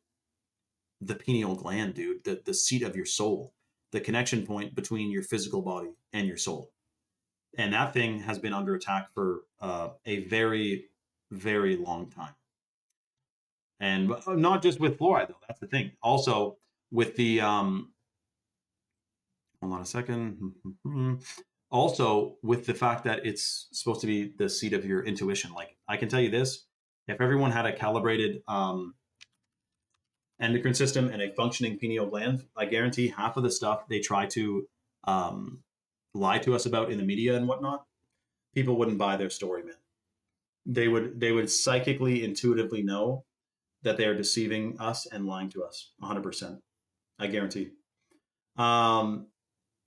Speaker 1: the pineal gland, dude, the seat of your soul, the connection point between your physical body and your soul. And that thing has been under attack for a very, very long time. And not just with fluoride, though. That's the thing. Also, with the hold on a second. Also, with the fact that it's supposed to be the seat of your intuition. Like, I can tell you this: if everyone had a calibrated endocrine system and a functioning pineal gland, I guarantee half of the stuff they try to lie to us about in the media and whatnot, people wouldn't buy their story, man. They would psychically, intuitively know that they are deceiving us and lying to us 100%. I guarantee.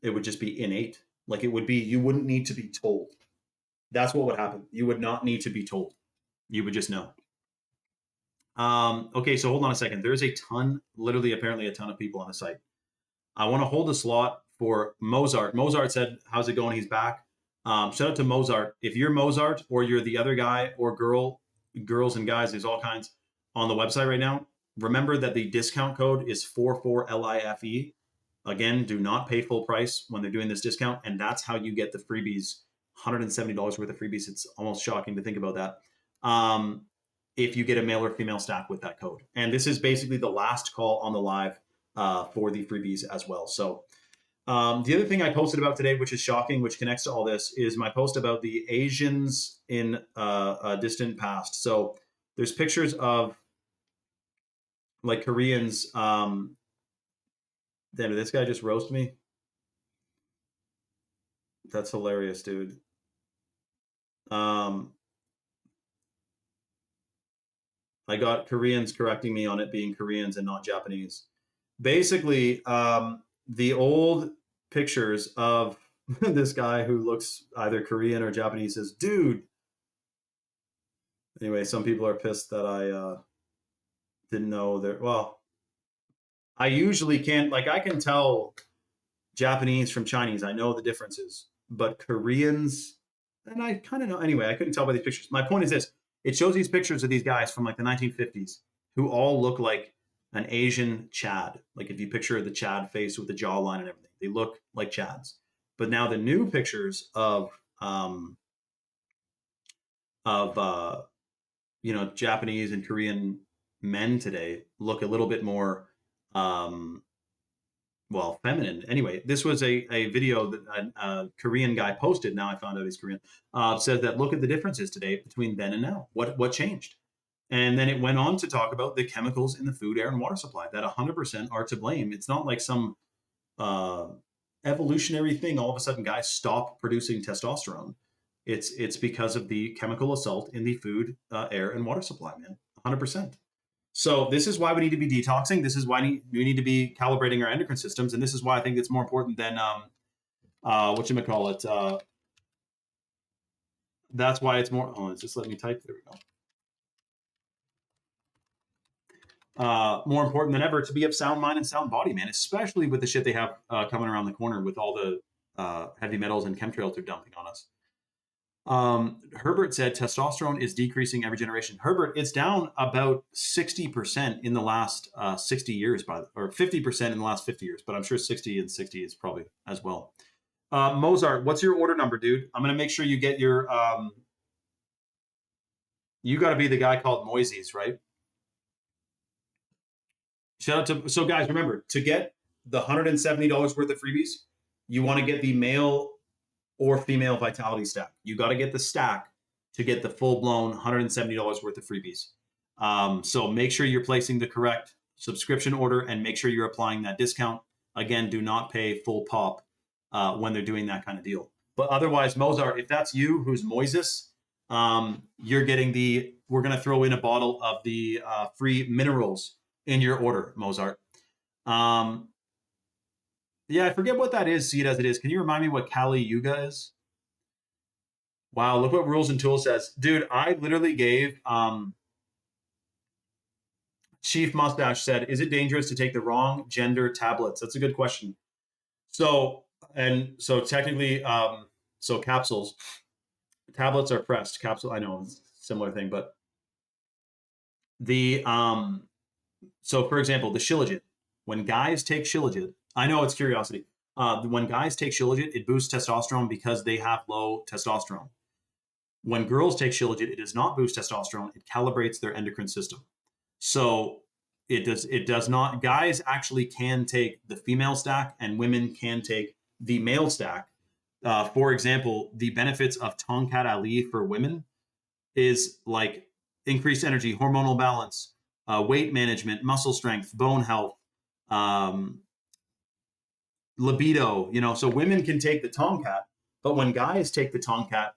Speaker 1: It would just be innate. Like, it would be, you wouldn't need to be told. That's what would happen. You would not need to be told. You would just know. Okay, so hold on a second. There's a ton, literally, apparently a ton of people on the site. I want to hold a slot for Mozart. Mozart said, how's it going? He's back. Shout out to Mozart. If you're Mozart or you're the other guy or girls and guys, there's all kinds on the website right now. Remember that the discount code is 44LIFE. Again, do not pay full price when they're doing this discount. And that's how you get the freebies, $170 worth of freebies. It's almost shocking to think about that. If you get a male or female stack with that code. And this is basically the last call on the live for the freebies as well. So the other thing I posted about today, which is shocking, which connects to all this, is my post about the Asians in a distant past. So there's pictures of like Koreans. Damn, did this guy just roast me? That's hilarious, dude. I got Koreans correcting me on it being Koreans and not Japanese. Basically, the old pictures of this guy who looks either Korean or Japanese says, dude. Anyway, some people are pissed that I didn't know there. Well, I usually can't, like, I can tell Japanese from Chinese. I know the differences, but Koreans, and I kind of know. Anyway, I couldn't tell by these pictures. My point is this: it shows these pictures of these guys from like the 1950s who all look like an Asian Chad. Like, if you picture the Chad face with the jawline and everything, they look like Chads. But now the new pictures of Japanese and Korean men today look a little bit more feminine. Anyway, this was a video that a Korean guy posted. Now I found out he's Korean. Says that look at the differences today between then and now. What changed? And then it went on to talk about the chemicals in the food, air, and water supply that 100% are to blame. It's not like some evolutionary thing. All of a sudden, guys stop producing testosterone. It's because of the chemical assault in the food, air, and water supply, man. 100%. So this is why we need to be detoxing. This is why we need to be calibrating our endocrine systems. And this is why I think it's more important than, that's why it's more, it's just let me type, there we more important than ever to be of sound mind and sound body, man, especially with the shit they have coming around the corner with all the heavy metals and chemtrails they're dumping on us. Herbert said testosterone is decreasing every generation. Herbert, it's down about 60% in the last 60 years, or 50% in the last 50 years, but I'm sure 60 and 60 is probably as well. Mozart, what's your order number, dude? I'm going to make sure you get your, you got to be the guy called Moises, right? Shout out to, so guys, remember, to get the $170 worth of freebies, you want to get the male or female vitality stack. You got to get the stack to get the full-blown $170 worth of freebies. So make sure you're placing the correct subscription order and make sure you're applying that discount. Again, do not pay full pop when they're doing that kind of deal. But otherwise, Mozart, if that's you, who's Moises, you're getting the, we're going to throw in a bottle of the free minerals in your order, Mozart. Yeah, I forget what that is, see it as it is. Can you remind me what Kali Yuga is? Wow, look what Rules and Tools says. Dude, I literally gave, Chief Mustache said, is it dangerous to take the wrong gender tablets? That's a good question. So technically, so capsules, tablets are pressed. Capsule, I know, it's a similar thing, but the, so for example, the Shilajit, when guys take Shilajit, I know it's curiosity. When guys take Shilajit, it boosts testosterone because they have low testosterone. When girls take Shilajit, it does not boost testosterone. It calibrates their endocrine system. So it does not, guys actually can take the female stack and women can take the male stack. For example, the benefits of Tongkat Ali for women is like increased energy, hormonal balance, weight management, muscle strength, bone health, libido, you know, so women can take the Tongkat, but when guys take the Tongkat,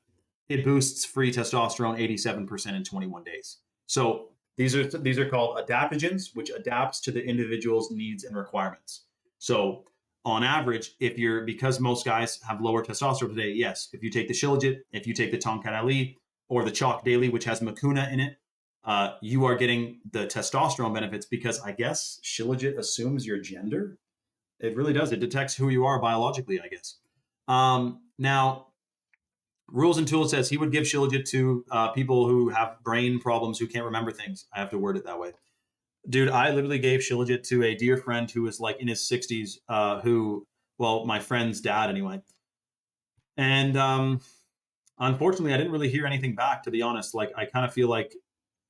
Speaker 1: it boosts free testosterone 87% in 21 days. So these are called adaptogens, which adapts to the individual's needs and requirements. So on average, because most guys have lower testosterone today, yes, if you take the Shilajit, if you take the Tongkat Ali or the Chalk Daily, which has Mucuna in it, you are getting the testosterone benefits because I guess Shilajit assumes your gender. It really does. It detects who you are biologically, I guess. Now, Rules and Tools says he would give Shilajit to people who have brain problems, who can't remember things. I have to word it that way. Dude, I literally gave Shilajit to a dear friend who was like in his 60s, my friend's dad anyway. And unfortunately, I didn't really hear anything back, to be honest. Like, I kind of feel like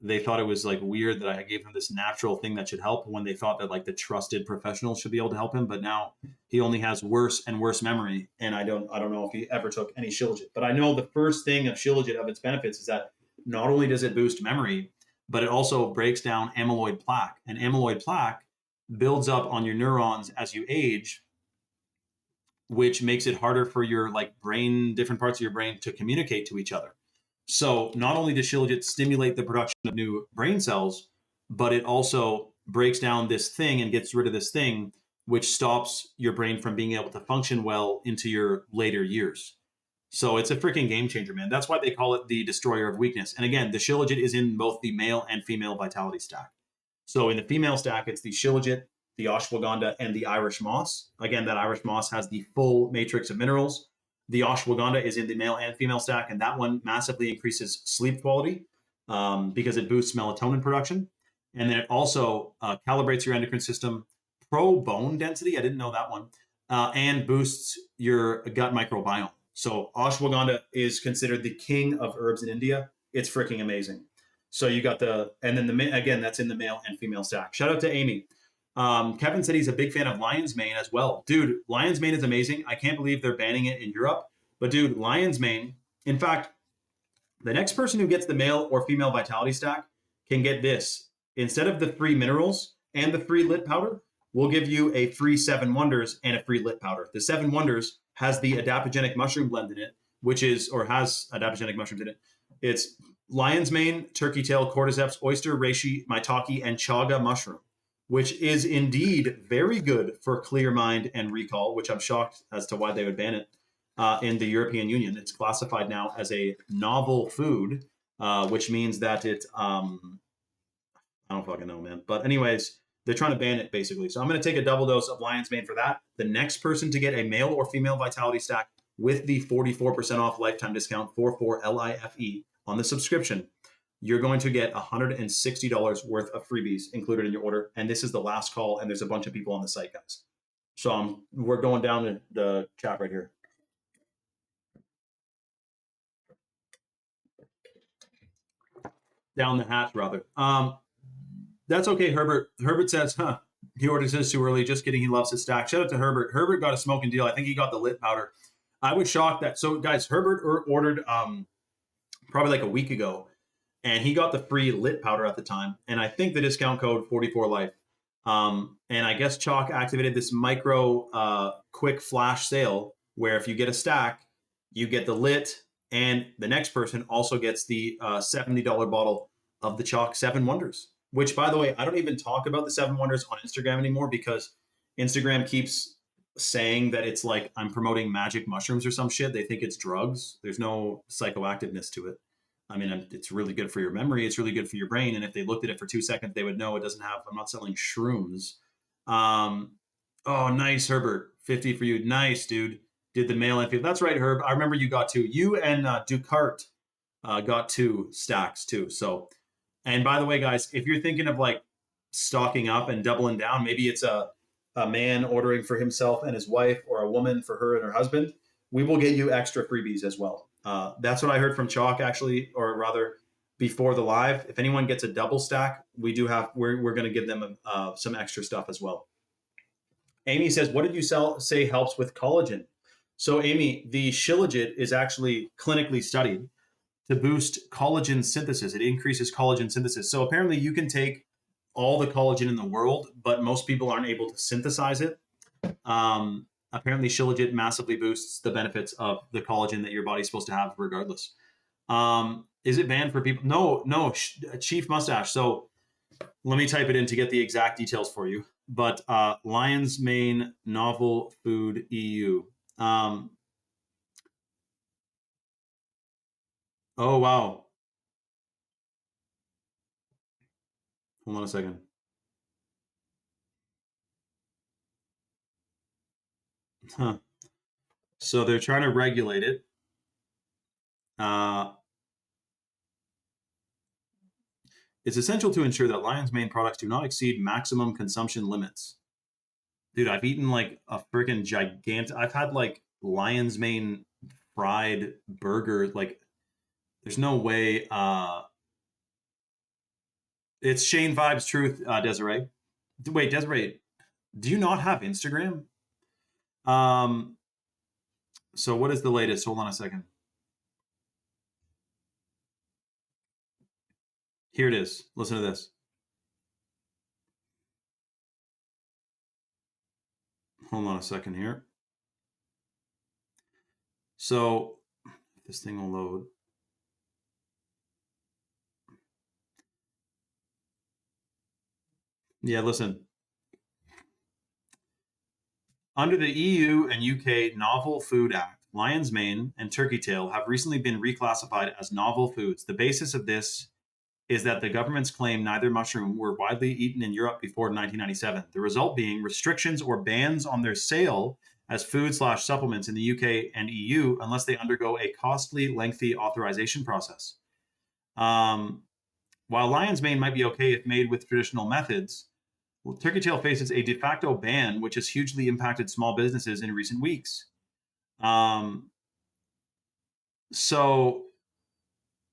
Speaker 1: they thought it was like weird that I gave him this natural thing that should help when they thought that like the trusted professionals should be able to help him. But now he only has worse and worse memory. And I don't know if he ever took any Shilajit, but I know the first thing of Shilajit, of its benefits, is that not only does it boost memory, but it also breaks down amyloid plaque, and amyloid plaque builds up on your neurons as you age, which makes it harder for your like brain, different parts of your brain to communicate to each other. So not only does Shilajit stimulate the production of new brain cells, but it also breaks down this thing and gets rid of this thing, which stops your brain from being able to function well into your later years. So it's a freaking game changer, man. That's why they call it the destroyer of weakness. And again, the Shilajit is in both the male and female vitality stack. So in the female stack, it's the Shilajit, the ashwagandha, and the Irish moss. Again, that Irish moss has the full matrix of minerals. The ashwagandha is in the male and female stack, and that one massively increases sleep quality because it boosts melatonin production. And then it also calibrates your endocrine system, pro bone density, I didn't know that one, and boosts your gut microbiome. So ashwagandha is considered the king of herbs in India. It's freaking amazing. So you got again, that's in the male and female stack. Shout out to Amy. Kevin said he's a big fan of lion's mane as well. Dude, lion's mane is amazing. I can't believe they're banning it in Europe. But dude, lion's mane, in fact, the next person who gets the male or female vitality stack can get this. Instead of the free minerals and the free lit powder, we'll give you a free 7 Wonders and a free lit powder. The 7 Wonders has the adaptogenic mushroom blend in it, has adaptogenic mushrooms in it. It's lion's mane, turkey tail, cordyceps, oyster, reishi, maitake, and chaga mushroom, which is indeed very good for clear mind and recall, which I'm shocked as to why they would ban it in the European Union. It's classified now as a novel food, which means that it, I don't fucking know, man. But anyways, they're trying to ban it basically. So I'm going to take a double dose of Lion's Mane for that. The next person to get a male or female vitality stack with the 44% off lifetime discount, 44LIFE, on the subscription, you're going to get $160 worth of freebies included in your order. And this is the last call, and there's a bunch of people on the site, guys. So we're going down the chat right here. Down the hatch, rather. That's okay, Herbert. Herbert says, he ordered this too early. Just kidding. He loves his stack. Shout out to Herbert. Herbert got a smoking deal. I think he got the lit powder. I was shocked that. So, guys, Herbert ordered probably like a week ago, and he got the free lit powder at the time. And I think the discount code 44life. And I guess Chalk activated this micro quick flash sale where if you get a stack, you get the lit, and the next person also gets the $70 bottle of the Chalk 7 Wonders. Which, by the way, I don't even talk about the 7 Wonders on Instagram anymore because Instagram keeps saying that it's like I'm promoting magic mushrooms or some shit. They think it's drugs. There's no psychoactiveness to it. I mean, it's really good for your memory. It's really good for your brain. And if they looked at it for 2 seconds, they would know it doesn't have, I'm not selling shrooms. Oh, nice, Herbert. 50 for you. Nice, dude. Did the mail in. That's right, Herb. I remember you got 2. You and Ducart got 2 stacks too. So, and by the way, guys, if you're thinking of like stocking up and doubling down, maybe it's a man ordering for himself and his wife, or a woman for her and her husband, we will get you extra freebies as well. That's what I heard from Chalk, actually, or rather before the live. If anyone gets a double stack, we're going to give them some extra stuff as well. Amy says, what did you say helps with collagen? So Amy, the Shilajit is actually clinically studied to boost collagen synthesis. It increases collagen synthesis. So apparently you can take all the collagen in the world, but most people aren't able to synthesize it. Apparently Shilajit massively boosts the benefits of the collagen that your body's supposed to have regardless. Is it banned for people? No, Chief Mustache. So let me type it in to get the exact details for you. But Lion's Mane Novel Food EU. Oh, wow. Hold on a second. Huh. So they're trying to regulate it. It's essential to ensure that Lion's Mane products do not exceed maximum consumption limits. Dude, I've eaten like a freaking gigantic. I've had like Lion's Mane fried burger. Like, there's no way. It's Shane Vibes Truth, Desiree. Wait, Desiree, do you not have Instagram? So what is the latest? Hold on a second. Here it is. Listen to this. Hold on a second here. So this thing will load. Yeah, listen. Under the EU and UK Novel Food Act, Lion's Mane and turkey tail have recently been reclassified as novel foods. The basis of this is that the government's claim neither mushroom were widely eaten in Europe before 1997. The result being restrictions or bans on their sale as food/supplements in the UK and EU unless they undergo a costly, lengthy authorization process. While Lion's Mane might be okay if made with traditional methods, turkey tail faces a de facto ban, which has hugely impacted small businesses in recent weeks. So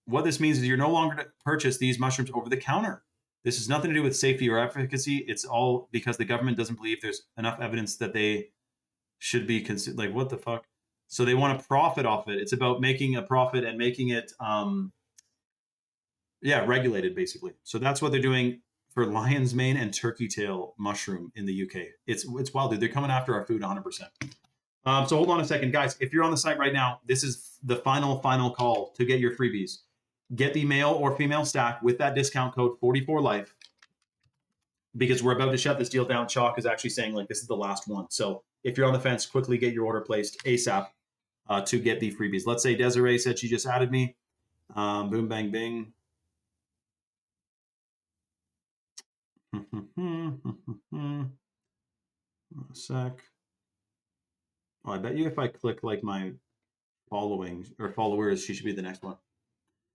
Speaker 1: what this means is you're no longer to purchase these mushrooms over the counter. This has nothing to do with safety or efficacy. It's all because the government doesn't believe there's enough evidence that they should be considered. Like, what the fuck? So they want to profit off it. It's about making a profit and making it, regulated basically. So that's what they're doing for Lion's Mane and turkey tail mushroom in the UK. It's wild, dude. They're coming after our food 100%. So hold on a second, guys. If you're on the site right now, this is the final call to get your freebies. Get the male or female stack with that discount code 44life, because we're about to shut this deal down. Chalk is actually saying like this is the last one. So if you're on the fence, quickly get your order placed ASAP to get the freebies. Let's say Desiree said she just added me. Boom, bang, bing. A sec. Oh, I bet you if I click like my following or followers, she should be the next one.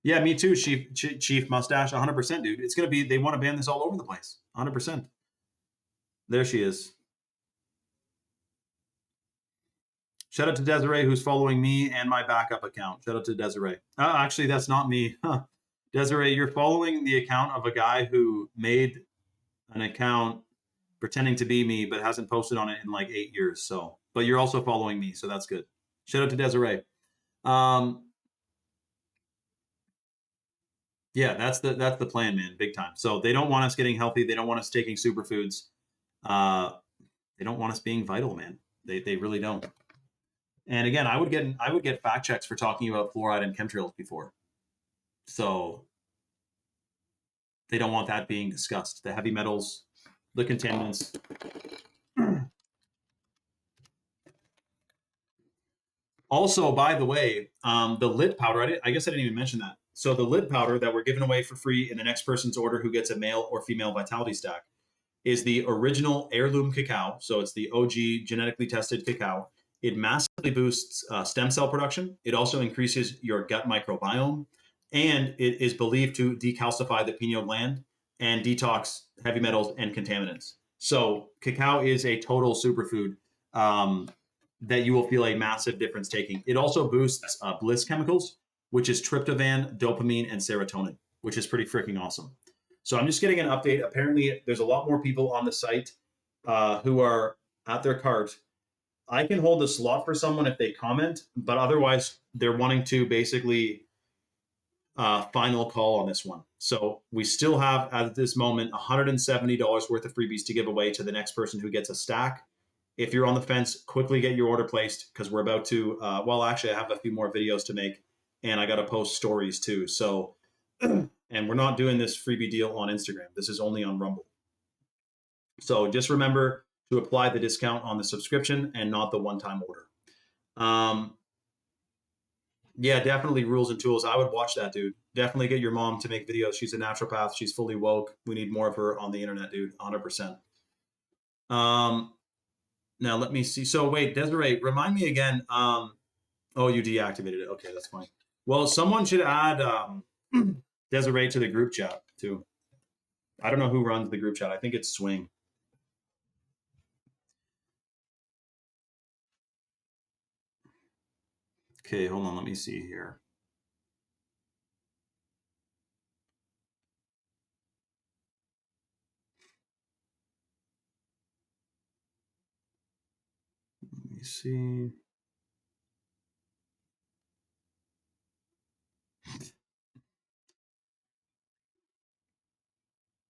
Speaker 1: Yeah, me too. Chief Mustache, 100%, dude. It's gonna be. They want to ban this all over the place, 100%. There she is. Shout out to Desiree, who's following me and my backup account. Shout out to Desiree. Actually, that's not me. Huh. Desiree, you're following the account of a guy who made an account pretending to be me, but hasn't posted on it in like 8 years. So, but you're also following me, so that's good. Shout out to Desiree. Yeah, that's the plan, man, big time. So they don't want us getting healthy. They don't want us taking superfoods. They don't want us being vital, man. They really don't. And again, I would get fact checks for talking about fluoride and chemtrails before. So they don't want that being discussed. The heavy metals, the contaminants. Also, by the way, the lid powder, I guess I didn't even mention that. So the lid powder that we're giving away for free in the next person's order who gets a male or female vitality stack is the original heirloom cacao. So it's the OG genetically tested cacao. It massively boosts stem cell production. It also increases your gut microbiome. And it is believed to decalcify the pineal gland and detox heavy metals and contaminants. So cacao is a total superfood that you will feel a massive difference taking. It also boosts bliss chemicals, which is tryptophan, dopamine, and serotonin, which is pretty freaking awesome. So I'm just getting an update. Apparently, there's a lot more people on the site who are at their cart. I can hold a slot for someone if they comment, but otherwise, they're wanting to basically final call on this one. So we still have, at this moment, $170 worth of freebies to give away to the next person who gets a stack. If you're on the fence, quickly get your order placed because we're about to, well, actually, I have a few more videos to make and I got to post stories too. So, and we're not doing this freebie deal on Instagram. This is only on Rumble. So just remember to apply the discount on the subscription and not the one-time order. Yeah, definitely rules and tools. I would watch that, dude. Definitely get your mom to make videos. She's a naturopath. She's fully woke. We need more of her on the internet, dude. 100%. Now let me see. So wait, Desiree, remind me again. Oh, you deactivated it. Okay, that's fine. Well, someone should add Desiree to the group chat too. I don't know who runs the group chat. I think it's Swing. Okay, hold on. Let me see here. Let me see.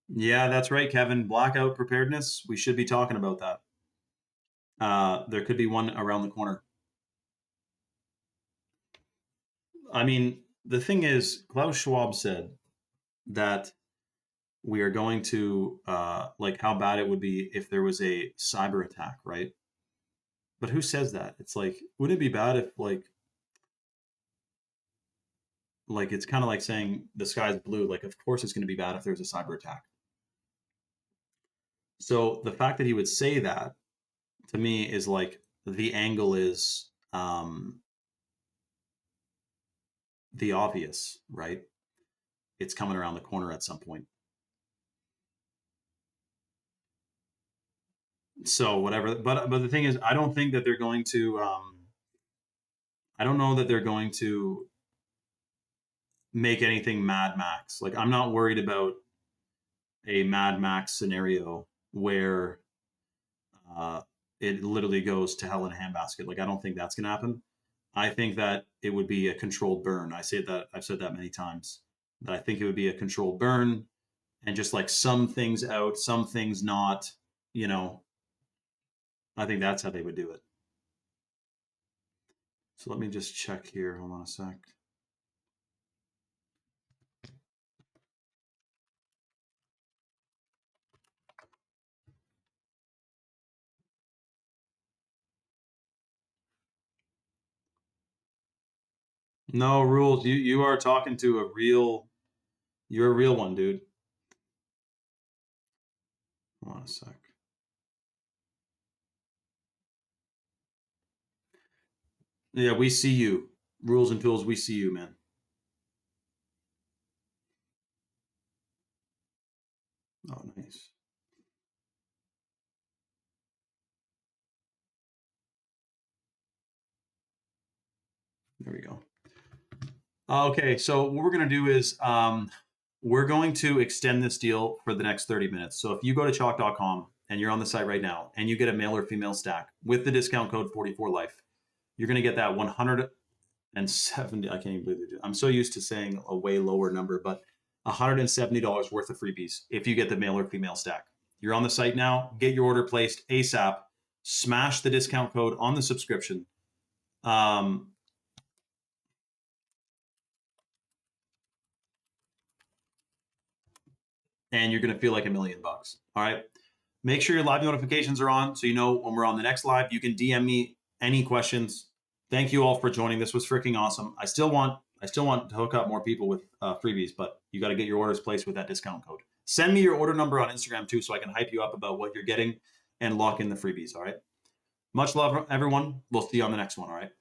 Speaker 1: Yeah, that's right, Kevin. Blackout preparedness. We should be talking about that. There could be one around the corner. I mean, the thing is, Klaus Schwab said that we are going to, like, how bad it would be if there was a cyber attack, right? But who says that? It's like, wouldn't it be bad if, like it's kind of like saying the sky's blue. Like, of course, it's going to be bad if there's a cyber attack. So the fact that he would say that to me is like the angle is the obvious, right? It's coming around the corner at some point. So whatever, but the thing is, I don't think that they're going to. I don't know that they're going to make anything Mad Max. Like I'm not worried about a Mad Max scenario where it literally goes to hell in a handbasket. Like I don't think that's going to happen. I think that it would be a controlled burn. I've said that many times. That I think it would be a controlled burn, and just like some things out, some things not. You know, I think that's how they would do it. So let me just check here. Hold on a sec. No rules. You are talking to a real. You're a real one, dude. Hold on a sec. Yeah, we see you. Rules and Tools, we see you, man. Oh, nice. There we go. Okay, so what we're going to do is we're going to extend this deal for the next 30 minutes. So if you go to chalk.com and you're on the site right now and you get a male or female stack with the discount code 44life, you're going to get that 170. I can't even believe it. I'm so used to saying a way lower number, but $170 worth of freebies if you get the male or female stack. You're on the site now. Get your order placed ASAP. Smash the discount code on the subscription. And you're going to feel like $1 million. All right. Make sure your live notifications are on so you know when we're on the next live. You can DM me any questions. Thank you all for joining. This was freaking awesome. I still want to hook up more people with freebies, but you got to get your orders placed with that discount code. Send me your order number on Instagram too, so I can hype you up about what you're getting and lock in the freebies. All right. Much love, everyone. We'll see you on the next one. All right.